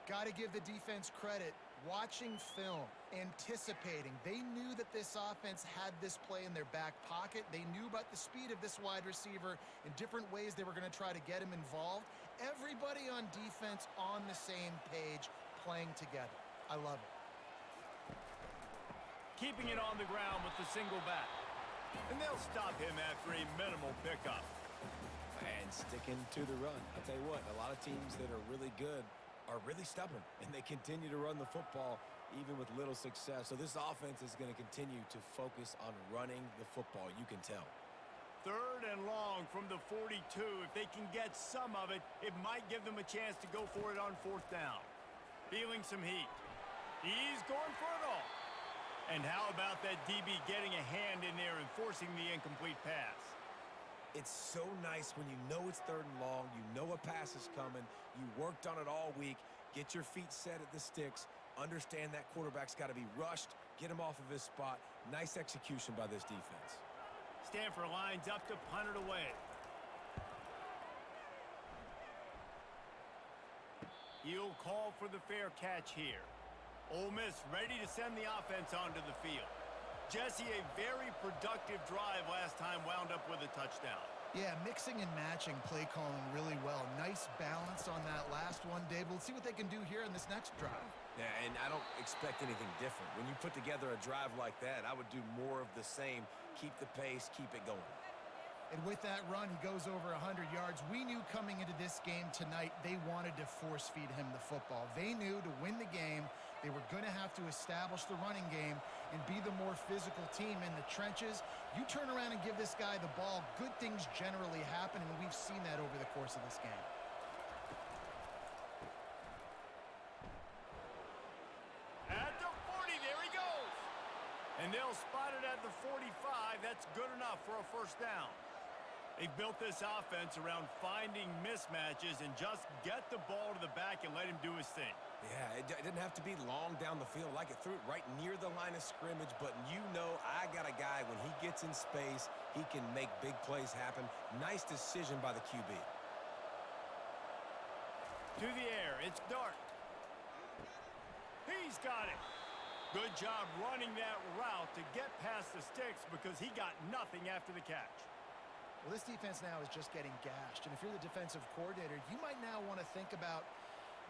Got to give the defense credit. Watching film, anticipating. They knew that this offense had this play in their back pocket. They knew about the speed of this wide receiver in different ways they were going to try to get him involved. Everybody on defense on the same page, playing together. I love it. Keeping it on the ground with the single back. And they'll stop him after a minimal pickup. And sticking to the run. I'll tell you what, a lot of teams that are really good are really stubborn, and they continue to run the football even with little success. So this offense is going to continue to focus on running the football, you can tell. 3rd and long from the 42. If they can get some of it, it might give them a chance to go for it on 4th down. Feeling some heat. He's going for it all. And how about that DB getting a hand in there and forcing the incomplete pass? It's so nice when you know it's 3rd and long, you know a pass is coming, you worked on it all week, get your feet set at the sticks, understand that quarterback's got to be rushed, get him off of his spot. Nice execution by this defense. Stanford lines up to punt it away. He'll call for the fair catch here. Ole Miss ready to send the offense onto the field. Jesse, a very productive drive last time, wound up with a touchdown. Yeah, mixing and matching play calling really well. Nice balance on that last one, Dave. We'll see what they can do here in this next drive. Yeah, and I don't expect anything different. When you put together a drive like that, I would do more of the same. Keep the pace, keep it going. And with that run, he goes over 100 yards. We knew coming into this game tonight, they wanted to force feed him the football. They knew to win the game, they were going to have to establish the running game and be the more physical team in the trenches. You turn around and give this guy the ball, good things generally happen, and we've seen that over the course of this game. At the 40, there he goes. And they'll spot it at the 45. That's good enough for a first down. They've built this offense around finding mismatches and just get the ball to the back and let him do his thing. Yeah, it didn't have to be long down the field. Like it threw it right near the line of scrimmage, but you know I got a guy, when he gets in space, he can make big plays happen. Nice decision by the QB. To the air, it's Dart. He's got it. Good job running that route to get past the sticks because he got nothing after the catch. Well, this defense now is just getting gashed. And if you're the defensive coordinator, you might now want to think about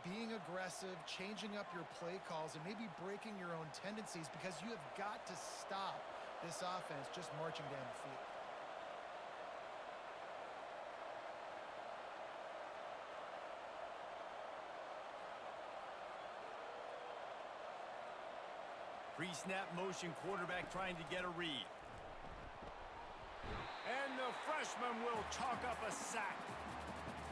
being aggressive, changing up your play calls, and maybe breaking your own tendencies because you have got to stop this offense just marching down the field. Pre-snap motion, quarterback trying to get a read. And the freshman will chalk up a sack.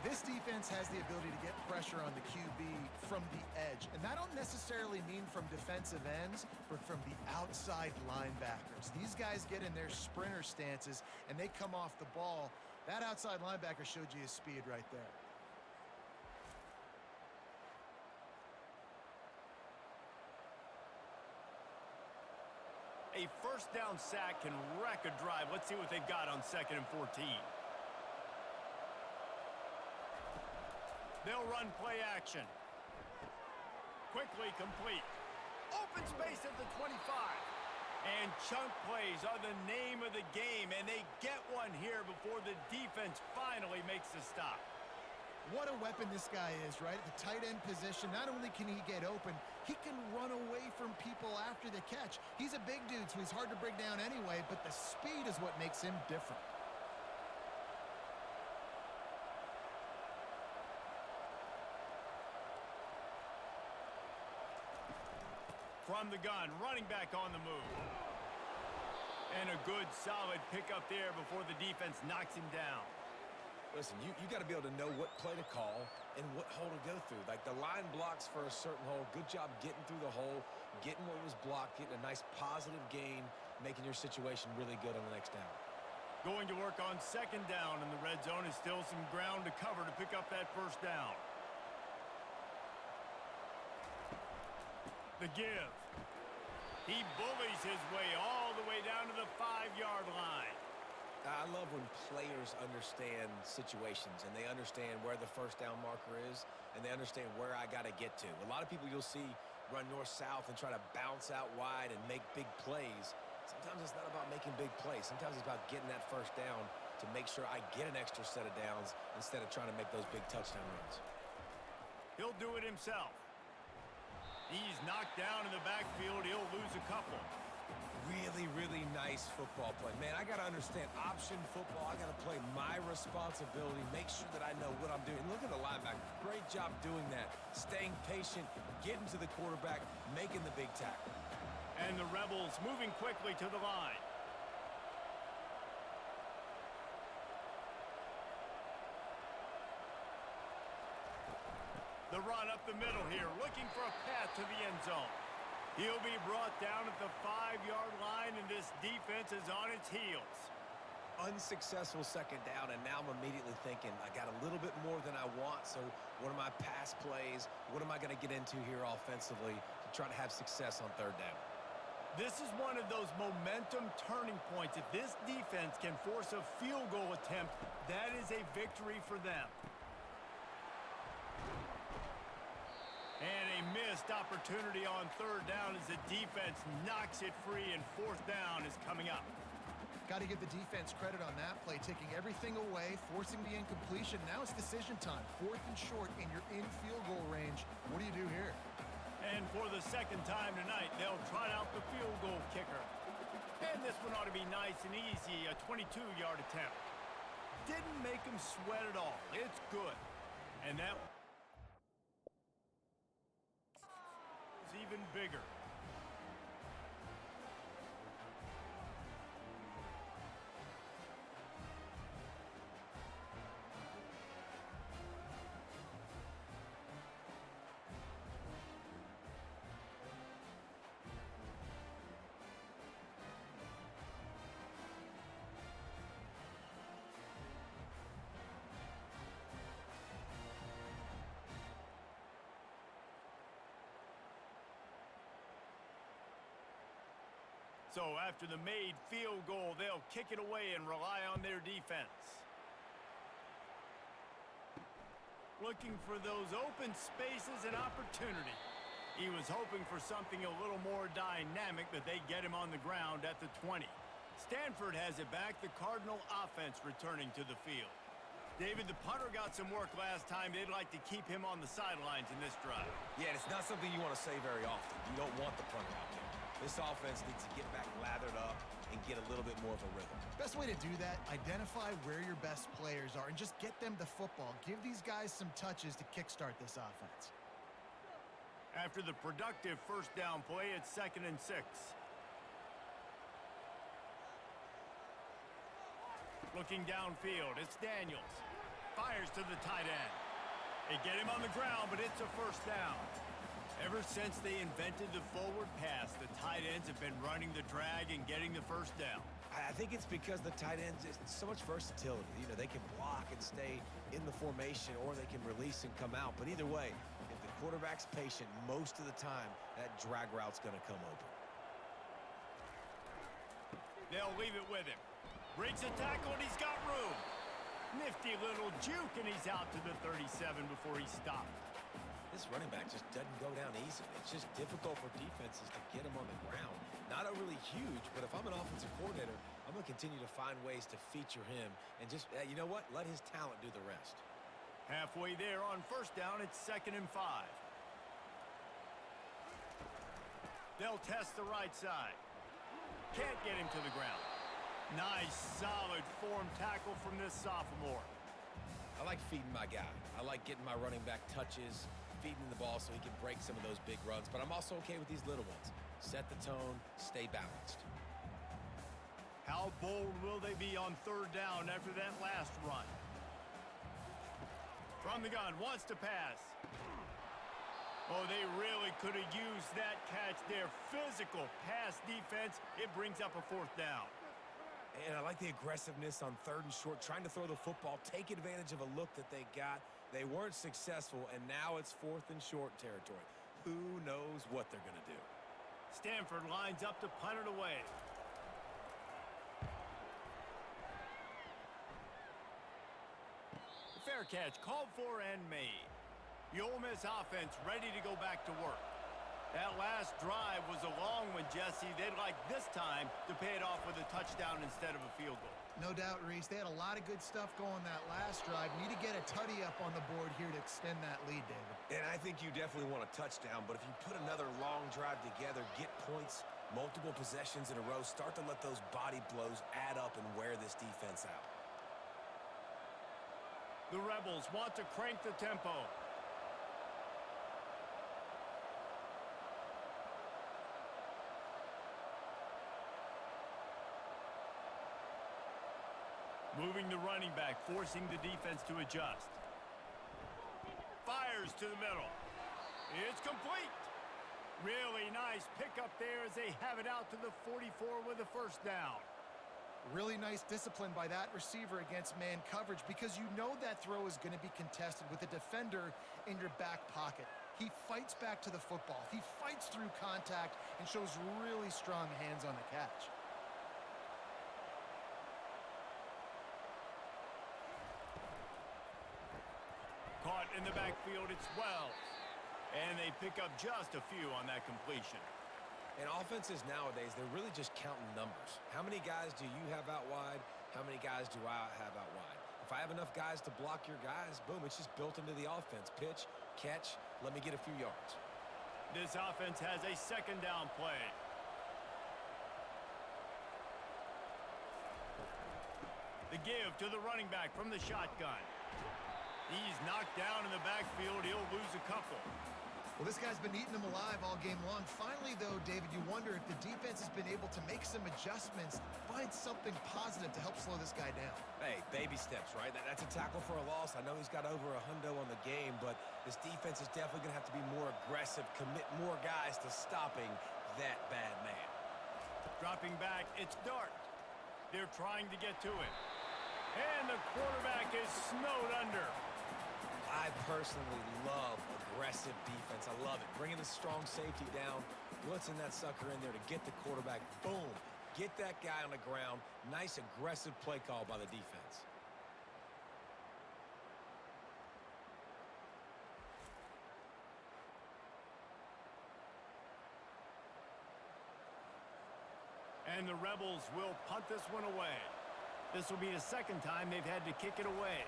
This defense has the ability to get pressure on the QB from the edge. And that don't necessarily mean from defensive ends, but from the outside linebackers. These guys get in their sprinter stances, and they come off the ball. That outside linebacker showed you his speed right there. A first down sack can wreck a drive. Let's see what they've got on 2nd and 14. They'll run play action. Quickly complete. Open space at the 25. And chunk plays are the name of the game, and they get one here before the defense finally makes the stop. What a weapon this guy is, right? At the tight end position, not only can he get open, he can run away from people after the catch. He's a big dude, so he's hard to bring down anyway, but the speed is what makes him different. from the gun, running back on the move. And a good, solid pickup there before the defense knocks him down. Listen, you got to be able to know what play to call and what hole to go through. Like the line blocks for a certain hole. Good job getting through the hole, getting what was blocked, getting a nice positive gain, making your situation really good on the next down. Going to work on second down, and the red zone is still some ground to cover to pick up that first down. The give. He bullies his way all the way down to the 5-yard line. I love when players understand situations and they understand where the first down marker is and they understand where I got to get to. A lot of people you'll see run north-south and try to bounce out wide and make big plays. Sometimes it's not about making big plays. Sometimes it's about getting that first down to make sure I get an extra set of downs instead of trying to make those big touchdown runs. He'll do it himself. He's knocked down in the backfield. He'll lose a couple. Really, really nice football play. Man, I got to understand option football. I got to play my responsibility, make sure that I know what I'm doing. Look at the linebacker. Great job doing that. Staying patient, getting to the quarterback, making the big tackle. And the Rebels moving quickly to the line. The run up the middle here, looking for a path to the end zone. He'll be brought down at the 5-yard line, and this defense is on its heels. Unsuccessful second down, and now I'm immediately thinking, I got a little bit more than I want, so what are my pass plays? What am I going to get into here offensively to try to have success on third down? This is one of those momentum turning points. If this defense can force a field goal attempt, that is a victory for them. And a missed opportunity on third down as the defense knocks it free, and fourth down is coming up. Got to give the defense credit on that play, taking everything away, forcing the incompletion. Now it's decision time. 4th and short, and you're in field goal range. What do you do here? And for the second time tonight, they'll try out the field goal kicker. And this one ought to be nice and easy, a 22-yard attempt. Didn't make him sweat at all. It's good. And that was even bigger. So after the made field goal, they'll kick it away and rely on their defense. Looking for those open spaces and opportunity. He was hoping for something a little more dynamic, but they get him on the ground at the 20. Stanford has it back, the Cardinal offense returning to the field. David, the punter got some work last time. They'd like to keep him on the sidelines in this drive. Yeah, it's not something you want to say very often. You don't want the punter out there. This offense needs to get back lathered up and get a little bit more of a rhythm. Best way to do that, identify where your best players are and just get them the football. Give these guys some touches to kickstart this offense. After the productive first down play, it's 2nd and 6. Looking downfield, it's Daniels. Fires to the tight end. They get him on the ground, but it's a first down. Ever since they invented the forward pass, the tight ends have been running the drag and getting the first down. I think it's because the tight ends, it's so much versatility. You know, they can block and stay in the formation, or they can release and come out. But either way, if the quarterback's patient, most of the time, that drag route's going to come open. They'll leave it with him. Breaks a tackle, and he's got room. Nifty little juke, and he's out to the 37 before he stopped. This running back just doesn't go down easily. It's just difficult for defenses to get him on the ground. Not a really huge, but if I'm an offensive coordinator, I'm going to continue to find ways to feature him and just, you know what, let his talent do the rest. Halfway there on first down, it's 2nd and 5. They'll test the right side. Can't get him to the ground. Nice, solid form tackle from this sophomore. I like feeding my guy. I like getting my running back touches, feeding the ball so he can break some of those big runs, but I'm also okay with these little ones. Set the tone, stay balanced. How bold will they be on third down after that last run? From the gun, wants to pass. Oh, they really could have used that catch there. Physical pass defense. It brings up a fourth down. And I like the aggressiveness on third and short, trying to throw the football, take advantage of a look that they got. They weren't successful, and now it's fourth and short territory. Who knows what they're going to do? Stanford lines up to punt it away. Fair catch called for and made. The Ole Miss offense ready to go back to work. That last drive was a long one, Jesse. They'd like this time to pay it off with a touchdown instead of a field goal. No doubt, Reese. They had a lot of good stuff going that last drive. Need to get a tutty up on the board here to extend that lead, David. And I think you definitely want a touchdown, but if you put another long drive together, get points, multiple possessions in a row, start to let those body blows add up and wear this defense out. The Rebels want to crank the tempo. Moving the running back, forcing the defense to adjust. Fires to the middle. It's complete. Really nice pickup there as they have it out to the 44 with a first down. Really nice discipline by that receiver against man coverage because you know that throw is going to be contested with a defender in your back pocket. He fights back to the football. He fights through contact and shows really strong hands on the catch. Caught in the backfield, it's Wells. And they pick up just a few on that completion. And offenses nowadays, they're really just counting numbers. How many guys do you have out wide? How many guys do I have out wide? If I have enough guys to block your guys, boom, it's just built into the offense. Pitch, catch, let me get a few yards. This offense has a second down play. The give to the running back from the shotgun. He's knocked down in the backfield. He'll lose a couple. Well, this guy's been eating them alive all game long. Finally, though, David, you wonder if the defense has been able to make some adjustments, find something positive to help slow this guy down. Hey, baby steps, right? That's a tackle for a loss. I know he's got over $100 on the game, but this defense is definitely going to have to be more aggressive, commit more guys to stopping that bad man. Dropping back, it's Dart. They're trying to get to it. And the quarterback is snowed under. I personally love aggressive defense. I love it. Bringing the strong safety down, blitzing that sucker in there to get the quarterback. Boom. Get that guy on the ground. Nice aggressive play call by the defense. And the Rebels will punt this one away. This will be the second time they've had to kick it away.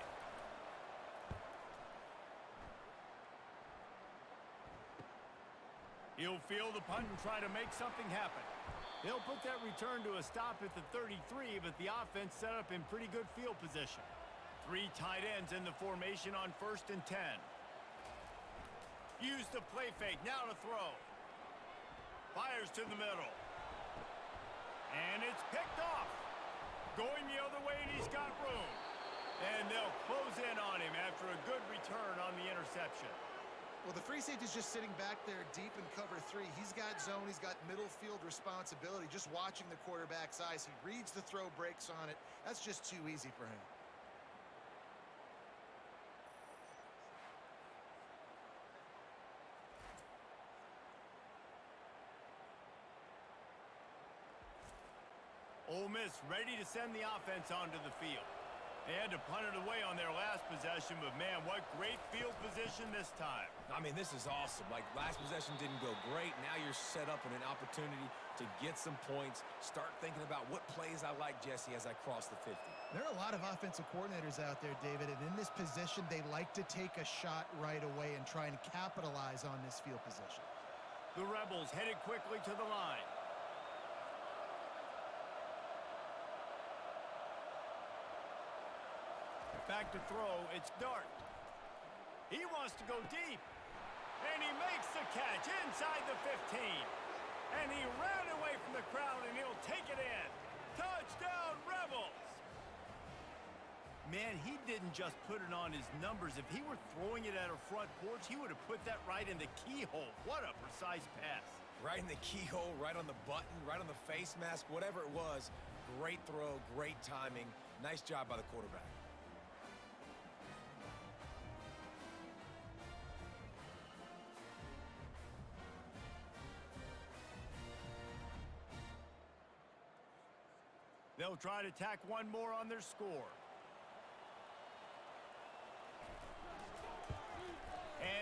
He'll field the punt and try to make something happen. They'll put that return to a stop at the 33, but the offense set up in pretty good field position. 3 tight ends in the formation on 1st and 10. Use the play fake, now to throw. Fires to the middle. And it's picked off. Going the other way, and he's got room. And they'll close in on him after a good return on the interception. Well, the free safety's just sitting back there deep in cover 3. He's got zone. He's got middle field responsibility. Just watching the quarterback's eyes. He reads the throw, breaks on it. That's just too easy for him. Ole Miss ready to send the offense onto the field. They had to punt it away on their last possession, but man, what great field position this time. I mean, this is awesome. Like, last possession didn't go great. Now you're set up in an opportunity to get some points. Start thinking about what plays I like, Jesse, as I cross the 50. There are a lot of offensive coordinators out there, David, and in this position, they like to take a shot right away and try and capitalize on this field position. The Rebels headed quickly to the line. Back to throw, it's Dart. He wants to go deep. And he makes the catch inside the 15. And he ran away from the crowd, and he'll take it in. Touchdown, Rebels! Man, he didn't just put it on his numbers. If he were throwing it at a front porch, he would have put that right in the keyhole. What a precise pass. Right in the keyhole, right on the button, right on the face mask, whatever it was. Great throw, great timing. Nice job by the quarterback. They'll try to tack one more on their score.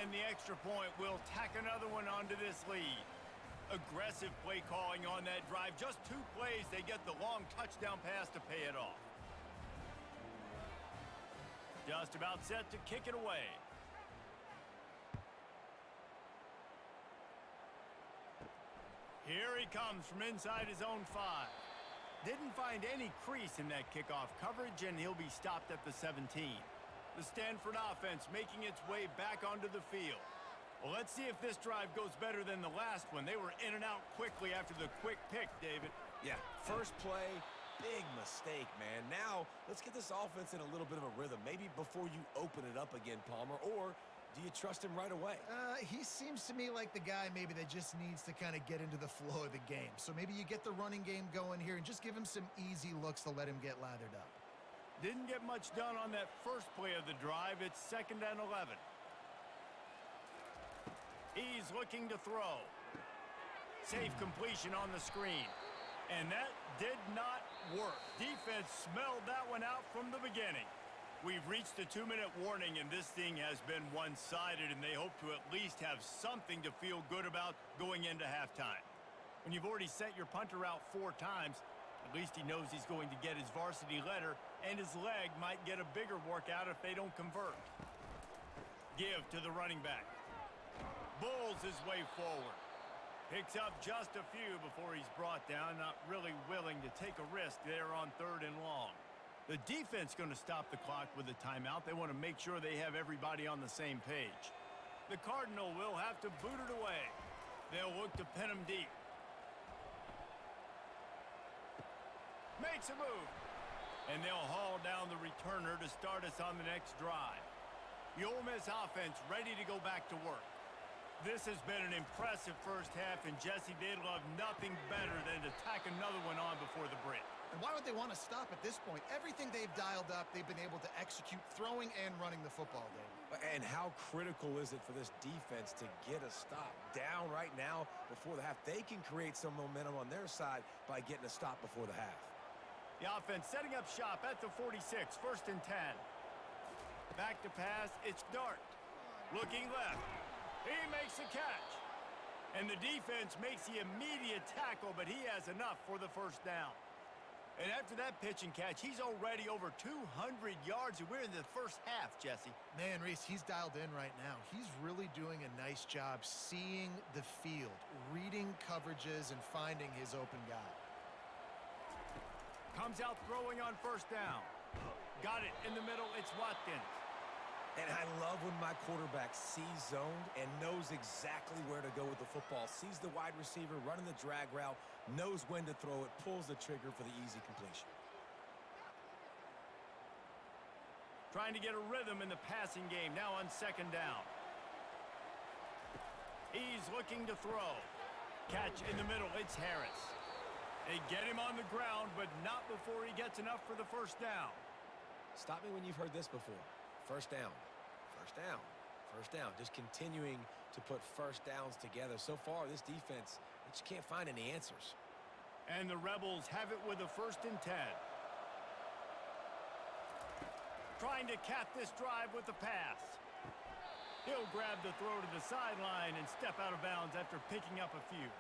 And the extra point will tack another one onto this lead. Aggressive play calling on that drive. Just 2 plays, they get the long touchdown pass to pay it off. Just about set to kick it away. Here he comes from inside his own 5. Didn't find any crease in that kickoff coverage, and he'll be stopped at the 17. The Stanford offense making its way back onto the field. Well, let's see if this drive goes better than the last one. They were in and out quickly after the quick pick, David. Yeah, first play, big mistake, man. Now, let's get this offense in a little bit of a rhythm. Maybe before you open it up again, Palmer, or do you trust him right away? He seems to me like the guy maybe that just needs to kind of get into the flow of the game. So maybe you get the running game going here and just give him some easy looks to let him get lathered up. Didn't get much done on that first play of the drive. It's 2nd and 11. He's looking to throw. Safe completion on the screen. And that did not work. Defense smelled that one out from the beginning. We've reached the 2-minute warning, and this thing has been one-sided, and they hope to at least have something to feel good about going into halftime. When you've already sent your punter out 4 times, at least he knows he's going to get his varsity letter, and his leg might get a bigger workout if they don't convert. Give to the running back. Bulls his way forward. Picks up just a few before he's brought down, not really willing to take a risk there on 3rd and long. The defense going to stop the clock with a timeout. They want to make sure they have everybody on the same page. The Cardinal will have to boot it away. They'll look to pin him deep. Makes a move. And they'll haul down the returner to start us on the next drive. The Ole Miss offense ready to go back to work. This has been an impressive first half, and Jesse, they'd love nothing better than to tack another one on before the break. And why would they want to stop at this point? Everything they've dialed up, they've been able to execute throwing and running the football, David. And how critical is it for this defense to get a stop down right now before the half? They can create some momentum on their side by getting a stop before the half. The offense setting up shop at the 46, 1st and 10. Back to pass, it's Dart. Looking left. He makes the catch. And the defense makes the immediate tackle, but he has enough for the first down. And after that pitch and catch, he's already over 200 yards, and we're in the first half, Jesse. Man, Reese, he's dialed in right now. He's really doing a nice job seeing the field, reading coverages, and finding his open guy. Comes out throwing on 1st down. Got it in the middle. It's Watkins. And I love when my quarterback sees zoned and knows exactly where to go with the football. Sees the wide receiver running the drag route, knows when to throw it, pulls the trigger for the easy completion. Trying to get a rhythm in the passing game, now on 2nd down. He's looking to throw. Catch in the middle, it's Harris. They get him on the ground, but not before he gets enough for the first down. Stop me when you've heard this before. First down, first down, first down. Just continuing to put first downs together. So far, this defense, they just can't find any answers. And the Rebels have it with a 1st and 10. Trying to cap this drive with the pass. He'll grab the throw to the sideline and step out of bounds after picking up a few.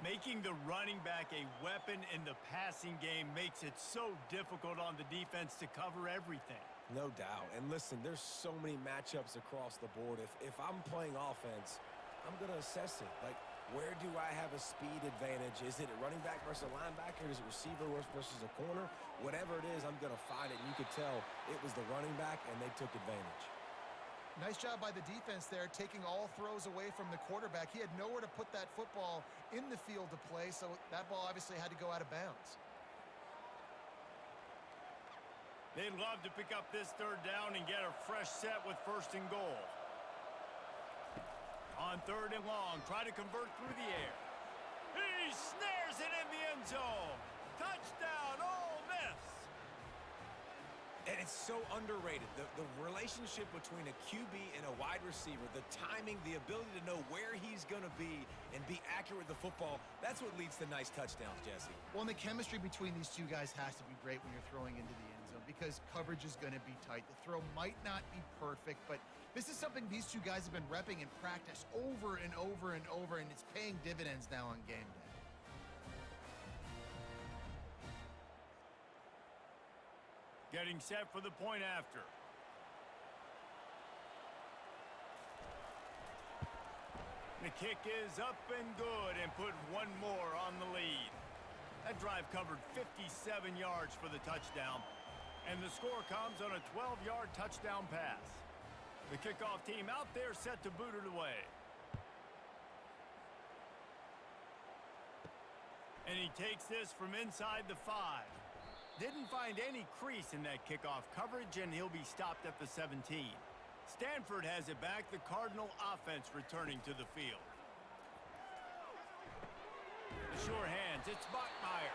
Making the running back a weapon in the passing game makes it so difficult on the defense to cover everything. No doubt. And listen, there's so many matchups across the board. If I'm playing offense, I'm going to assess it. Like, where do I have a speed advantage? Is it a running back versus a linebacker? Is it receiver versus a corner? Whatever it is, I'm going to find it. And you could tell it was the running back, and they took advantage. Nice job by the defense there, taking all throws away from the quarterback. He had nowhere to put that football in the field to play, so that ball obviously had to go out of bounds. They'd love to pick up this third down and get a fresh set with 1st and goal. On 3rd and long, try to convert through the air. He snares it in the end zone. Touchdown, Ole Miss. And it's so underrated. The relationship between a QB and a wide receiver, the timing, the ability to know where he's going to be and be accurate with the football, that's what leads to nice touchdowns, Jesse. Well, and the chemistry between these two guys has to be great when you're throwing into the end zone because coverage is going to be tight. The throw might not be perfect, but this is something these two guys have been repping in practice over and over and over, and it's paying dividends now on game day. Getting set for the point after. The kick is up and good and put one more on the lead. That drive covered 57 yards for the touchdown, and the score comes on a 12-yard touchdown pass. The kickoff team out there set to boot it away. And he takes this from inside the 5. Didn't find any crease in that kickoff coverage, and he'll be stopped at the 17. Stanford has it back, the Cardinal offense returning to the field. The sure hands, it's Bachmeier.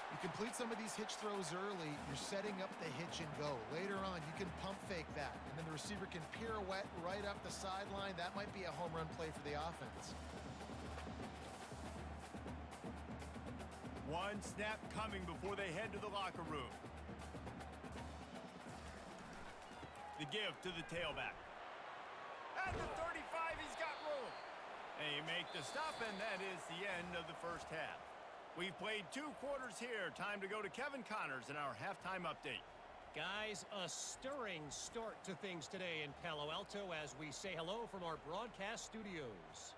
You complete some of these hitch throws early, you're setting up the hitch and go. Later on, you can pump fake that, and then the receiver can pirouette right up the sideline. That might be a home run play for the offense. One snap coming before they head to the locker room. The give to the tailback. At the 35, he's got room. They make the stop, and that is the end of the first half. We've played 2 quarters here. Time to go to Kevin Connors in our halftime update. Guys, a stirring start to things today in Palo Alto as we say hello from our broadcast studios.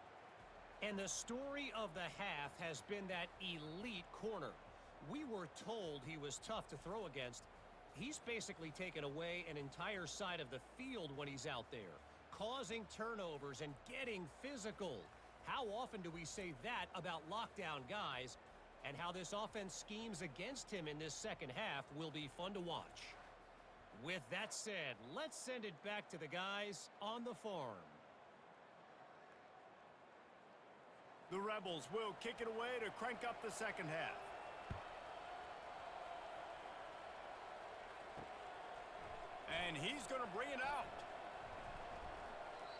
And the story of the half has been that elite corner. We were told he was tough to throw against. He's basically taken away an entire side of the field when he's out there, causing turnovers and getting physical. How often do we say that about lockdown guys? And how this offense schemes against him in this second half will be fun to watch. With that said, let's send it back to the guys on the farm. The Rebels will kick it away to crank up the second half. And he's going to bring it out.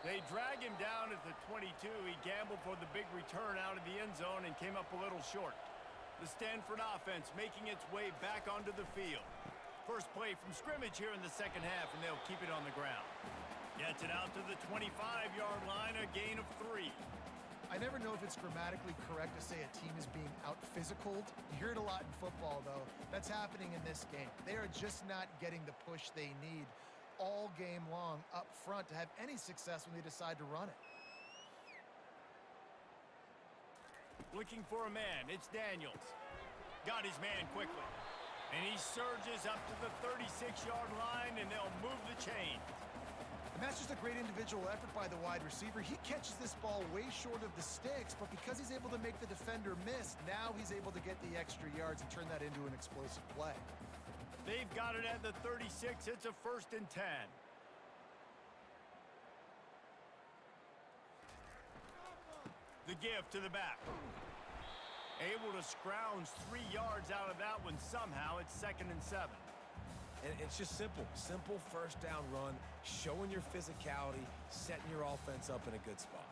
They drag him down at the 22. He gambled for the big return out of the end zone and came up a little short. The Stanford offense making its way back onto the field. First play from scrimmage here in the second half, and they'll keep it on the ground. Gets it out to the 25-yard line, a gain of 3. I never know if it's grammatically correct to say a team is being out-physicaled. You hear it a lot in football, though. That's happening in this game. They are just not getting the push they need all game long up front to have any success when they decide to run it. Looking for a man, it's Daniels. Got his man quickly. And he surges up to the 36-yard line, and they'll move the chain. And that's just a great individual effort by the wide receiver. He catches this ball way short of the sticks, but because he's able to make the defender miss, now he's able to get the extra yards and turn that into an explosive play. They've got it at the 36. It's a 1st and 10. The give to the back. Able to scrounge 3 yards out of that one somehow. It's 2nd and 7. And it's just simple. Simple first down run, showing your physicality, setting your offense up in a good spot.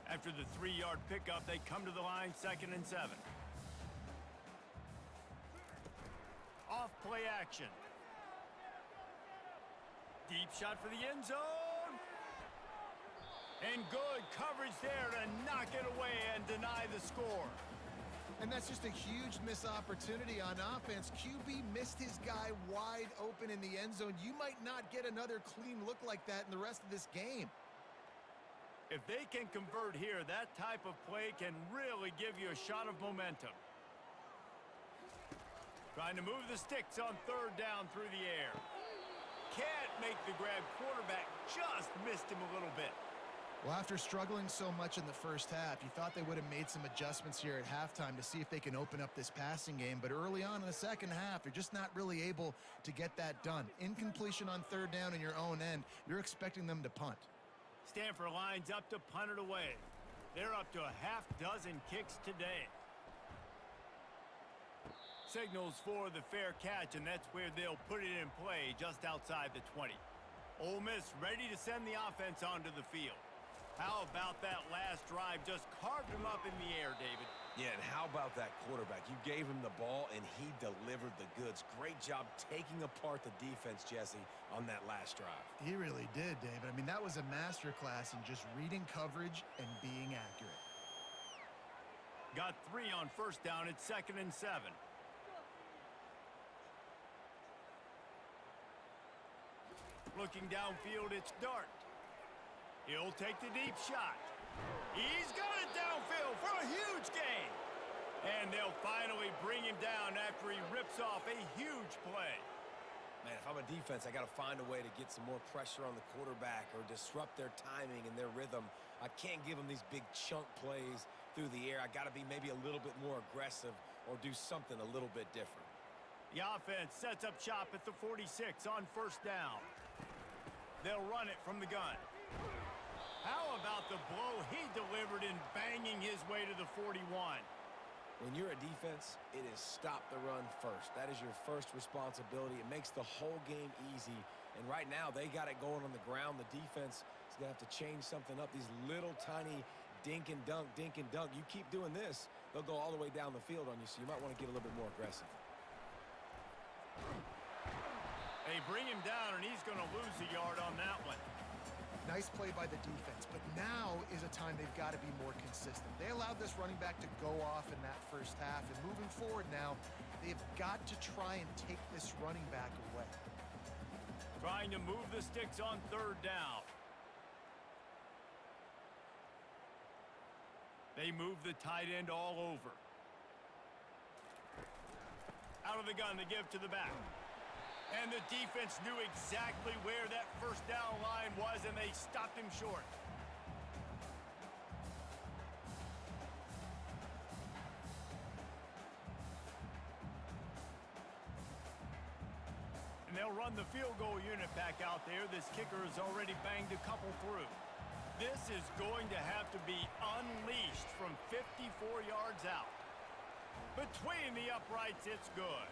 After the 3-yard pickup, they come to the line, 2nd and 7. Off play action. Deep shot for the end zone. And good coverage there to knock it away and deny the score. And that's just a huge missed opportunity on offense. QB missed his guy wide open in the end zone. You might not get another clean look like that in the rest of this game. If they can convert here, that type of play can really give you a shot of momentum. Trying to move the sticks on 3rd down through the air. can't make the grab. Quarterback just missed him a little bit. Well, after struggling so much in the first half, you thought they would have made some adjustments here at halftime to see if they can open up this passing game. But early on in the second half, you're just not really able to get that done. Incompletion on third down in your own end, you're expecting them to punt. Stanford lines up to punt it away. They're up to a half dozen kicks today. Signals for the fair catch, and that's where they'll put it in play just outside the 20. Ole Miss ready to send the offense onto the field. How about that last drive? Just carved him up in the air, David. Yeah, and how about that quarterback? You gave him the ball, and he delivered the goods. Great job taking apart the defense, Jesse, on that last drive. He really did, David. I mean, that was a masterclass in just reading coverage and being accurate. Got 3 on first down. It's 2nd and 7. Looking downfield, it's Dart. He'll take the deep shot. He's got it downfield for a huge gain. And they'll finally bring him down after he rips off a huge play. Man, if I'm a defense, I got to find a way to get some more pressure on the quarterback or disrupt their timing and their rhythm. I can't give them these big chunk plays through the air. I got to be maybe a little bit more aggressive or do something a little bit different. The offense sets up shop at the 46 on first down. They'll run it from the gun. How about the blow he delivered in banging his way to the 41? When you're a defense, it is stop the run first. That is your first responsibility. It makes the whole game easy. And right now, they got it going on the ground. The defense is going to have to change something up. These little tiny dink and dunk, dink and dunk. You keep doing this, they'll go all the way down the field on you, so you might want to get a little bit more aggressive. They bring him down, and he's going to lose a yard on that one. Nice play by the defense, but now is a time they've got to be more consistent. They allowed this running back to go off in that first half, and moving forward now, they've got to try and take this running back away. Trying to move the sticks on third down. They move the tight end all over. Out of the gun, they give to the back. And the defense knew exactly where that first down line was, and they stopped him short. And they'll run the field goal unit back out there. This kicker has already banged a couple through. This is going to have to be unleashed from 54 yards out. Between the uprights, it's good.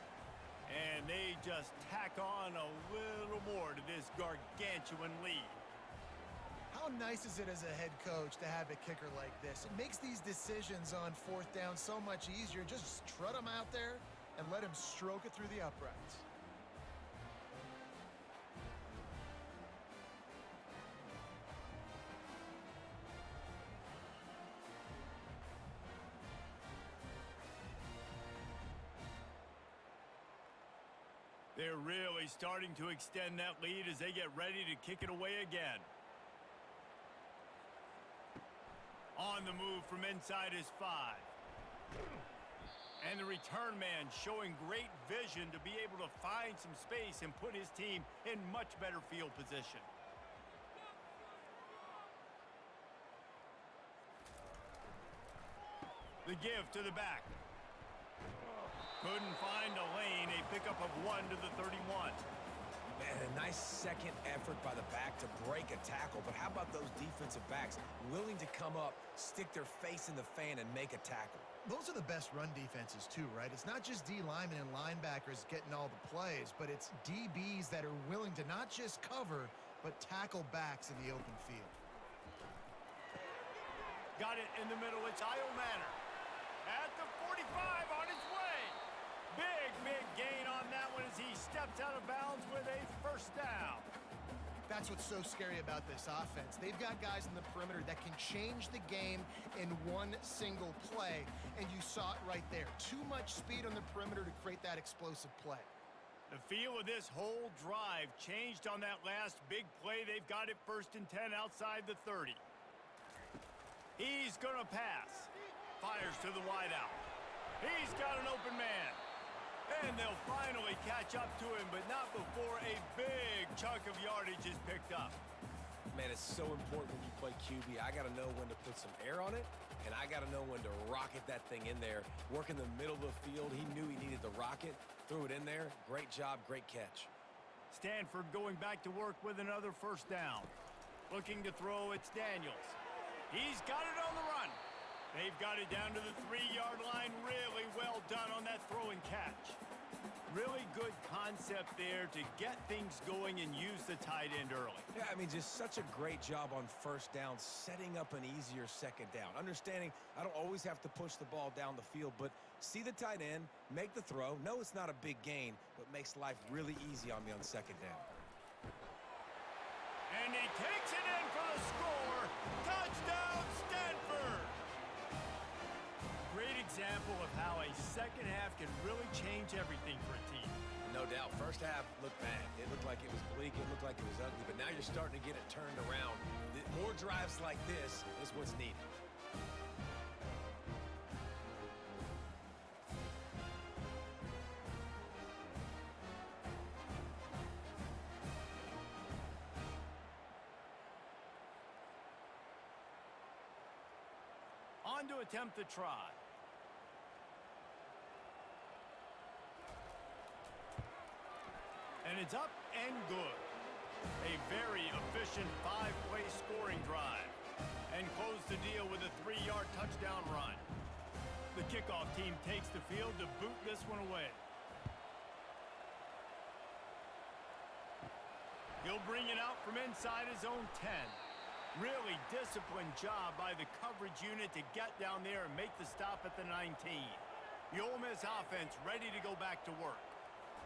And they just tack on a little more to this gargantuan lead. How nice is it as a head coach to have a kicker like this? It makes these decisions on fourth down so much easier. Just trot him out there and let him stroke it through the uprights. They're really starting to extend that lead as they get ready to kick it away again. On the move from inside his 5. And the return man showing great vision to be able to find some space and put his team in much better field position. The give to the back. Couldn't find a lane, a pickup of 1 to the 31. Man, a nice second effort by the back to break a tackle, but how about those defensive backs willing to come up, stick their face in the fan, and make a tackle? Those are the best run defenses too, right? It's not just D linemen and linebackers getting all the plays, but it's DBs that are willing to not just cover, but tackle backs in the open field. Got it in the middle. It's Io Manor. At the 45 on his way. Big gain on that one as he steps out of bounds with a first down. That's what's so scary about this offense. They've got guys in the perimeter that can change the game in one single play, and you saw it right there. Too much speed on the perimeter to create that explosive play. The feel of this whole drive changed on that last big play. They've got it 1st and 10 outside the 30. He's going to pass. Fires to the wideout. He's got an open man. And they'll finally catch up to him, but not before a big chunk of yardage is picked up. Man, it's so important when you play QB. I got to know when to put some air on it, and I got to know when to rocket that thing in there. Work in the middle of the field. He knew he needed the rocket, threw it in there. Great job, great catch. Stanford going back to work with another first down. Looking to throw, it's Daniels. He's got it on the run. They've got it down to the 3-yard line. Really well done on that throw and catch. Really good concept there to get things going and use the tight end early. Yeah, I mean, just such a great job on first down, setting up an easier second down. Understanding I don't always have to push the ball down the field, but see the tight end, make the throw. No, it's not a big gain, but makes life really easy on me on second down. And he takes it in for the score. Touchdown, Stanford! Great example of how a second half can really change everything for a team. No doubt. First half looked bad. It looked like it was bleak. It looked like it was ugly. But now you're starting to get it turned around. More drives like this is what's needed. On to attempt the try. And it's up and good. A very efficient 5-play scoring drive. And close the deal with a 3-yard touchdown run. The kickoff team takes the field to boot this one away. He'll bring it out from inside his own 10. Really disciplined job by the coverage unit to get down there and make the stop at the 19. The Ole Miss offense ready to go back to work.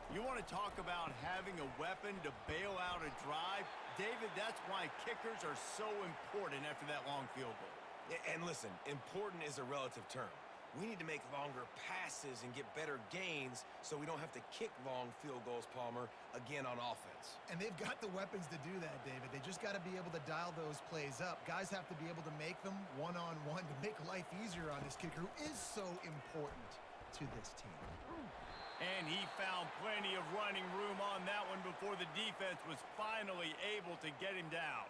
You want to talk about having a weapon to bail out a drive? David, that's why kickers are so important after that long field goal. And listen, important is a relative term. We need to make longer passes and get better gains so we don't have to kick long field goals, Palmer, again on offense. And they've got the weapons to do that, David. They just got to be able to dial those plays up. Guys have to be able to make them one-on-one to make life easier on this kicker who is so important to this team. And he found plenty of running room on that one before the defense was finally able to get him down.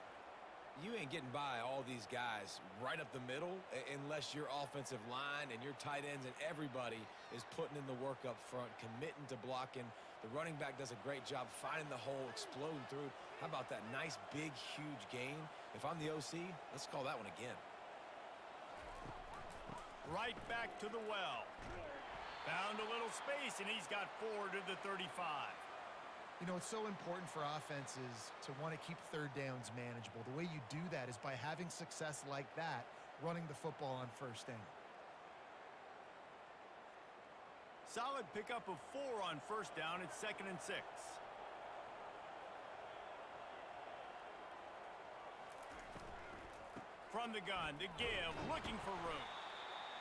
You ain't getting by all these guys right up the middle unless your offensive line and your tight ends and everybody is putting in the work up front, committing to blocking. The running back does a great job finding the hole, exploding through. How about that nice, big, huge gain? If I'm the OC, let's call that one again. Right back to the well. Found a little space, and he's got 4 to the 35. You know, it's so important for offenses to want to keep third downs manageable. The way you do that is by having success like that, running the football on first down. Solid pickup of 4 on first down. It's 2nd and 6. From the gun, to give, looking for room.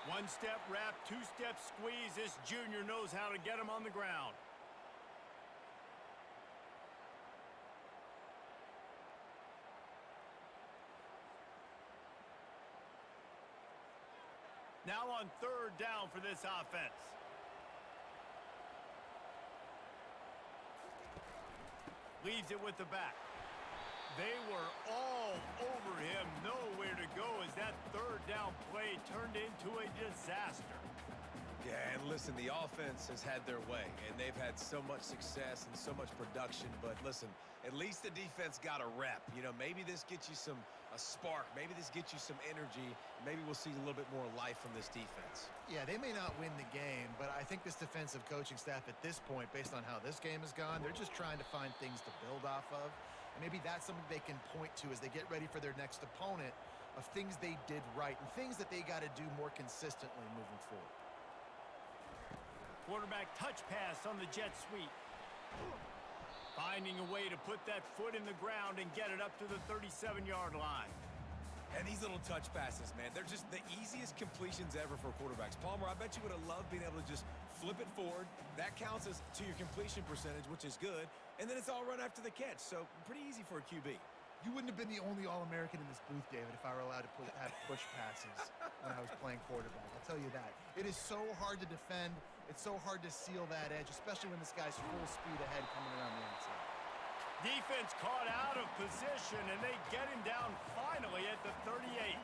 1-step wrap, 2-step squeeze. This junior knows how to get him on the ground. Now on 3rd down for this offense. Leaves it with the back. They were all over him, nowhere to go as that 3rd down play turned into a disaster. Yeah, and listen, the offense has had their way, and they've had so much success and so much production. But listen, at least the defense got a rep. You know, maybe this gets you a spark. Maybe this gets you some energy. Maybe we'll see a little bit more life from this defense. Yeah, they may not win the game, but I think this defensive coaching staff at this point, based on how this game has gone, they're just trying to find things to build off of. And maybe that's something they can point to as they get ready for their next opponent of things they did right and things that they got to do more consistently moving forward. Quarterback touch pass on the jet sweep. Finding a way to put that foot in the ground and get it up to the 37-yard line. And these little touch passes, man, they're just the easiest completions ever for quarterbacks. Palmer, I bet you would have loved being able to just flip it forward. That counts as to your completion percentage, which is good. And then it's all run after the catch, so pretty easy for a QB. You wouldn't have been the only All-American in this booth, David, if I were allowed to have push passes when I was playing quarterback. I'll tell you that. It is so hard to defend. It's so hard to seal that edge, especially when this guy's full speed ahead coming around the outside. Defense caught out of position, and they get him down finally at the 38.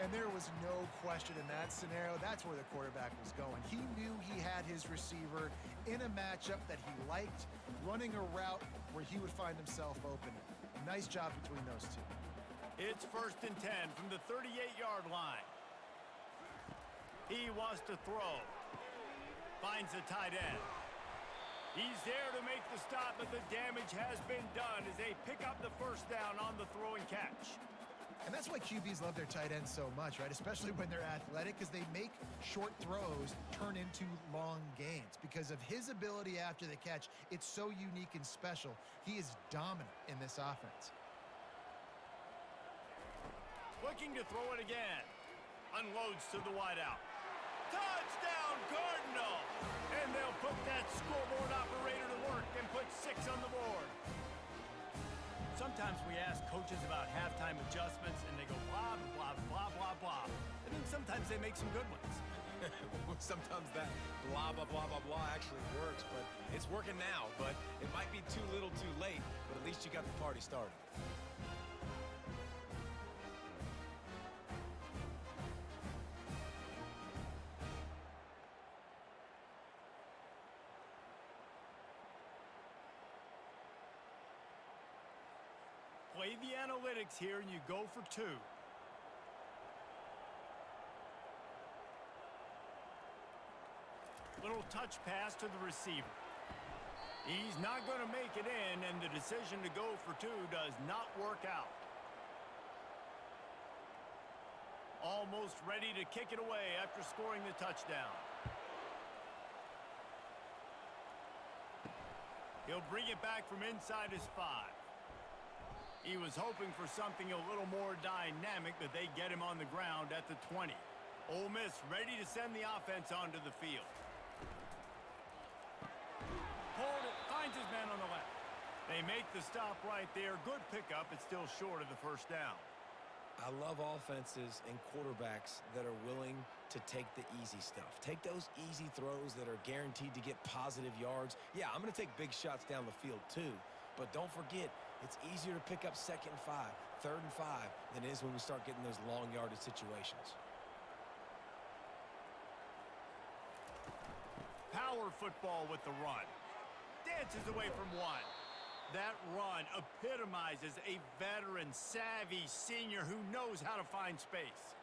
And there was no question in that scenario. That's where the quarterback was going. He knew he had his receiver in a matchup that he liked, running a route where he would find himself open. Nice job between those two. It's 1st and 10 from the 38-yard line. He wants to throw. Finds the tight end. He's there to make the stop, but the damage has been done as they pick up the first down on the throw and catch. And that's why QBs love their tight ends so much, right? Especially when they're athletic, because they make short throws turn into long gains. Because of his ability after the catch, it's so unique and special. He is dominant in this offense. Looking to throw it again. Unloads to the wideout. Touchdown, Cardinal! And they'll put that scoreboard operator to work and put 6 on the board. Sometimes we ask coaches about halftime adjustments, and they go blah, blah, blah, blah, blah. And then sometimes they make some good ones. Sometimes that blah, blah, blah, blah, blah actually works, but it's working now. But it might be too little too late, but at least you got the party started. Play the analytics here, and you go for 2. Little touch pass to the receiver. He's not going to make it in, and the decision to go for 2 does not work out. Almost ready to kick it away after scoring the touchdown. He'll bring it back from inside his 5. He was hoping for something a little more dynamic, but they get him on the ground at the 20. Ole Miss ready to send the offense onto the field. Hold it, finds his man on the left. They make the stop right there. Good pickup, it's still short of the first down. I love offenses and quarterbacks that are willing to take the easy stuff. Take those easy throws that are guaranteed to get positive yards. Yeah, I'm going to take big shots down the field too. But don't forget, it's easier to pick up 2nd and 5, 3rd and 5 than it is when we start getting those long yardage situations. Power football with the run. Dances away from 1. That run epitomizes a veteran, savvy senior who knows how to find space.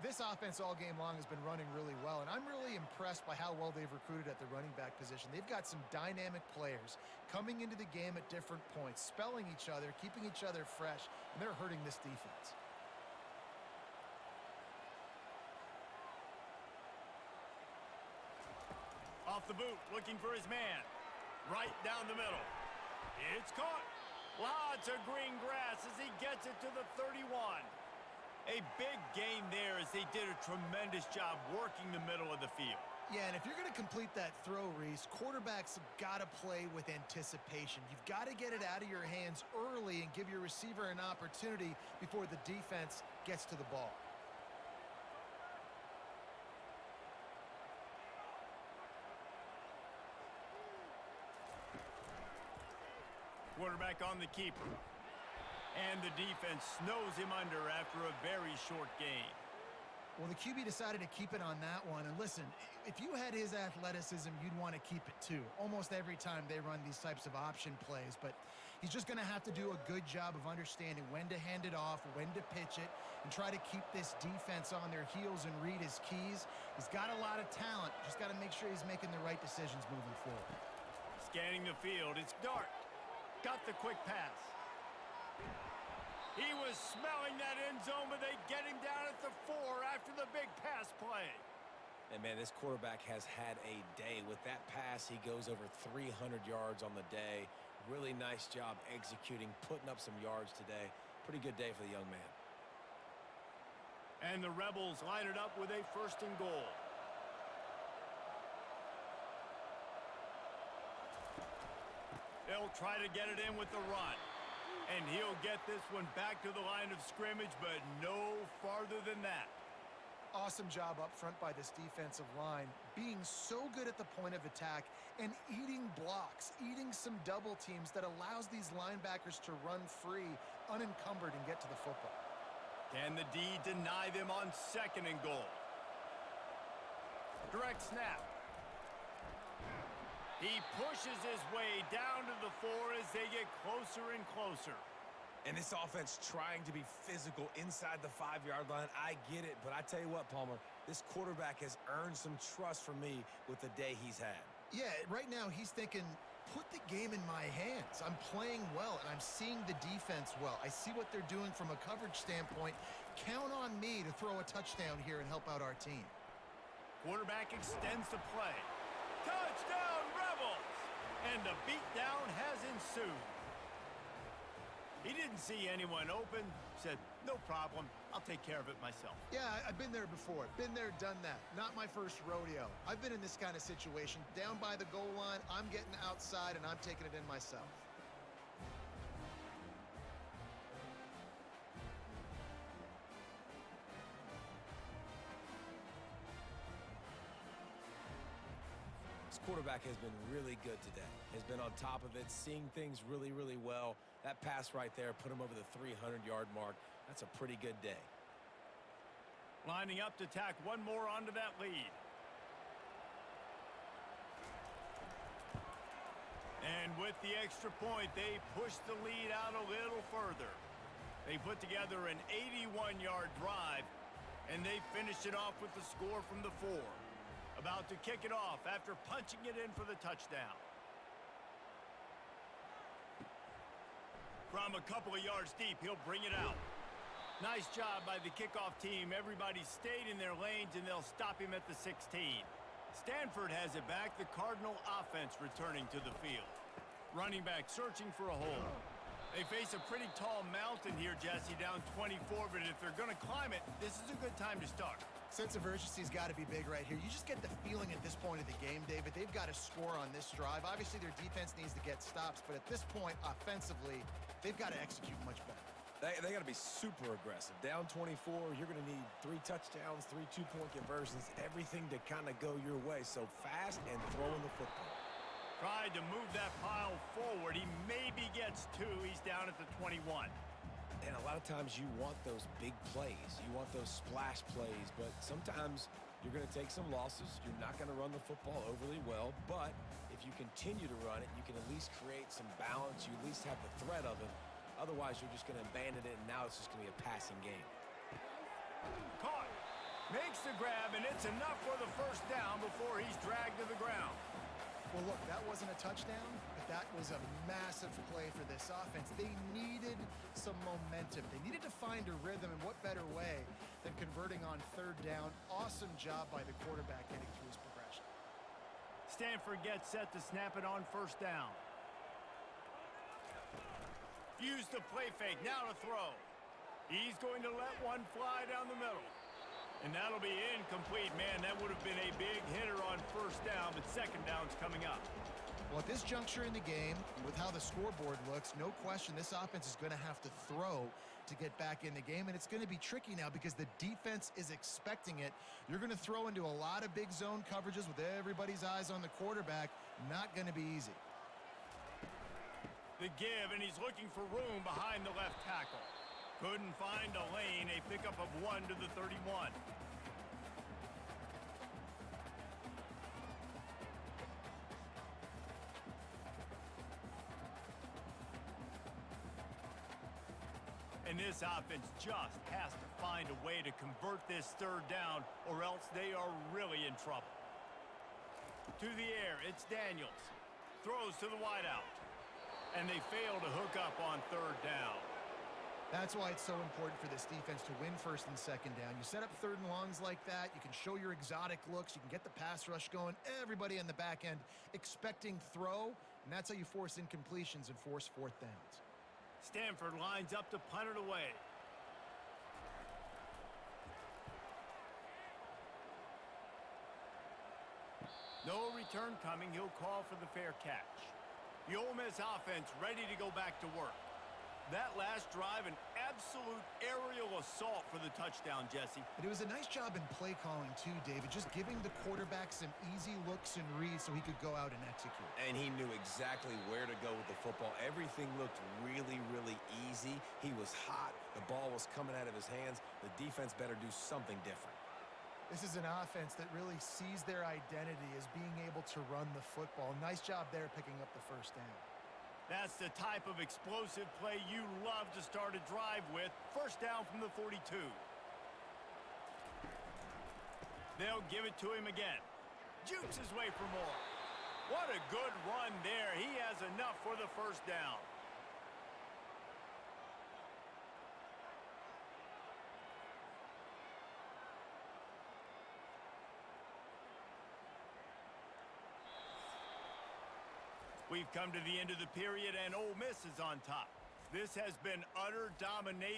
This offense all game long has been running really well, and I'm really impressed by how well they've recruited at the running back position. They've got some dynamic players coming into the game at different points, spelling each other, keeping each other fresh, and they're hurting this defense. Off the boot, looking for his man. Right down the middle. It's caught. Lots of green grass as he gets it to the 31. A big gain there as they did a tremendous job working the middle of the field. Yeah, and if you're going to complete that throw, Reese, quarterbacks have got to play with anticipation. You've got to get it out of your hands early and give your receiver an opportunity before the defense gets to the ball. Quarterback on the keeper. And the defense snows him under after a very short game. Well, the QB decided to keep it on that one. And listen, if you had his athleticism, you'd want to keep it too. Almost every time they run these types of option plays. But he's just going to have to do a good job of understanding when to hand it off, when to pitch it, and try to keep this defense on their heels and read his keys. He's got a lot of talent. Just got to make sure he's making the right decisions moving forward. Scanning the field, it's Dart. Got the quick pass. He was smelling that end zone, but they get him down at the 4 after the big pass play. And, man, this quarterback has had a day. With that pass, he goes over 300 yards on the day. Really nice job executing, putting up some yards today. Pretty good day for the young man. And the Rebels line it up with a 1st and goal. They'll try to get it in with the run. And he'll get this one back to the line of scrimmage, but no farther than that. Awesome job up front by this defensive line, being so good at the point of attack and eating blocks, eating some double teams that allows these linebackers to run free, unencumbered, and get to the football. Can the D deny them on 2nd and goal? Direct snap. He pushes his way down to the 4 as they get closer and closer. And this offense trying to be physical inside the 5-yard line, I get it. But I tell you what, Palmer, this quarterback has earned some trust from me with the day he's had. Yeah, right now he's thinking, put the game in my hands. I'm playing well, and I'm seeing the defense well. I see what they're doing from a coverage standpoint. Count on me to throw a touchdown here and help out our team. Quarterback extends the play. Touchdown, Rebels! And the beatdown has ensued. He didn't see anyone open, said, no problem, I'll take care of it myself. Yeah, I've been there before. Been there, done that. Not my first rodeo. I've been in this kind of situation. Down by the goal line, I'm getting outside, and I'm taking it in myself. This quarterback has been really good today. Has been on top of it, seeing things really, really well. That pass right there put him over the 300-yard mark. That's a pretty good day. Lining up to tack one more onto that lead. And with the extra point, they push the lead out a little further. They put together an 81-yard drive, and they finished it off with the score from the 4. About to kick it off after punching it in for the touchdown. From a couple of yards deep, he'll bring it out. Nice job by the kickoff team. Everybody stayed in their lanes, and they'll stop him at the 16. Stanford has it back. The Cardinal offense returning to the field. Running back searching for a hole. They face a pretty tall mountain here, Jesse, down 24, but if they're going to climb it, this is a good time to start. Sense of urgency's got to be big right here. You just get the feeling at this point of the game, David, they've got to score on this drive. Obviously, their defense needs to get stops, but at this point, offensively, they've got to execute much better. They got to be super aggressive. Down 24, you're going to need 3 touchdowns, 3 two-point conversions, everything to kind of go your way. So fast and throwing the football. Tried to move that pile forward. He maybe gets 2. He's down at the 21. And a lot of times you want those big plays. You want those splash plays. But sometimes you're going to take some losses. You're not going to run the football overly well. But if you continue to run it, you can at least create some balance. You at least have the threat of it. Otherwise, you're just going to abandon it, and now it's just going to be a passing game. Caught. Makes the grab, and it's enough for the first down before he's dragged to the ground. Well, look, that wasn't a touchdown, but that was a massive play for this offense. They needed some momentum. They needed to find a rhythm, and what better way than converting on 3rd down. Awesome job by the quarterback getting through his progression. Stanford gets set to snap it on 1st down. Use the play fake, now to throw. He's going to let one fly down the middle. And that'll be incomplete. Man, that would have been a big hitter on 1st down, but 2nd down's coming up. Well, at this juncture in the game, with how the scoreboard looks, no question this offense is going to have to throw to get back in the game, and it's going to be tricky now because the defense is expecting it. You're going to throw into a lot of big zone coverages with everybody's eyes on the quarterback. Not going to be easy. The give, and he's looking for room behind the left tackle. Couldn't find a lane, a pickup of 1 to the 31. And this offense just has to find a way to convert this 3rd down, or else they are really in trouble. To the air, it's Daniels. Throws to the wideout. And they fail to hook up on 3rd down. That's why it's so important for this defense to win 1st and 2nd down. You set up 3rd and longs like that, you can show your exotic looks, you can get the pass rush going, everybody on the back end expecting throw, and that's how you force incompletions and force 4th downs. Stanford lines up to punt it away. No return coming. He'll call for the fair catch. The Ole Miss offense ready to go back to work. That last drive, an absolute aerial assault for the touchdown, Jesse. But it was a nice job in play calling too, David, just giving the quarterback some easy looks and reads so he could go out and execute. And he knew exactly where to go with the football. Everything looked really, really easy. He was hot. The ball was coming out of his hands. The defense better do something different. This is an offense that really sees their identity as being able to run the football. Nice job there picking up the first down. That's the type of explosive play you love to start a drive with. First down from the 42. They'll give it to him again. Jukes his way for more. What a good run there. He has enough for the first down. We've come to the end of the period, and Ole Miss is on top. This has been utter domination.